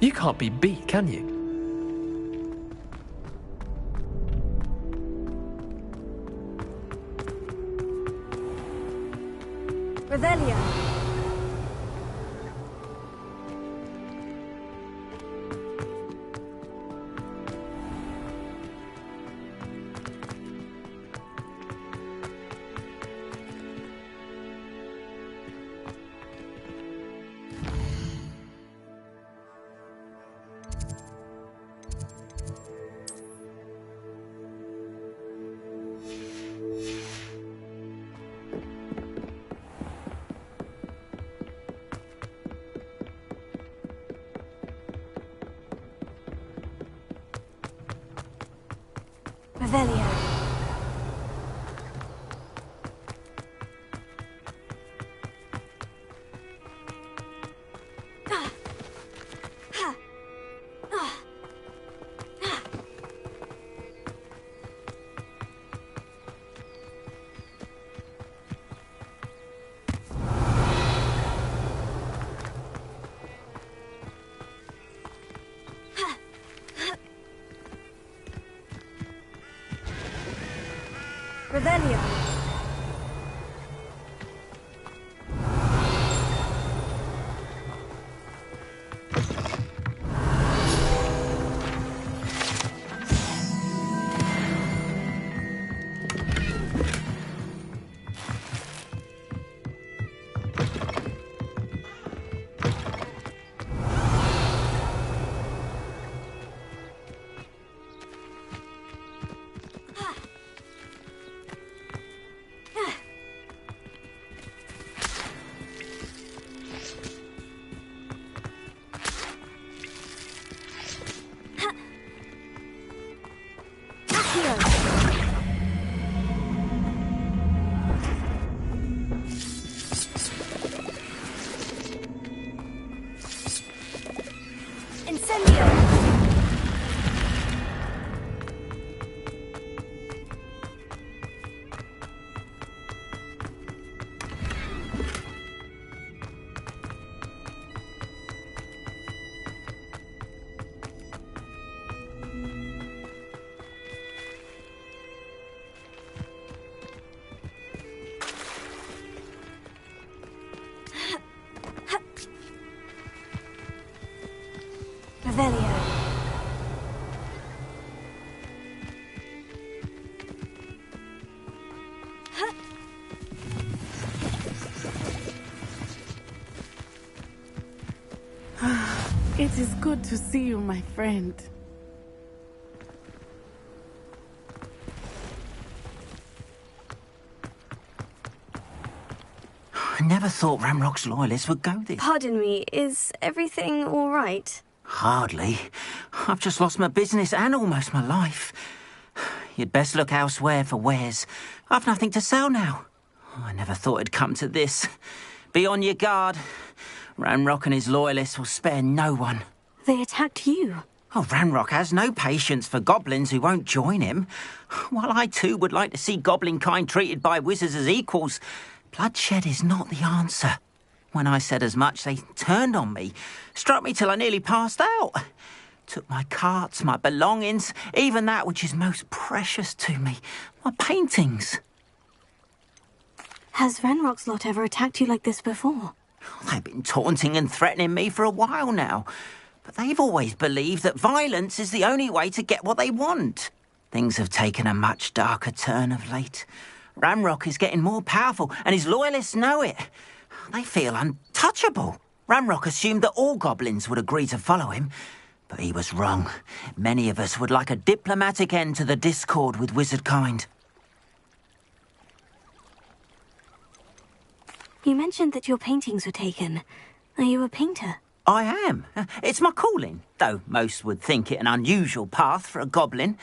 You can't be beat, can you? Revelio. Revelio. Revelio. Revelio. It is good to see you, my friend. I never thought Ramrock's loyalists would go this. Pardon me, is everything all right? Hardly. I've just lost my business and almost my life. You'd best look elsewhere for wares. I've nothing to sell now. I never thought it'd come to this. Be on your guard. Ramrock and his loyalists will spare no one. They attacked you. Oh, Ranrock has no patience for goblins who won't join him. While I too would like to see goblin kind treated by wizards as equals, bloodshed is not the answer. When I said as much, they turned on me, struck me till I nearly passed out. Took my carts, my belongings, even that which is most precious to me, my paintings. Has Ranrock's lot ever attacked you like this before? They've been taunting and threatening me for a while now, but they've always believed that violence is the only way to get what they want. Things have taken a much darker turn of late. Ranrock is getting more powerful, and his loyalists know it. They feel untouchable. Ranrock assumed that all goblins would agree to follow him, but he was wrong. Many of us would like a diplomatic end to the discord with wizard kind. You mentioned that your paintings were taken. Are you a painter? I am. It's my calling, though most would think it an unusual path for a goblin.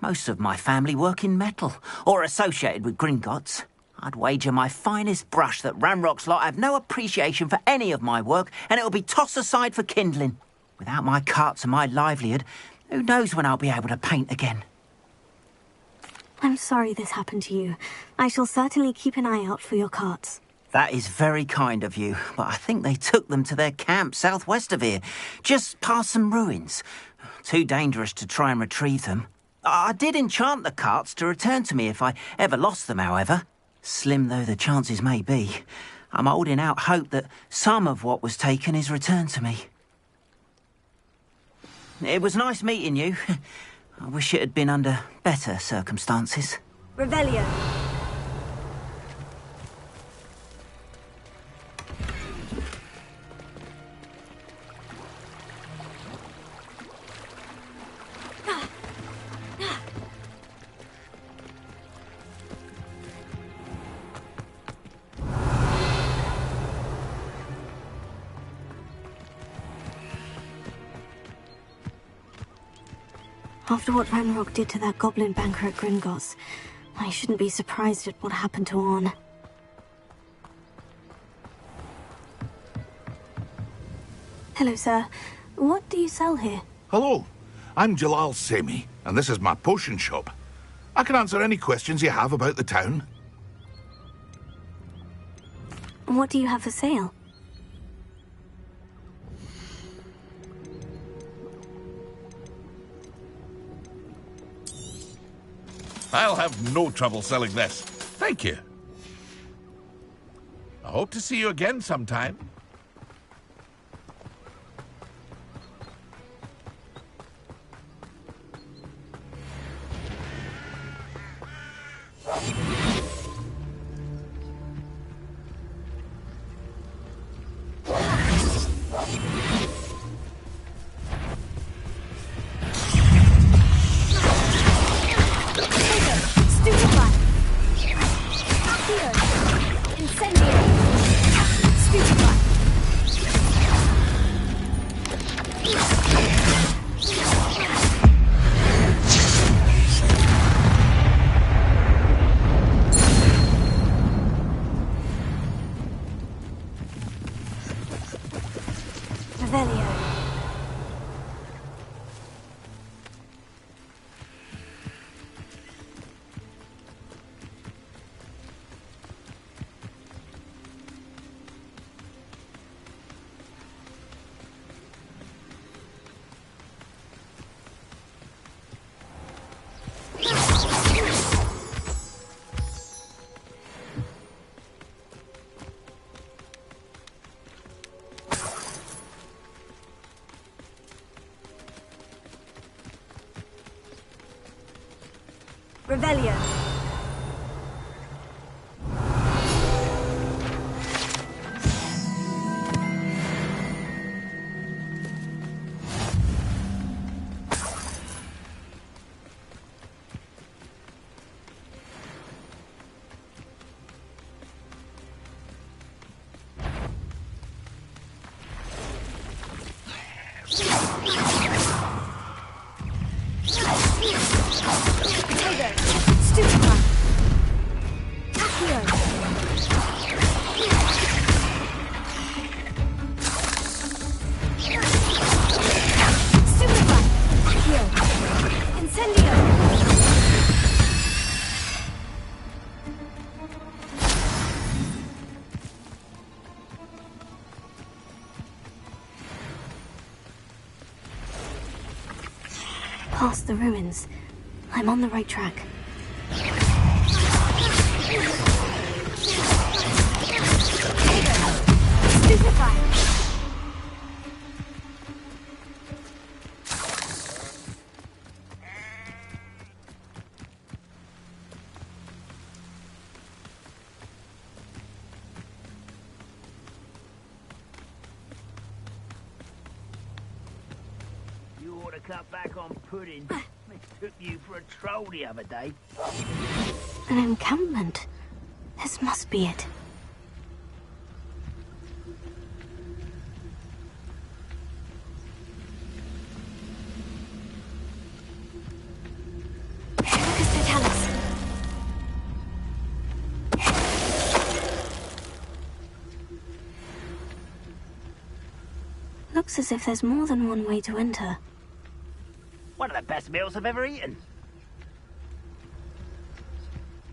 Most of my family work in metal, or associated with Gringotts. I'd wager my finest brush that Ranrock's lot have no appreciation for any of my work, and it'll be tossed aside for kindling. Without my carts and my livelihood, who knows when I'll be able to paint again? I'm sorry this happened to you. I shall certainly keep an eye out for your carts. That is very kind of you, but I think they took them to their camp southwest of here, just past some ruins. Too dangerous to try and retrieve them. I did enchant the carts to return to me if I ever lost them, however. Slim though the chances may be, I'm holding out hope that some of what was taken is returned to me. It was nice meeting you. I wish it had been under better circumstances. Revelio. After what Ranrock did to that goblin banker at Gringotts, I shouldn't be surprised at what happened to Orn. Hello, sir. What do you sell here? Hello, I'm Jalal Semi, and this is my potion shop. I can answer any questions you have about the town. What do you have for sale? I'll have no trouble selling this. Thank you. I hope to see you again sometime. Revelio. Potato. Stupid. past the ruins. I'm on the right track. Stupefy! You ought to cut back on pudding. They took you for a troll the other day. An encampment. This must be it. Look as they tell us. Looks as if there's more than one way to enter. One of the best meals I've ever eaten.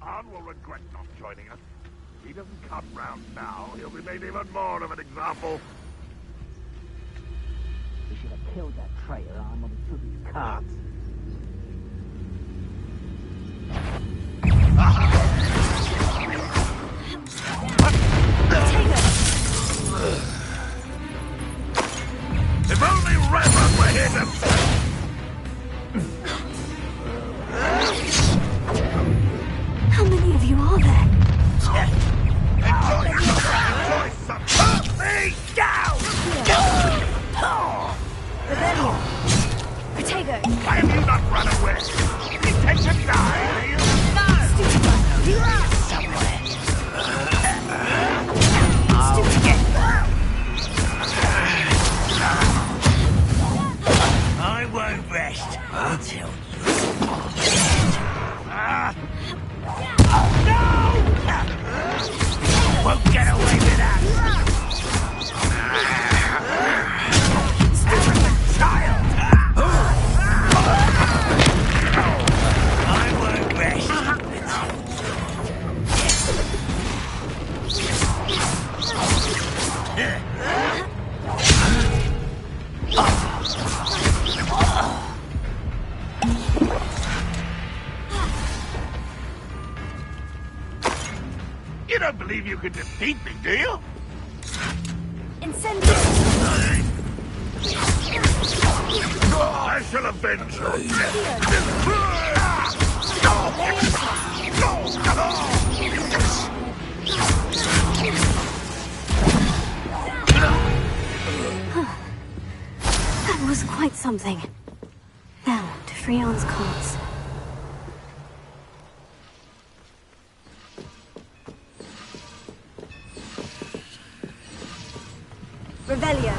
Arn will regret not joining us. If he doesn't come round now, he'll be made even more of an example. We should have killed that traitor Arn when we took his cards. If only Reverend were here to... How many of you are there? Enjoy some... Put me down! Rebellion! Protego! Why have you not run away? You intend to die, do you? No! You are somewhere! I'll get I won't rest until you... Won't get away with that! Child! I won't rest. You don't believe you can defeat me, do you? Incendio! I shall avenge your death. That was quite something. Now, to Freon's cards. Revelio!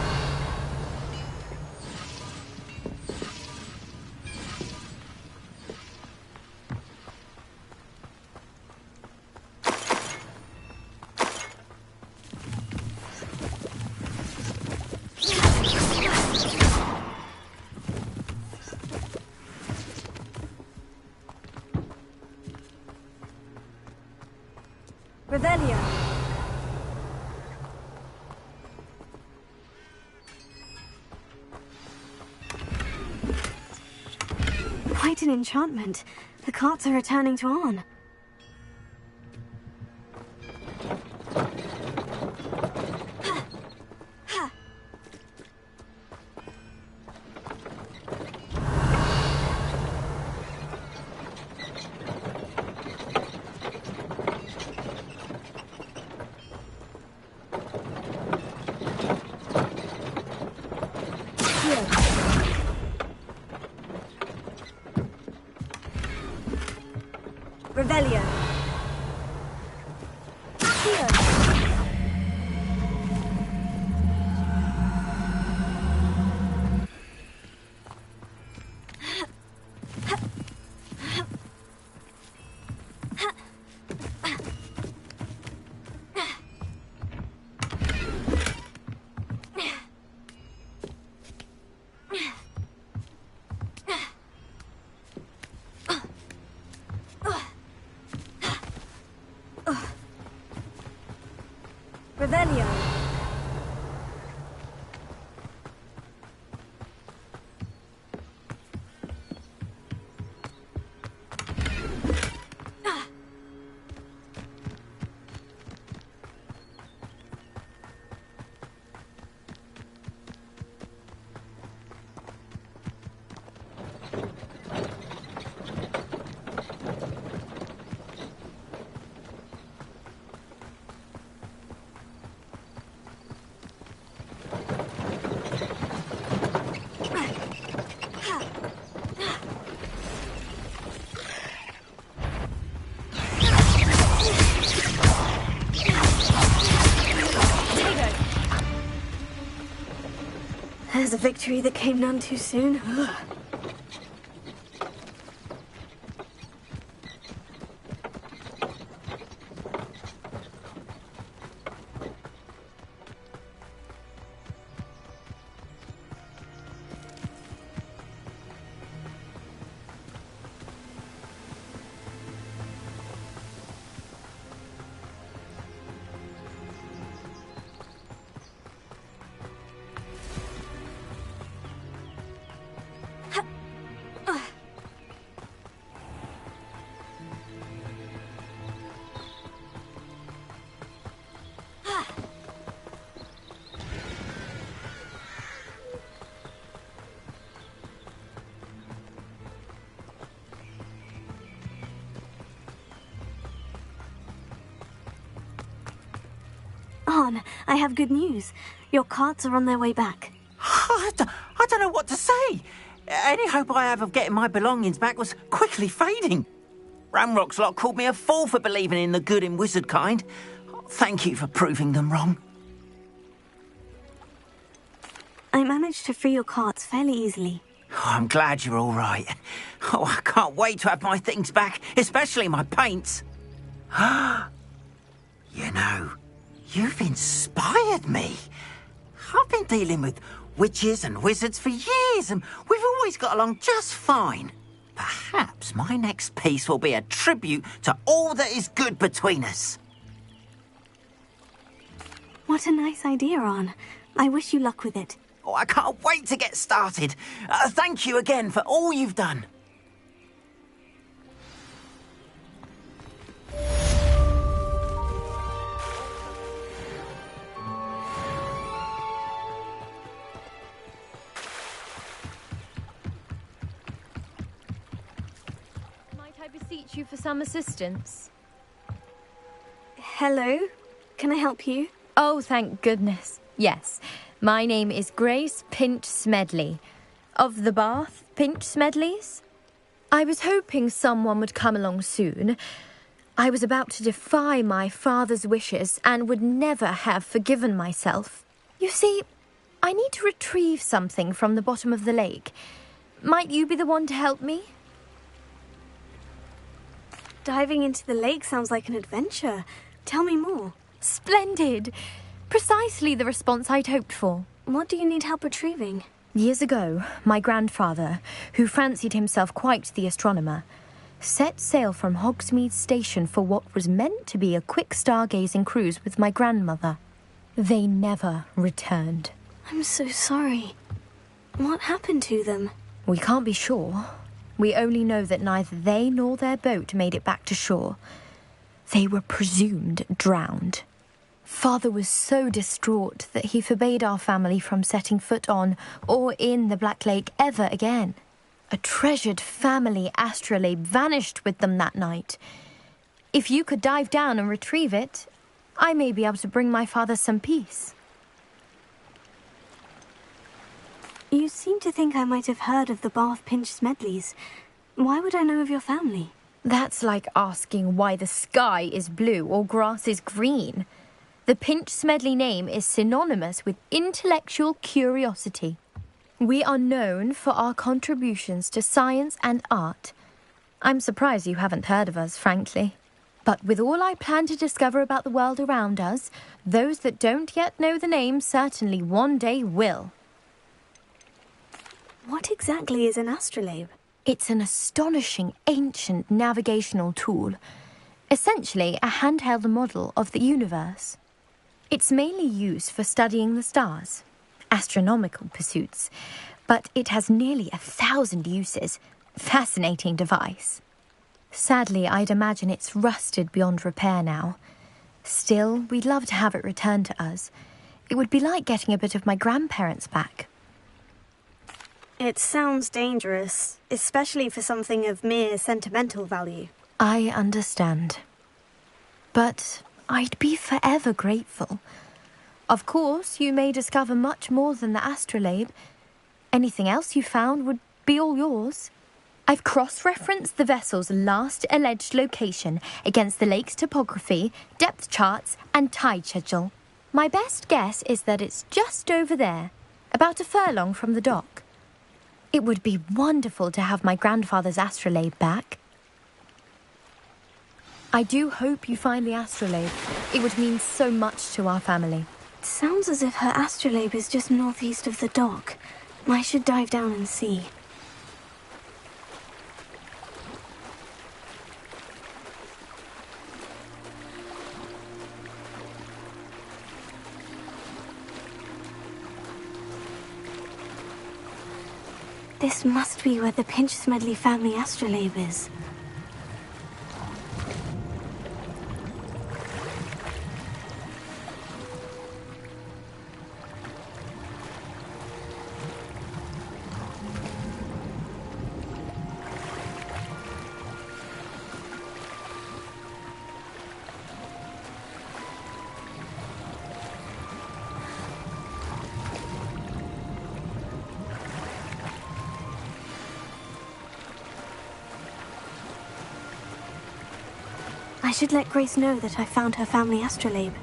Revelio! Quite an enchantment. The carts are returning to Arn. Revelio! Revelio! There's a victory that came none too soon. Arn, I have good news. Your carts are on their way back. I don't know what to say. Any hope I have of getting my belongings back was quickly fading. Ramrock's lot called me a fool for believing in the good in wizard kind. Thank you for proving them wrong. I managed to free your carts fairly easily. Oh, I'm glad you're all right. Oh, I can't wait to have my things back, especially my paints. You know, you've inspired me. I've been dealing with witches and wizards for years, and we've always got along just fine. Perhaps my next piece will be a tribute to all that is good between us. What a nice idea, Arn. I wish you luck with it. Oh, I can't wait to get started. Thank you again for all you've done. Might I beseech you for some assistance? Hello? Can I help you? Oh, thank goodness. Yes. My name is Grace Pinch Smedley, of the Bath Pinch Smedleys. I was hoping someone would come along soon. I was about to defy my father's wishes and would never have forgiven myself. You see, I need to retrieve something from the bottom of the lake. Might you be the one to help me? Diving into the lake sounds like an adventure. Tell me more. Splendid! Precisely the response I'd hoped for. What do you need help retrieving? Years ago, my grandfather, who fancied himself quite the astronomer, set sail from Hogsmeade Station for what was meant to be a quick stargazing cruise with my grandmother. They never returned. I'm so sorry. What happened to them? We can't be sure. We only know that neither they nor their boat made it back to shore. They were presumed drowned. Father was so distraught that he forbade our family from setting foot on or in the Black Lake ever again. A treasured family astrolabe vanished with them that night. If you could dive down and retrieve it, I may be able to bring my father some peace. You seem to think I might have heard of the Bath Pinch Smedleys. Why would I know of your family? That's like asking why the sky is blue or grass is green. The Pinch Smedley name is synonymous with intellectual curiosity. We are known for our contributions to science and art. I'm surprised you haven't heard of us, frankly. But with all I plan to discover about the world around us, those that don't yet know the name certainly one day will. What exactly is an astrolabe? It's an astonishing ancient navigational tool. Essentially a handheld model of the universe. It's mainly used for studying the stars, astronomical pursuits, but it has nearly 1,000 uses. Fascinating device. Sadly, I'd imagine it's rusted beyond repair now. Still, we'd love to have it returned to us. It would be like getting a bit of my grandparents back. It sounds dangerous, especially for something of mere sentimental value. I understand. But I'd be forever grateful. Of course, you may discover much more than the astrolabe. Anything else you found would be all yours. I've cross-referenced the vessel's last alleged location against the lake's topography, depth charts, and tide schedule. My best guess is that it's just over there. About a furlong from the dock. It would be wonderful to have my grandfather's astrolabe back. I do hope you find the astrolabe. It would mean so much to our family. It sounds as if her astrolabe is just northeast of the dock. I should dive down and see. This must be where the Pinch-Smedley family astrolabe is. I should let Grace know that I found her family astrolabe.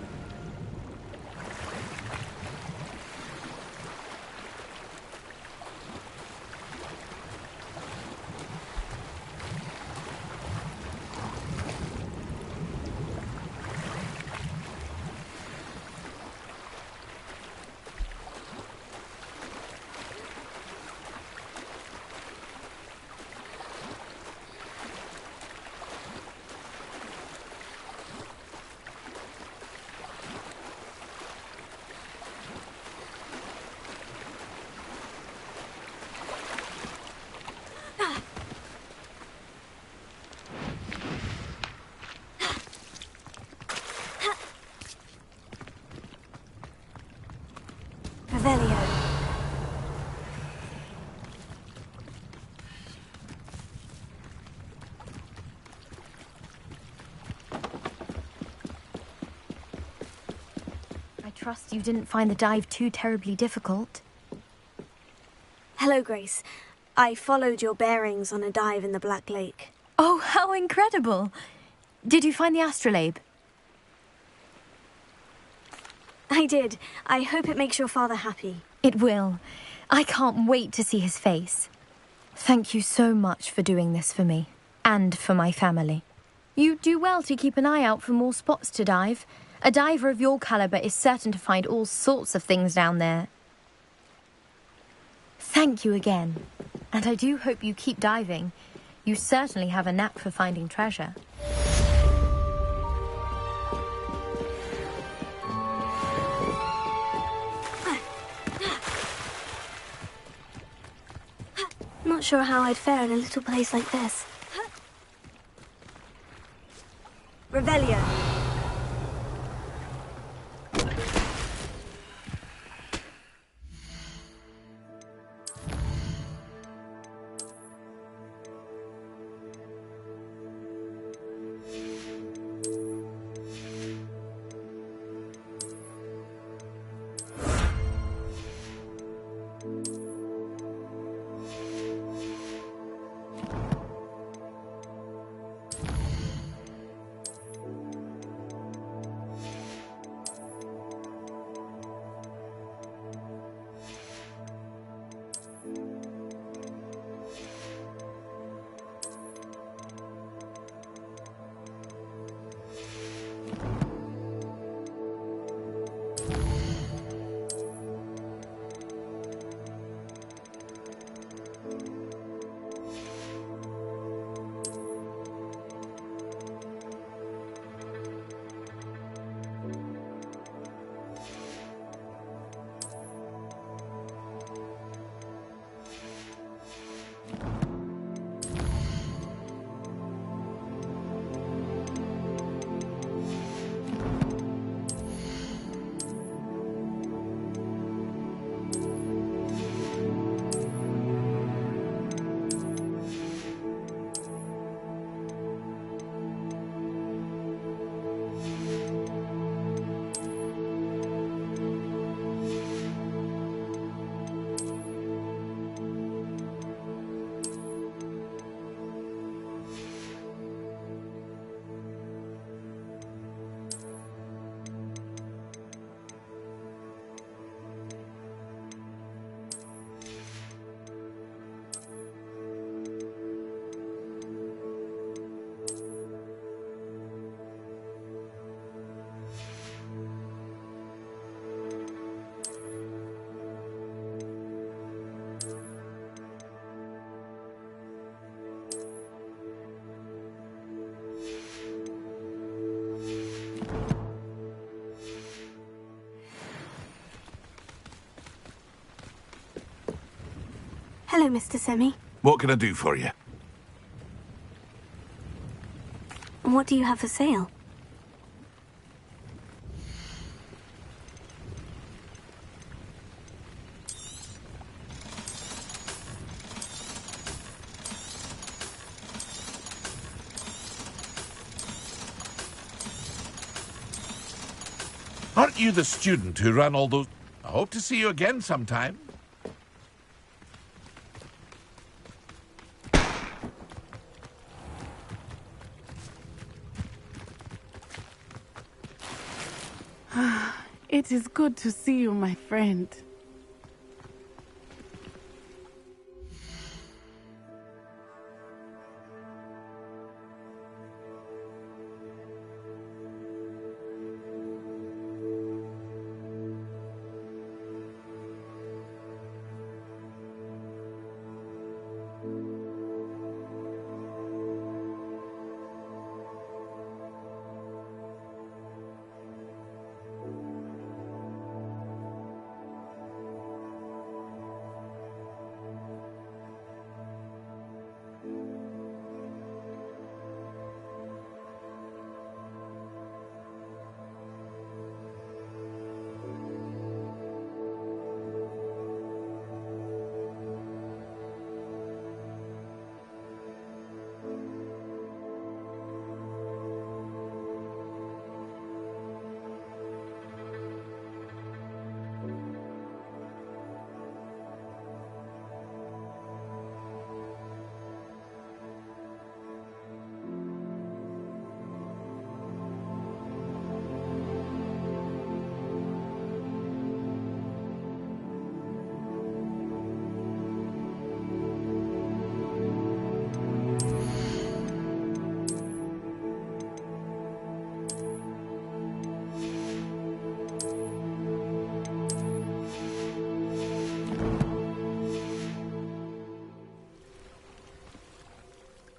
Trust you didn't find the dive too terribly difficult. Hello, Grace. I followed your bearings on a dive in the Black Lake. Oh, how incredible! Did you find the astrolabe? I did. I hope it makes your father happy. It will. I can't wait to see his face. Thank you so much for doing this for me, and for my family. You do well to keep an eye out for more spots to dive. A diver of your caliber is certain to find all sorts of things down there. Thank you again. And I do hope you keep diving. You certainly have a knack for finding treasure. Not sure how I'd fare in a little place like this. Revelio. Hello, Mr. Semi. What can I do for you? What do you have for sale? Aren't you the student who ran all those... I hope to see you again sometime. It is good to see you, my friend.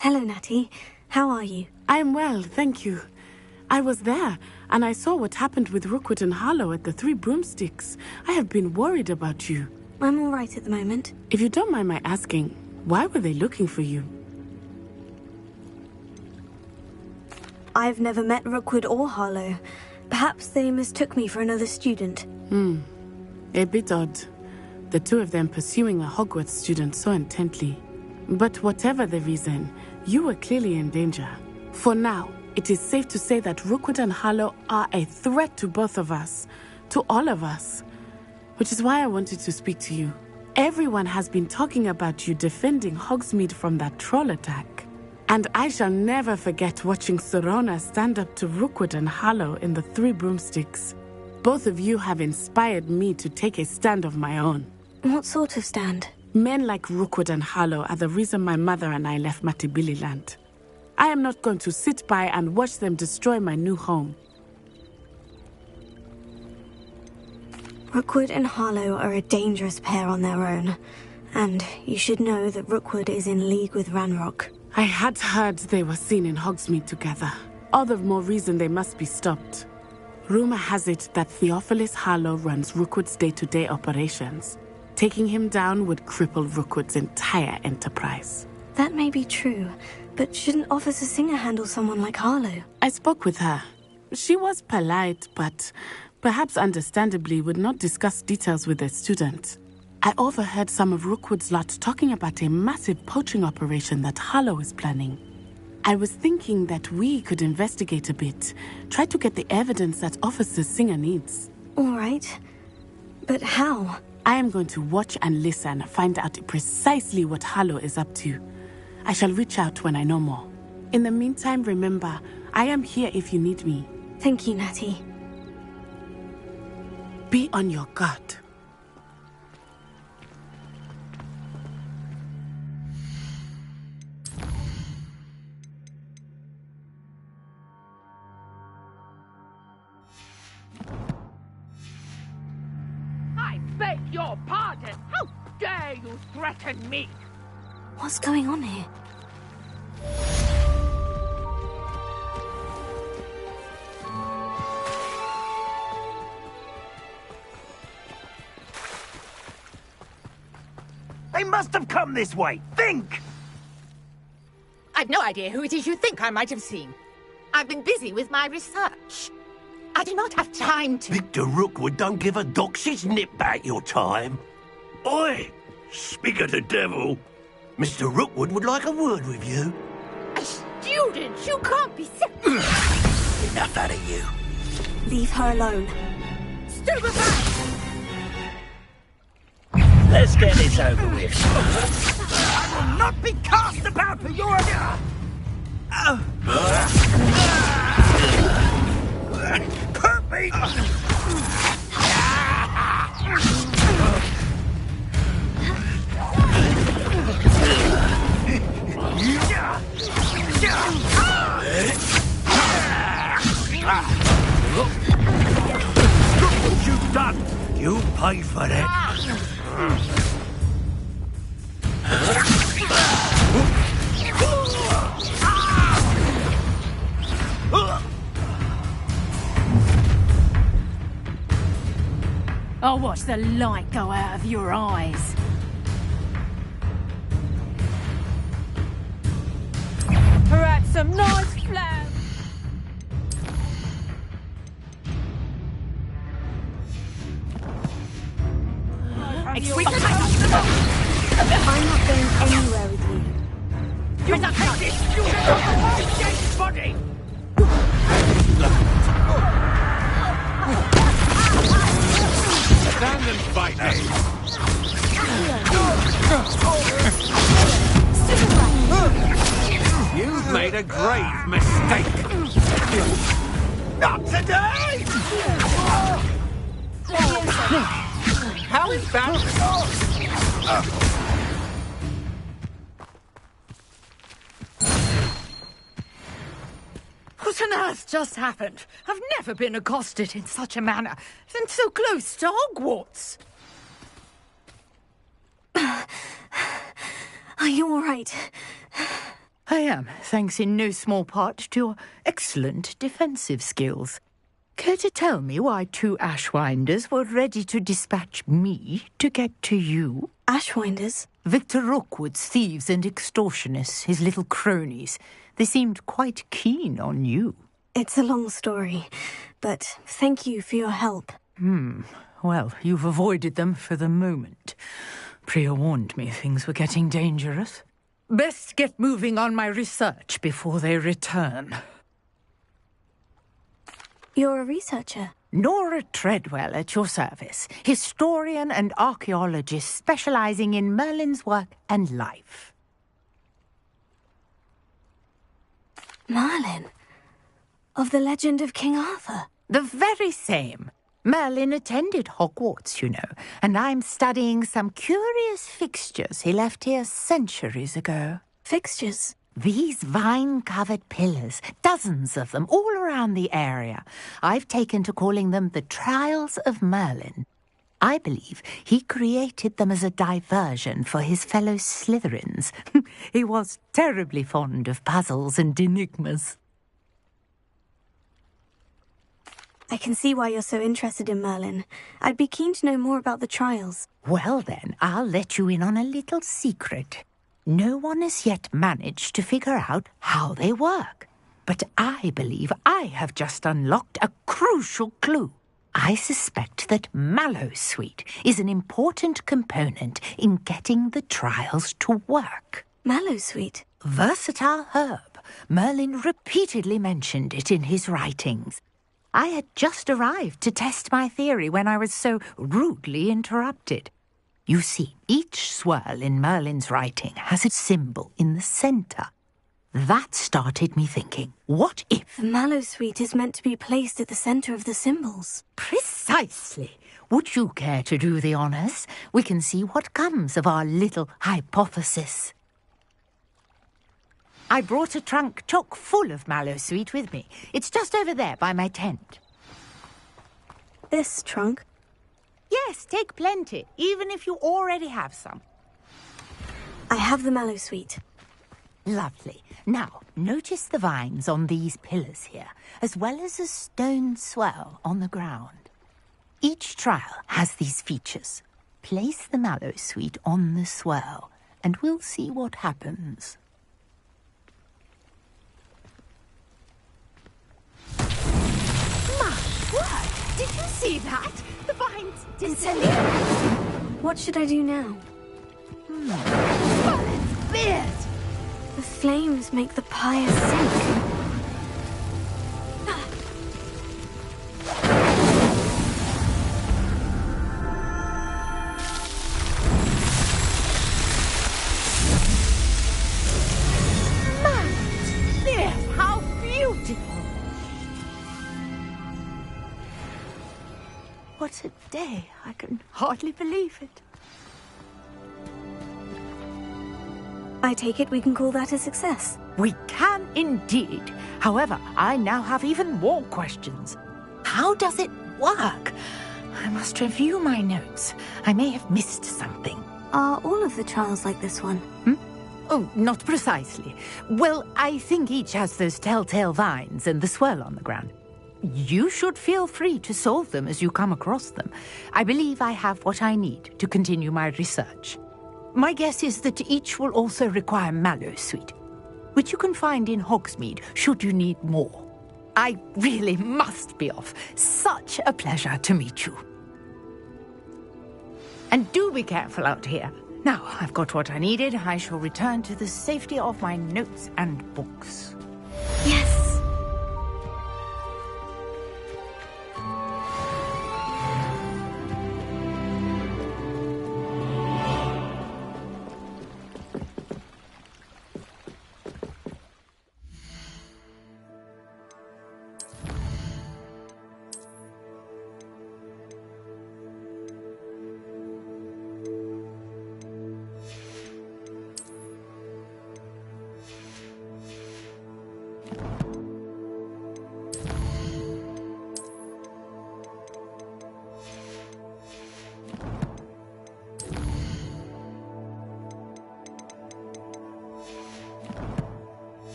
Hello, Natty. How are you? I'm well, thank you. I was there, and I saw what happened with Rookwood and Harlow at the Three Broomsticks. I have been worried about you. I'm all right at the moment. If you don't mind my asking, why were they looking for you? I've never met Rookwood or Harlow. Perhaps they mistook me for another student. A bit odd. The two of them pursuing a Hogwarts student so intently. But whatever the reason, you were clearly in danger. For now, it is safe to say that Rookwood and Harlow are a threat to both of us. To all of us. Which is why I wanted to speak to you. Everyone has been talking about you defending Hogsmeade from that troll attack. And I shall never forget watching Sorona stand up to Rookwood and Harlow in the Three Broomsticks. Both of you have inspired me to take a stand of my own. What sort of stand? Men like Rookwood and Harlow are the reason my mother and I left Matibililand. I am not going to sit by and watch them destroy my new home. Rookwood and Harlow are a dangerous pair on their own. And you should know that Rookwood is in league with Ranrock. I had heard they were seen in Hogsmeade together. All the more reason they must be stopped. Rumor has it that Theophilus Harlow runs Rookwood's day-to-day operations. Taking him down would cripple Rookwood's entire enterprise. That may be true, but shouldn't Officer Singer handle someone like Harlow? I spoke with her. She was polite, but perhaps understandably would not discuss details with a student. I overheard some of Rookwood's lot talking about a massive poaching operation that Harlow is planning. I was thinking that we could investigate a bit, try to get the evidence that Officer Singer needs. All right. But how? I am going to watch and listen, find out precisely what Harlow is up to. I shall reach out when I know more. In the meantime, remember, I am here if you need me. Thank you, Natty. Be on your guard. I beg your pardon! How dare you threaten me? What's going on here? They must have come this way. Think! I've no idea who it is you think I might have seen. I've been busy with my research. I do not have time to... Victor Rookwood don't give a doxy's nip back your time. Oi! Speak of the devil. Mr. Rookwood would like a word with you. A student? You can't be... Enough out of you. Leave her alone. Stupefy! Let's get this over with. I will not be cast about for your... Hurt me! Look what you've done! You pay for that. I'll watch the light go out of your eyes. Perhaps some nice flowers. I'm not going anywhere with you. You take this! You my dead body! Stand and fight me! You've made a grave mistake. Not today! How is that? What on earth just happened? I've never been accosted in such a manner, and so close to Hogwarts. Are you all right? I am, thanks in no small part to your excellent defensive skills. Care to tell me why 2 Ashwinders were ready to dispatch me to get to you? Ashwinders? Victor Rookwood's thieves and extortionists, his little cronies. They seemed quite keen on you. It's a long story, but thank you for your help. Well, you've avoided them for the moment. Priya warned me things were getting dangerous. Best get moving on my research before they return. You're a researcher? Nora Treadwell at your service, historian and archaeologist specializing in Merlin's work and life. Merlin? Of the legend of King Arthur? The very same. Merlin attended Hogwarts, you know, and I'm studying some curious fixtures he left here centuries ago. Fixtures? These vine-covered pillars, dozens of them, all around the area. I've taken to calling them the Trials of Merlin. I believe he created them as a diversion for his fellow Slytherins. He was terribly fond of puzzles and enigmas. I can see why you're so interested in Merlin. I'd be keen to know more about the trials. Well then, I'll let you in on a little secret. No one has yet managed to figure out how they work. But I believe I have just unlocked a crucial clue. I suspect that Mallowsweet is an important component in getting the trials to work. Mallowsweet? Versatile herb. Merlin repeatedly mentioned it in his writings. I had just arrived to test my theory when I was so rudely interrupted. You see, each swirl in Merlin's writing has a symbol in the centre. That started me thinking, what if... The Mallowsweet is meant to be placed at the centre of the symbols. Precisely. Would you care to do the honours? We can see what comes of our little hypothesis. I brought a trunk chock full of Mallowsweet with me. It's just over there by my tent. This trunk? Yes, take plenty, even if you already have some. I have the Mallowsweet. Lovely. Now, notice the vines on these pillars here, as well as a stone swell on the ground. Each trial has these features. place the mallow sweet on the swirl, and we'll see what happens. My word! Did you see that? The vines Incendio! What should I do now? Violet's beard! The flames make the pyre sink. How beautiful! What a day. I can hardly believe it. I take it we can call that a success. We can indeed. However, I now have even more questions. How does it work? I must review my notes. I may have missed something. Are all of the trials like this one? Oh, not precisely. Well, I think each has those telltale vines and the swirl on the ground. You should feel free to solve them as you come across them. I believe I have what I need to continue my research. My guess is that each will also require mallow sweet, which you can find in Hogsmeade should you need more. I really must be off. Such a pleasure to meet you. And do be careful out here. Now, I've got what I needed. I shall return to the safety of my notes and books. Yes!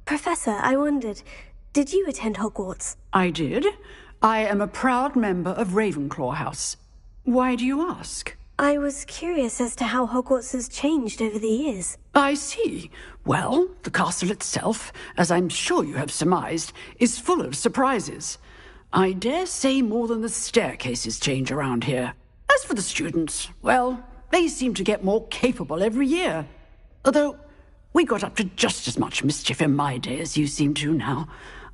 Professor, I wondered, did you attend Hogwarts? I did. I am a proud member of Ravenclaw House. Why do you ask? I was curious as to how Hogwarts has changed over the years. I see. Well, the castle itself, as I'm sure you have surmised, is full of surprises. I dare say more than the staircases change around here. As for the students, well, they seem to get more capable every year. Although, we got up to just as much mischief in my day as you seem to now.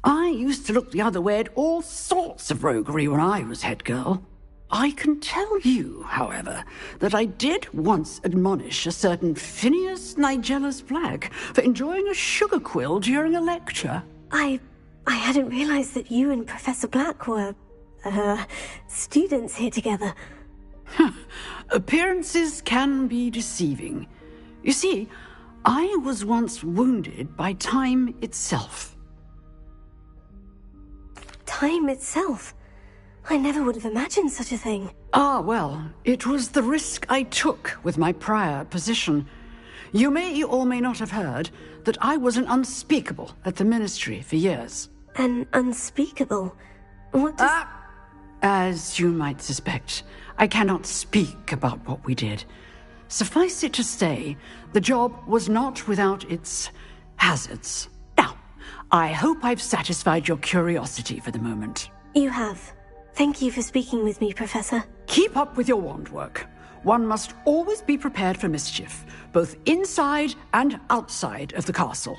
I used to look the other way at all sorts of roguery when I was head girl. I can tell you, however, that I did once admonish a certain Phineas Nigellus Black for enjoying a sugar quill during a lecture. I hadn't realized that you and Professor Black were, students here together. Appearances can be deceiving. You see, I was once wounded by time itself. Time itself? I never would have imagined such a thing. Ah, well, it was the risk I took with my prior position. You may or may not have heard that I was an unspeakable at the Ministry for years. An unspeakable? What does... As you might suspect, I cannot speak about what we did. Suffice it to say, the job was not without its hazards. Now, I hope I've satisfied your curiosity for the moment. You have. Thank you for speaking with me, Professor. Keep up with your wand work. One must always be prepared for mischief, both inside and outside of the castle.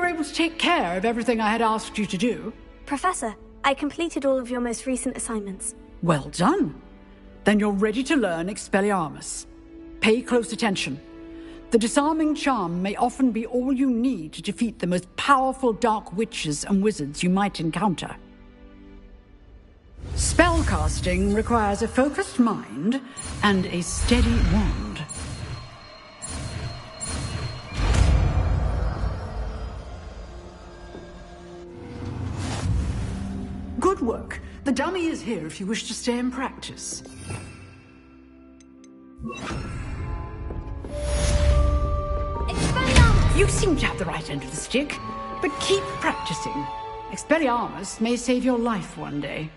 were able to take care of everything I had asked you to do. Professor, I completed all of your most recent assignments. Well done. Then you're ready to learn Expelliarmus. Pay close attention. The disarming charm may often be all you need to defeat the most powerful dark witches and wizards you might encounter. Spellcasting requires a focused mind and a steady wand. Good work. The dummy is here if you wish to stay and practice. You seem to have the right end of the stick, but keep practicing. Expelliarmus may save your life one day.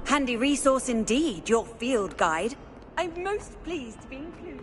Handy resource indeed, your field guide. I'm most pleased to be included.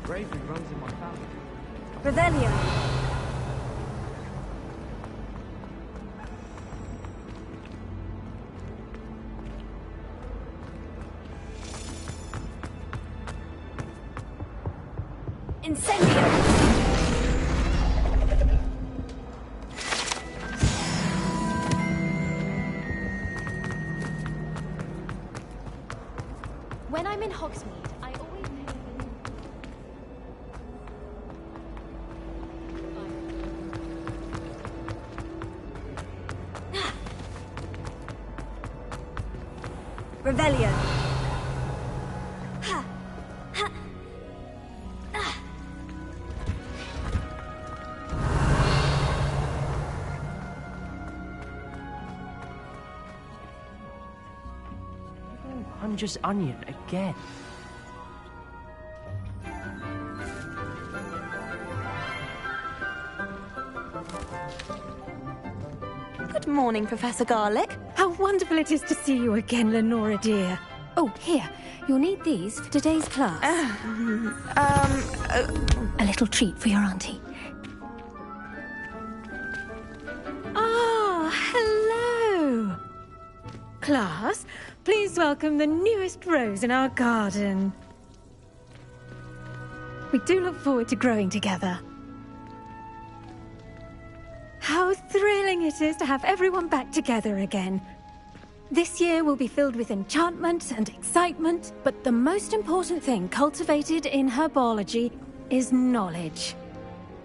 Bravery runs in my family. Revelio. Incendio. When I'm in Hogsmeade, I always Revelio. I'm just onion again. Good morning, Professor Garlic. How wonderful it is to see you again, Lenora dear. Oh, here. You'll need these for today's class. A little treat for your auntie. Ah, hello. Class, please welcome the newest rose in our garden. We do look forward to growing together. How thrilling it is to have everyone back together again. This year will be filled with enchantment and excitement, but the most important thing cultivated in herbology is knowledge.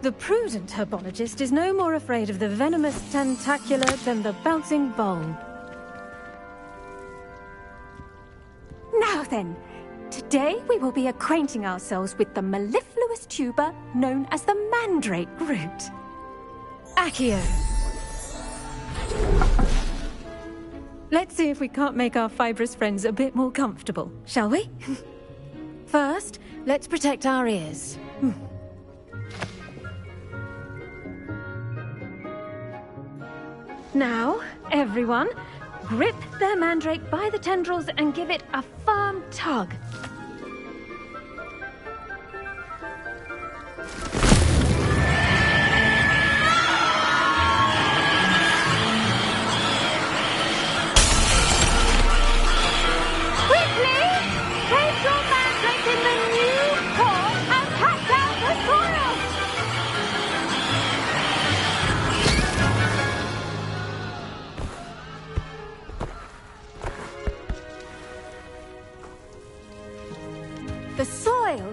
The prudent herbologist is no more afraid of the venomous tentacula than the bouncing vole. Now then, today we will be acquainting ourselves with the mellifluous tuber known as the mandrake root. Accio. Let's see if we can't make our fibrous friends a bit more comfortable, shall we? First, let's protect our ears. Now, everyone, grip their mandrake by the tendrils and give it a firm tug.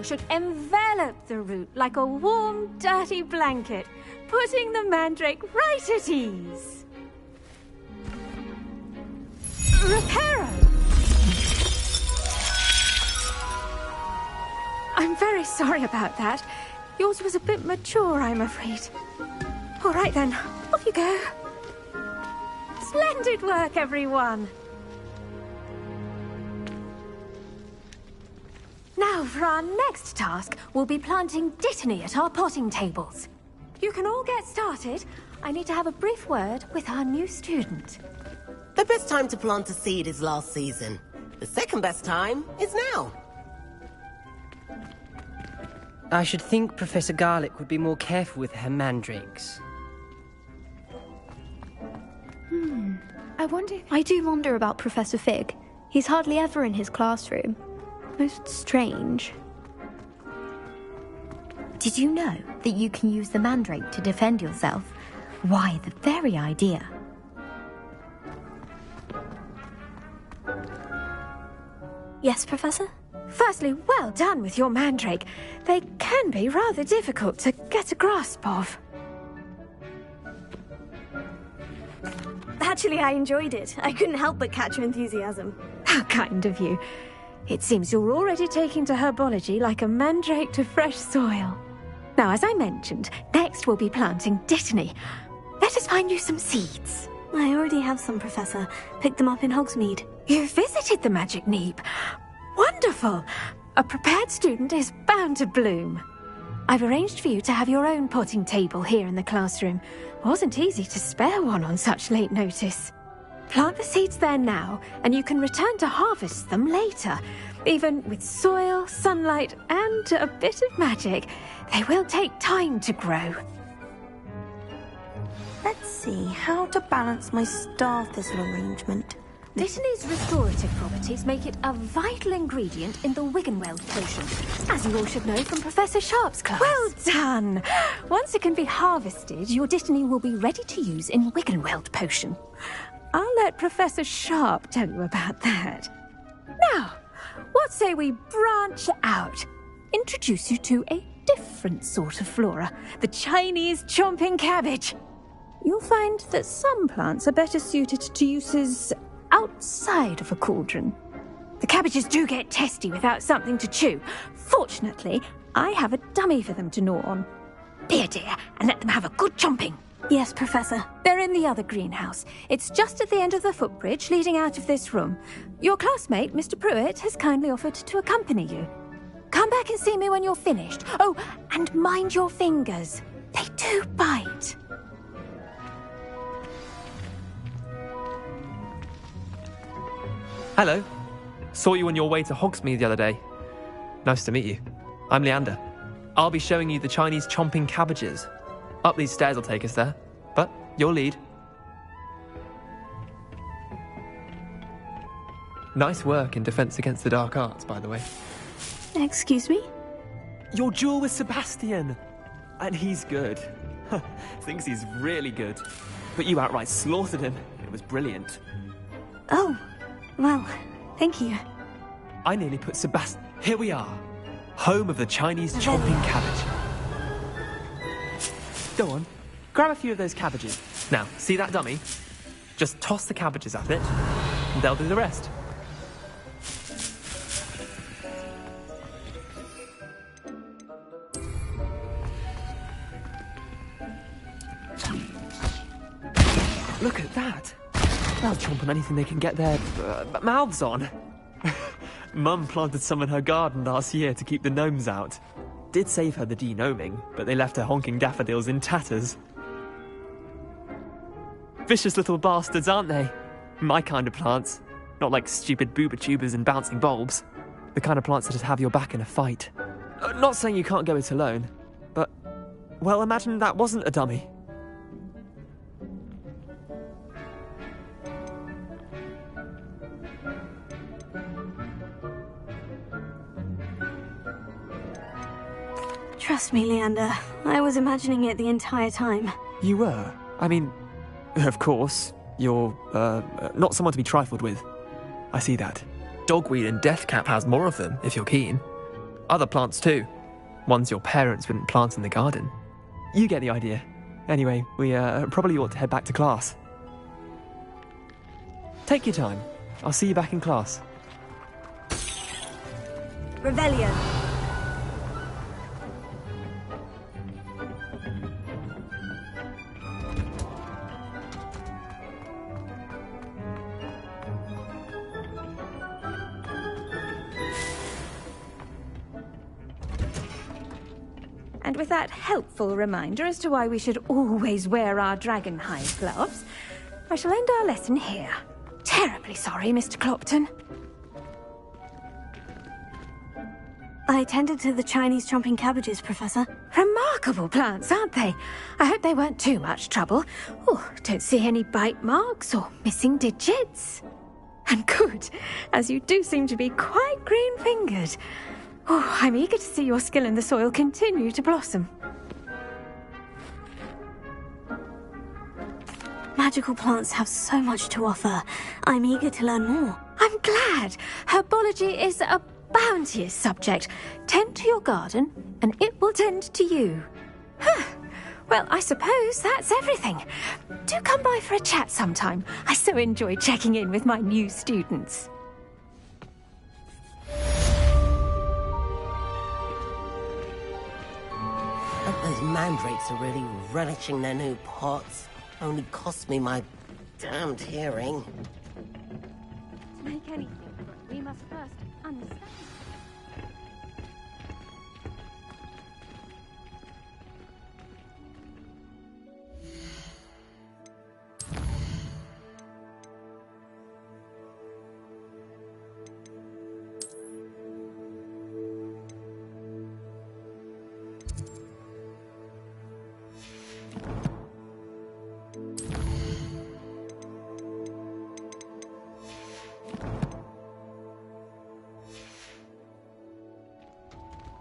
should envelop the root like a warm, dirty blanket, putting the mandrake right at ease. Reparo! I'm very sorry about that. Yours was a bit mature, I'm afraid. All right then, off you go. Splendid work, everyone! Now, for our next task, we'll be planting Dittany at our potting tables. You can all get started. I need to have a brief word with our new student. The best time to plant a seed is last season. The second best time is now. I should think Professor Garlick would be more careful with her mandrakes. I do wonder about Professor Fig. He's hardly ever in his classroom. Most strange. Did you know that you can use the mandrake to defend yourself? Why, the very idea. Yes, Professor? Firstly, well done with your mandrake. They can be rather difficult to get a grasp of. Actually, I enjoyed it. I couldn't help but catch your enthusiasm. How kind of you. It seems you're already taking to herbology like a mandrake to fresh soil. Now, as I mentioned, next we'll be planting Dittany. Let us find you some seeds. I already have some, Professor. Picked them up in Hogsmeade. You visited the Magic Neep. Wonderful! A prepared student is bound to bloom. I've arranged for you to have your own potting table here in the classroom. Wasn't easy to spare one on such late notice. Plant the seeds there now, and you can return to harvest them later. Even with soil, sunlight, and a bit of magic, they will take time to grow. Let's see how to balance my star thistle arrangement. Dittany's restorative properties make it a vital ingredient in the Wiggenweld potion, as you all should know from Professor Sharp's class. Well done! Once it can be harvested, your Dittany will be ready to use in Wiggenweld potion. I'll let Professor Sharp tell you about that. Now, what say we branch out? Introduce you to a different sort of flora, the Chinese chomping cabbage. You'll find that some plants are better suited to uses outside of a cauldron. The cabbages do get testy without something to chew. Fortunately, I have a dummy for them to gnaw on. Be a dear and let them have a good chomping. Yes, Professor. They're in the other greenhouse. It's just at the end of the footbridge leading out of this room. Your classmate, Mr. Pruitt, has kindly offered to accompany you. Come back and see me when you're finished. Oh, and mind your fingers. They do bite. Hello. Saw you on your way to Hogsmeade the other day. Nice to meet you. I'm Leander. I'll be showing you the Chinese chomping cabbages. Up these stairs will take us there, but your lead. Nice work in Defense Against the Dark Arts, by the way. Excuse me? Your duel with Sebastian! And he's good. Thinks he's really good. But you outright slaughtered him. It was brilliant. Oh, well, thank you. I nearly put Sebastian... Here we are. Home of the Chinese chomping cabbage. Go on, grab a few of those cabbages. Now, see that dummy? Just toss the cabbages at it, and they'll do the rest. Look at that! They'll chomp on anything they can get their mouths on. Mum planted some in her garden last year to keep the gnomes out. Did save her the de-gnoming, but they left her honking daffodils in tatters. Vicious little bastards, aren't they? My kind of plants. Not like stupid booba tubers and bouncing bulbs. The kind of plants that just have your back in a fight. Not saying you can't go it alone, but... well, imagine that wasn't a dummy. Trust me, Leander. I was imagining it the entire time. You were? I mean, of course, you're, not someone to be trifled with. I see that. Dogweed and Deathcap has more of them, if you're keen. Other plants too. Ones your parents wouldn't plant in the garden. You get the idea. Anyway, we probably ought to head back to class. Take your time. I'll see you back in class. Revelio. And with that helpful reminder as to why we should always wear our dragonhide gloves, I shall end our lesson here. Terribly sorry, Mr. Clopton. I tended to the Chinese chomping cabbages, Professor. Remarkable plants, aren't they? I hope they weren't too much trouble. Oh, don't see any bite marks or missing digits. And good, as you do seem to be quite green-fingered. Oh, I'm eager to see your skill in the soil continue to blossom. Magical plants have so much to offer. I'm eager to learn more. I'm glad. Herbology is a bounteous subject. Tend to your garden, and it will tend to you. Well, I suppose that's everything. Do come by for a chat sometime. I so enjoy checking in with my new students. Those mandrakes are really relishing their new pots. Only cost me my damned hearing. To make anything, we must first understand.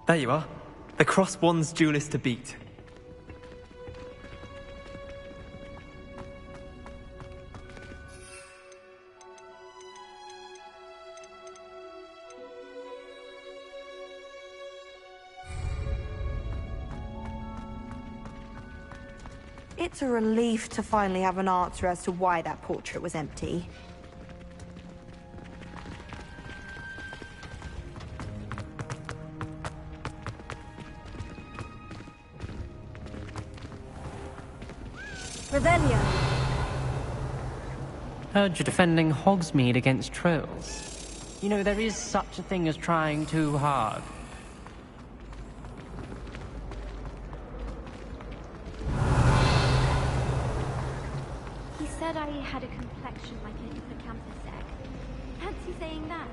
There you are. The cross wands duelist to beat. It's a relief to finally have an answer as to why that portrait was empty. Revelio. Heard you're defending Hogsmeade against trolls. You know, there is such a thing as trying too hard. He said I had a complexion like a hippocampus egg. Fancy saying that?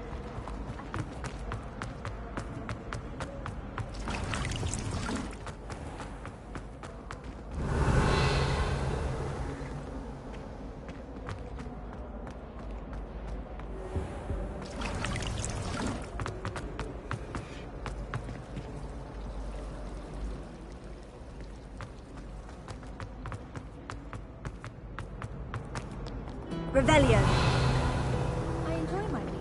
Revelio. I enjoy my week.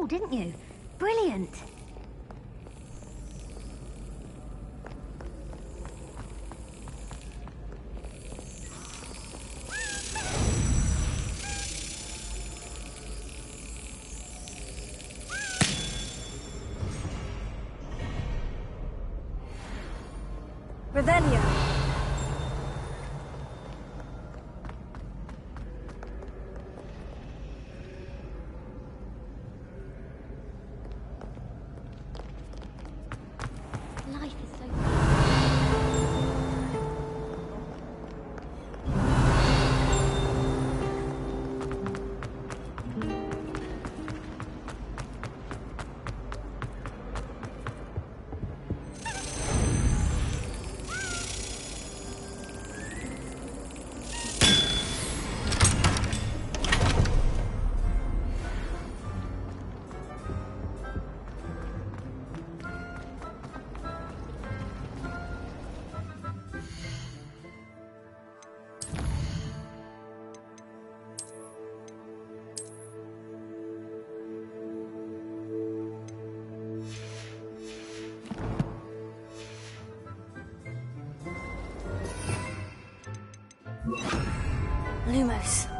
Didn't you? Brilliant. Revelio. Lumos.